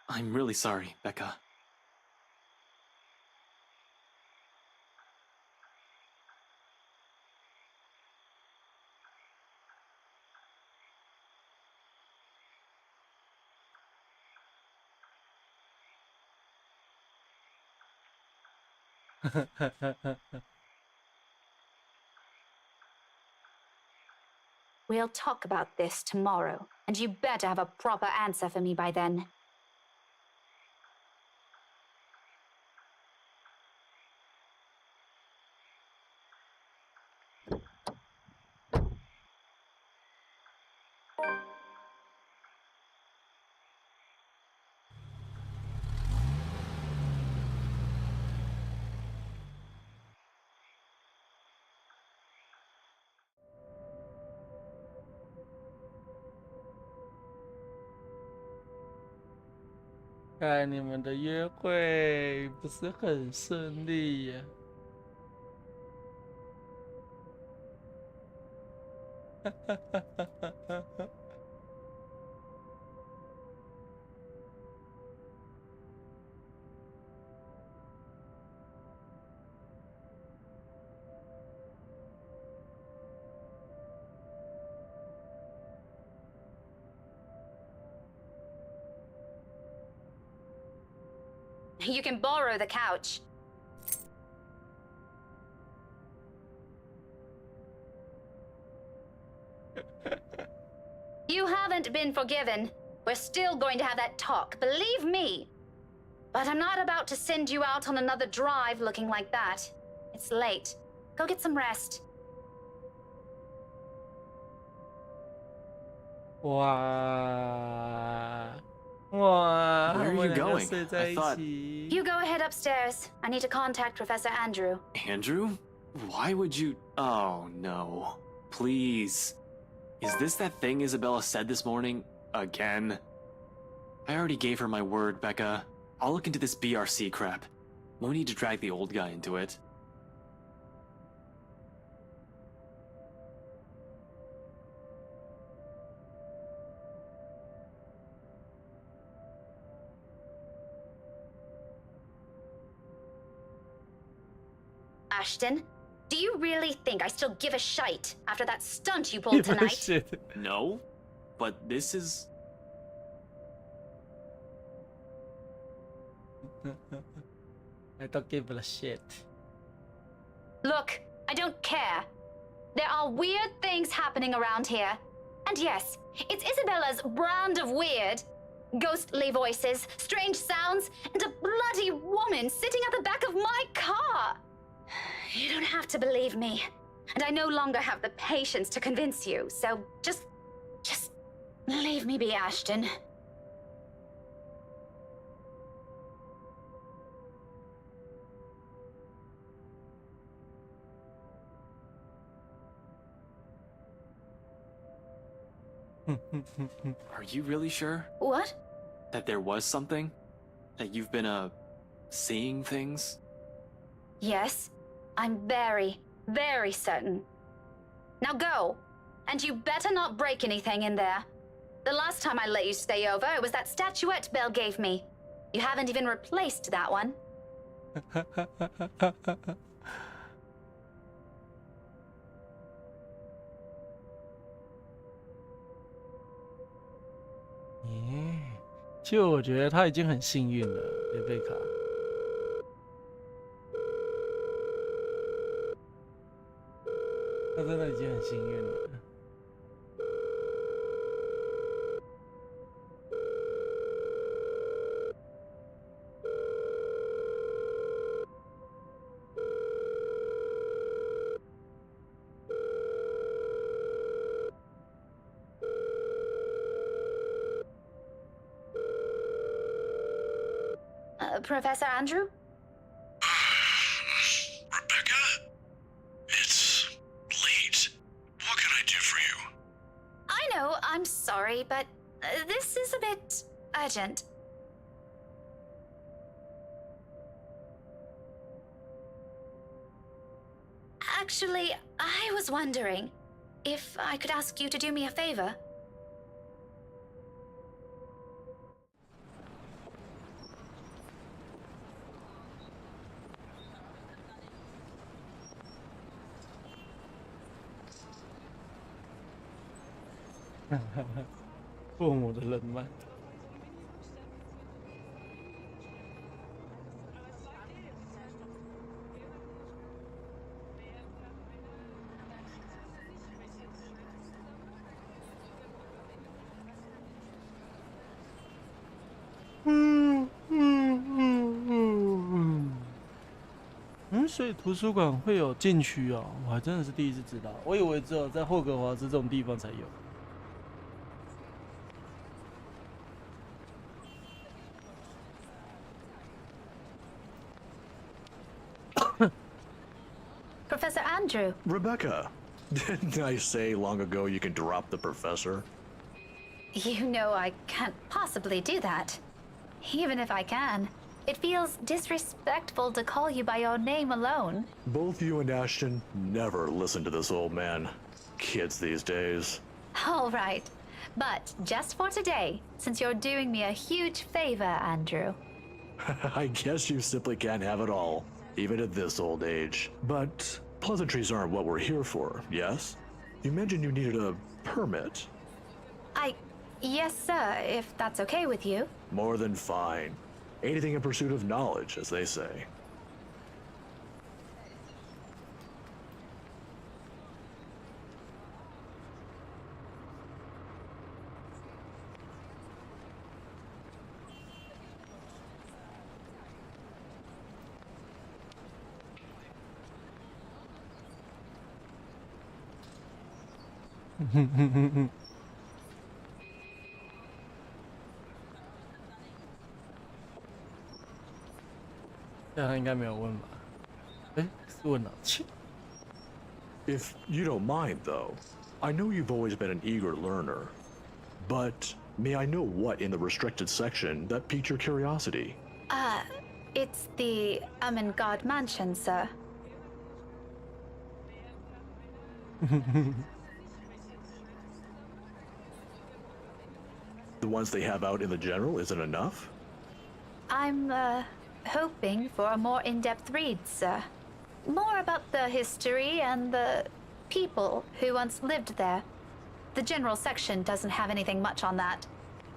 I'm really sorry, Becca. We'll talk about this tomorrow, and you better have a proper answer for me by then. “看来你们的约会不是很顺利呀。” You can borrow the couch. You haven't been forgiven. We're still going to have that talk, believe me. But I'm not about to send you out on another drive looking like that. It's late. Go get some rest. Wow. Where are you going? I thought... You go ahead upstairs. I need to contact Professor Andrew. Andrew? Why would you... Oh, no. Please. Is this that thing Isabella said this morning? Again? I already gave her my word, Becca. I'll look into this BRC crap. No need to drag the old guy into it. Ashton, do you really think I still give a shite after that stunt you pulled tonight? No, but this is... I don't give a shit. Look, I don't care. There are weird things happening around here. And yes, it's Isabella's brand of weird. Ghostly voices, strange sounds, and a bloody woman sitting at the back of my car. You don't have to believe me. And I no longer have the patience to convince you, so just leave me be, Ashton. Are you really sure? What? That there was something? That you've been, seeing things? Yes, I'm very, very certain. Now go, and you better not break anything in there. The last time I let you stay over, it was that statuette Belle gave me. You haven't even replaced that one.其实我觉得他已经很幸运了，雷贝卡。他真的已经很幸运了。Professor Andrew? Rebecca? It's late. What can I do for you? I know, I'm sorry, but this is a bit urgent. Actually, I was wondering if I could ask you to do me a favor. 父母的人脉。所以图书馆会有禁区哦，我还真的是第一次知道，我以为只有在霍格华兹这种地方才有。 Professor Andrew. Rebecca, didn't I say long ago you can drop the professor? You know I can't possibly do that. Even if I can, it feels disrespectful to call you by your name alone. Both you and Ashton never listen to this old man. Kids these days. All right. But just for today, since you're doing me a huge favor, Andrew. I guess you simply can't have it all, even at this old age. But pleasantries aren't what we're here for, yes? You mentioned you needed a permit. Yes, sir, if that's okay with you. More than fine. Anything in pursuit of knowledge, as they say. Hmm. 这样应该没有问吧？哎，是问了，切。 If you don't mind, though, I know you've always been an eager learner, but may I know what in the restricted section that piqued your curiosity? It's the God Mansion, sir. The ones they have out in the general isn't enough? I'm, hoping for a more in-depth read, sir. More about the history and the people who once lived there. The general section doesn't have anything much on that.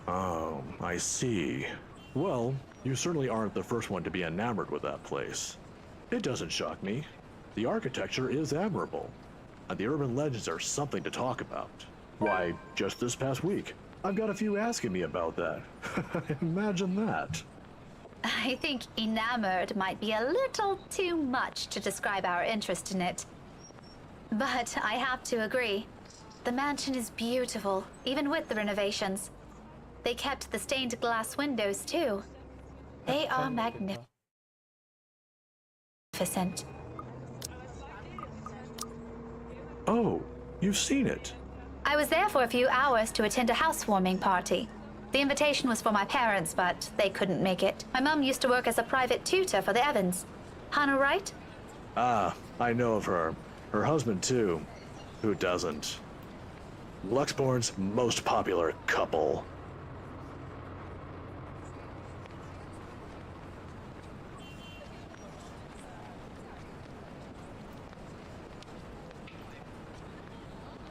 Oh, I see. Well, you certainly aren't the first one to be enamored with that place. It doesn't shock me. The architecture is admirable, and the urban legends are something to talk about. Why, just this past week, I've got a few asking me about that. Imagine that. I think enamored might be a little too much to describe our interest in it. But I have to agree. The mansion is beautiful, even with the renovations. They kept the stained glass windows, too. They are magnificent. Oh, you've seen it. I was there for a few hours to attend a housewarming party. The invitation was for my parents, but they couldn't make it. My mum used to work as a private tutor for the Evans. Hannah Wright? Ah, I know of her. Her husband, too. Who doesn't? Luxborn's most popular couple.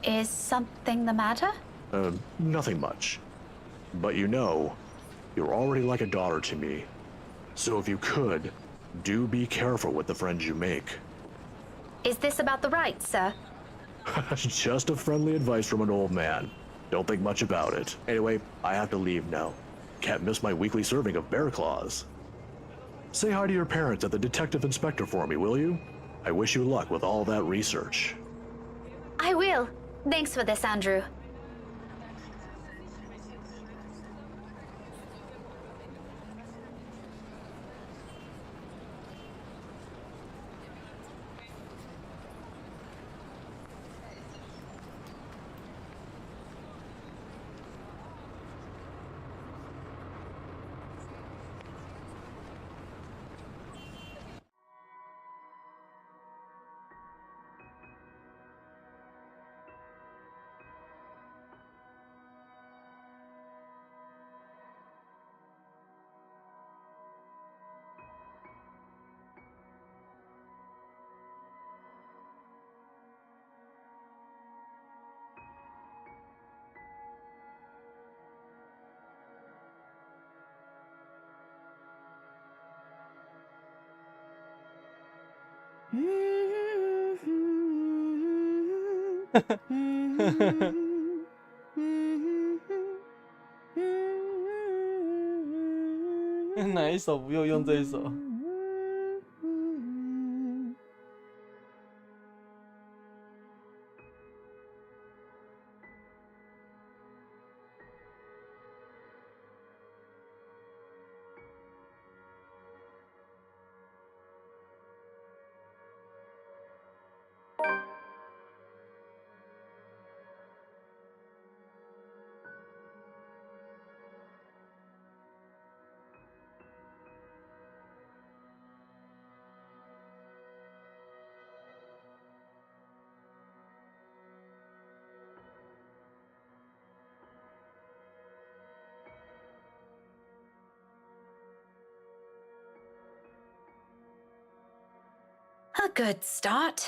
Is something the matter? Nothing much. But you know, you're already like a daughter to me. So if you could, do be careful with the friends you make. Is this about the rights, sir? Just a friendly advice from an old man. Don't think much about it. Anyway, I have to leave now. Can't miss my weekly serving of bear claws. Say hi to your parents at the detective inspector for me, will you? I wish you luck with all that research. I will. Thanks for this, Andrew. Mm-hmm. 哪一首不用用这一首？A good start.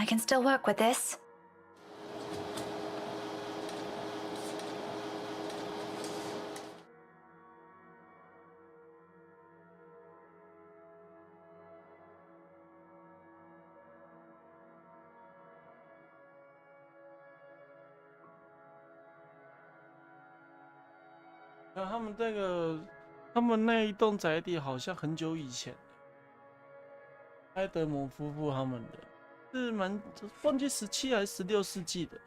I can still work with this. 他们那一栋宅邸好像很久以前，埃德蒙夫妇他们的，是忘记17还是16世纪的，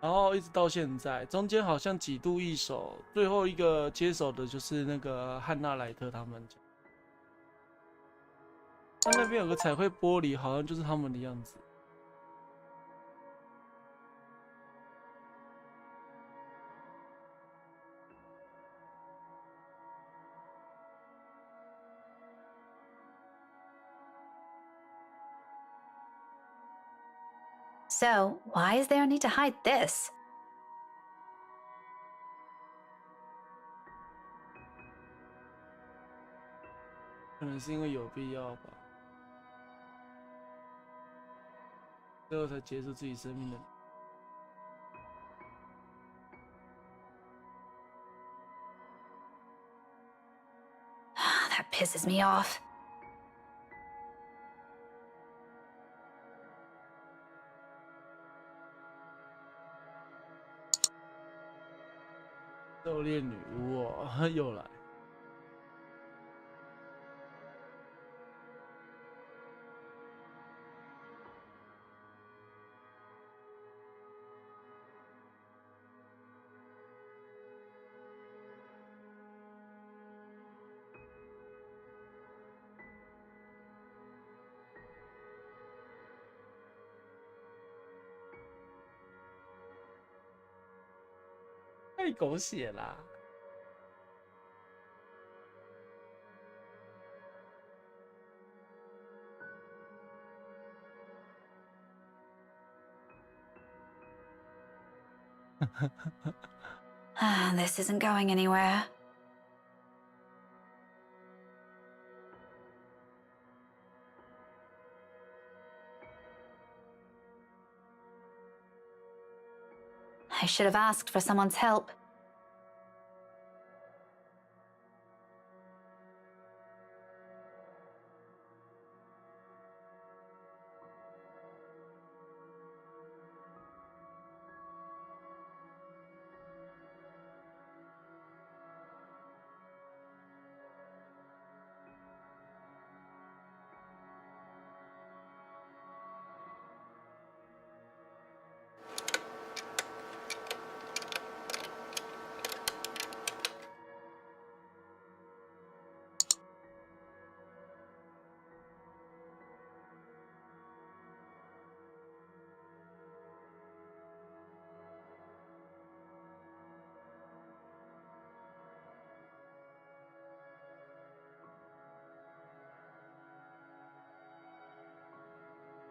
然后一直到现在，中间好像几度易手，最后一个接手的就是那个汉娜莱特他们家。他那边有个彩绘玻璃，好像就是他们的样子。So, why is there a need to hide this? 可能是因为有必要吧，最后才结束自己生命的。That pisses me off. 狩猎女巫哦，又来。太狗血啦！This isn't going anywhere. I should have asked for someone's help.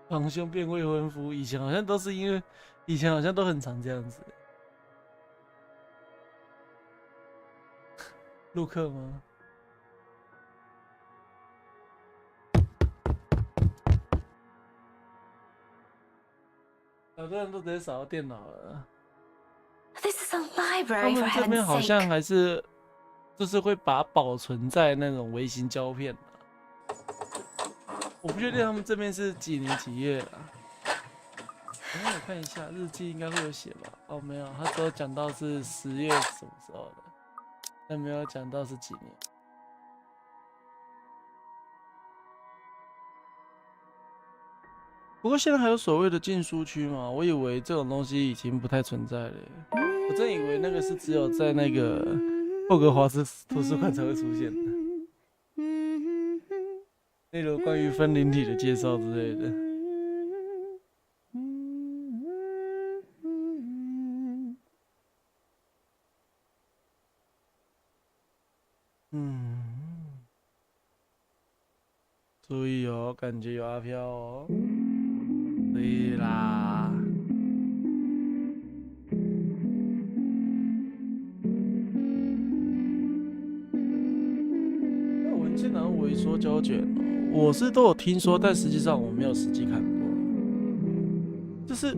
堂兄变未婚夫，以前好像都是因为，以前好像都很常这样子。陆克吗？好多人都直接扫到电脑了。This is a 他 library, 们 for 这边 heaven's 好像 sake. 还是，就是会把它保存在那种微型胶片的。我不确定他们这边是几年几月啊？我看一下日记，应该会有写吧？哦，没有，他只有讲到是10月什么时候的，但没有讲到是几年。不过现在还有所谓的禁书区嘛？我以为这种东西已经不太存在了耶。我真以为那个是只有在那个霍格华兹图书馆才会出现的。例如关于分灵体的介绍之类的。注意哦，感觉有阿飘哦。对啦。那文件好像微缩胶卷哦。我是都有听说，但实际上我没有实际看过。是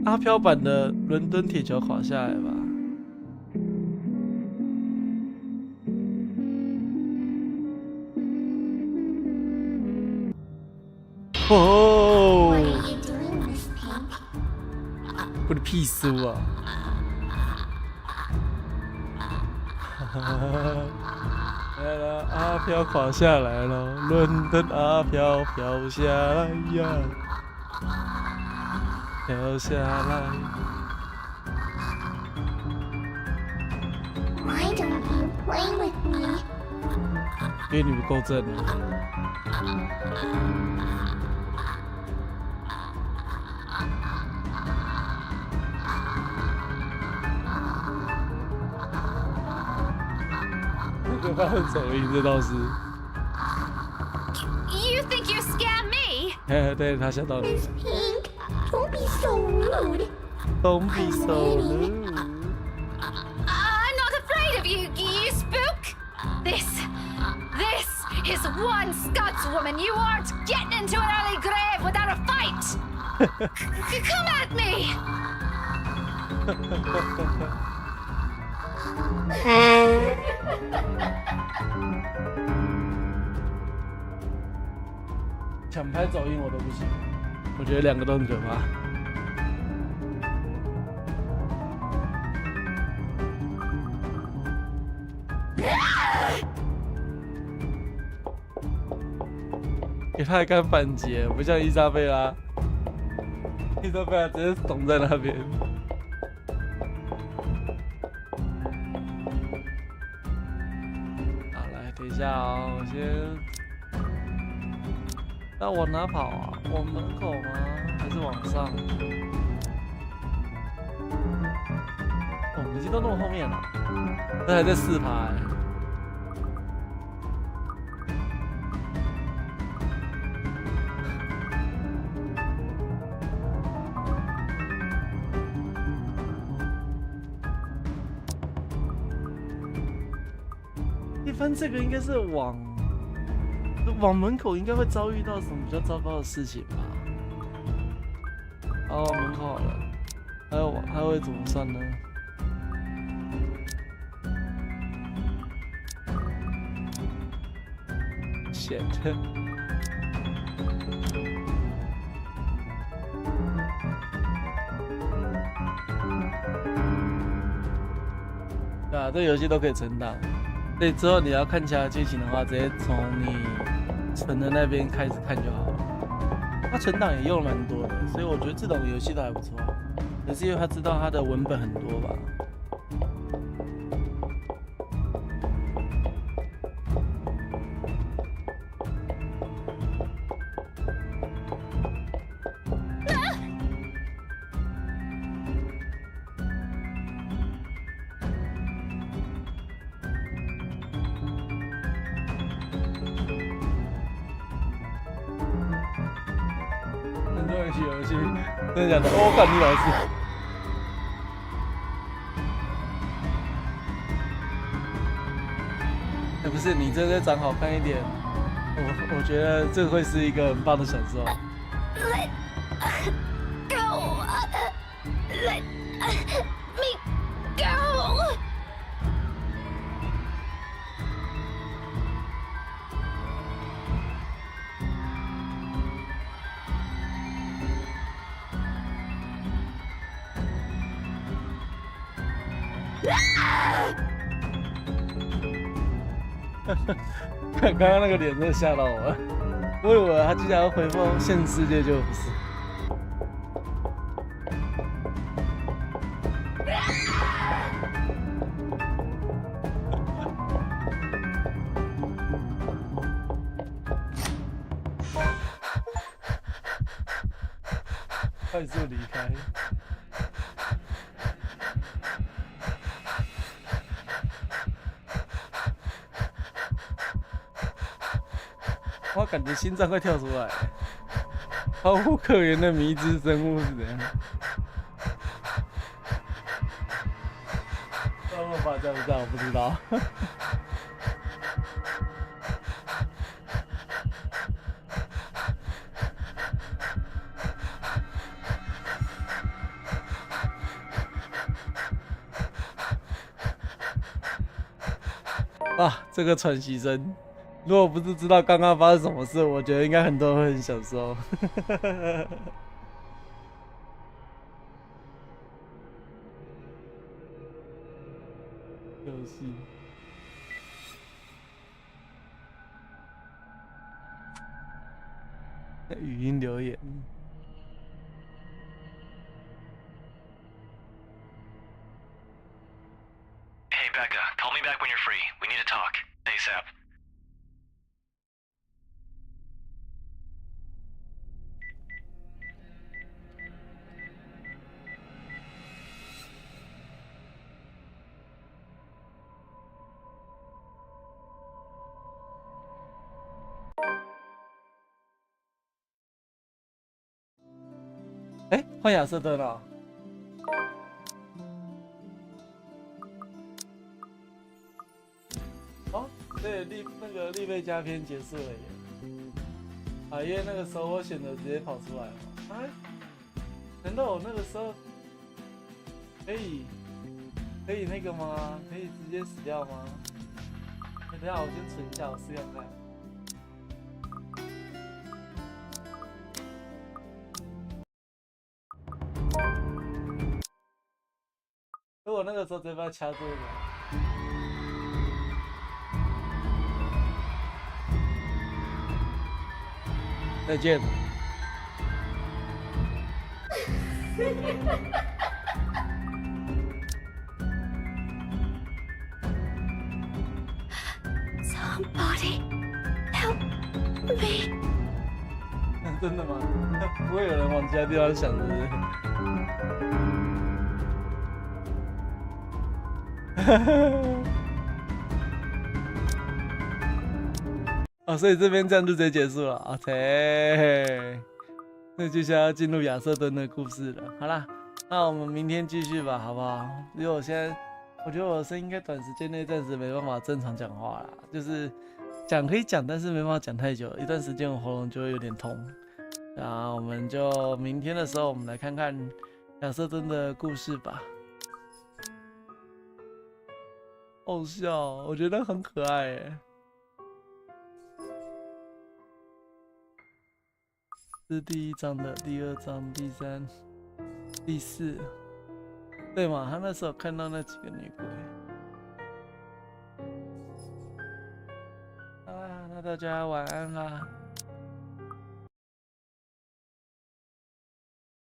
阿飘版的伦敦铁桥垮下来吧？哦，我的屁书啊！来了，阿飘垮下来了，伦敦阿飘飘下来呀，飘下来。Why don't you play with me? 因为你不够正啊。可怕的走音，这倒是。You think you scare me? 对，他吓到你。Miss Pink, don't be so rude. Don't be so rude. I'm not afraid of you, you spook. This is one Scotswoman. You aren't getting into an early grave without a fight. Come at me. 抢拍走音我都不行，我觉得两个都很可怕。给他一杆反击，不像伊莎贝拉，伊莎贝拉直接懂在那边。好，来，等一下啊、我先。那往哪跑啊？往门口吗？还是往上？哦，已经都那么后面了，这还在4排。一般这个应该是往门口，应该会遭遇到什么比较糟糕的事情吧？哦，门口好了，还会怎么算呢？shit。对啊，这游戏都可以存档。对，之后你要看其他剧情的话，直接从你存的那边开始看就好了。它存档也用了蛮多的，所以我觉得这种游戏都还不错。可是因为他知道它的文本很多吧。游戏，真的假的？哦，我看你老师。哎，不是，你真的长好看一点，我觉得这会是一个很棒的享受。Let go. Let me go. 刚刚那个脸真的吓到我了，我以为他竟然要回复现实世界，就不是。快速离开。我感觉心脏快跳出来，毫无可言的迷之生物是怎样？我把这样子，我不知道。哇，这个喘息声，如果不是知道刚刚发生什么事，我觉得应该很多人会很享受。游戏。语音留言。Hey, Becca, call me back when you're free. We need to talk. ASAP.哎，换亚瑟灯了。哦，对，那个利贝加篇结束了耶。啊，因为那个时候我选择直接跑出来了。哎，难道我那个时候可以那个吗？可以直接死掉吗？等一下，我先存一下，我试看看。如果那个时候直接把它掐住了，再见。Somebody help me！ 真的吗？不会有人往其他地方想，是不是？哦，所以这边这样就直接结束了。OK， 那接下来要进入亚瑟顿的故事了。好啦，那我们明天继续吧，好不好？因为我现在，我觉得我的声音应该短时间内暂时没办法正常讲话啦，就是讲可以讲，但是没办法讲太久，一段时间我喉咙就会有点痛。那我们就明天的时候，我们来看看亚瑟顿的故事吧。好笑，我觉得很可爱耶。这是第1章的，第2章、第3、第4，对嘛？他那时候看到那几个女鬼。好啦，那大家晚安啦。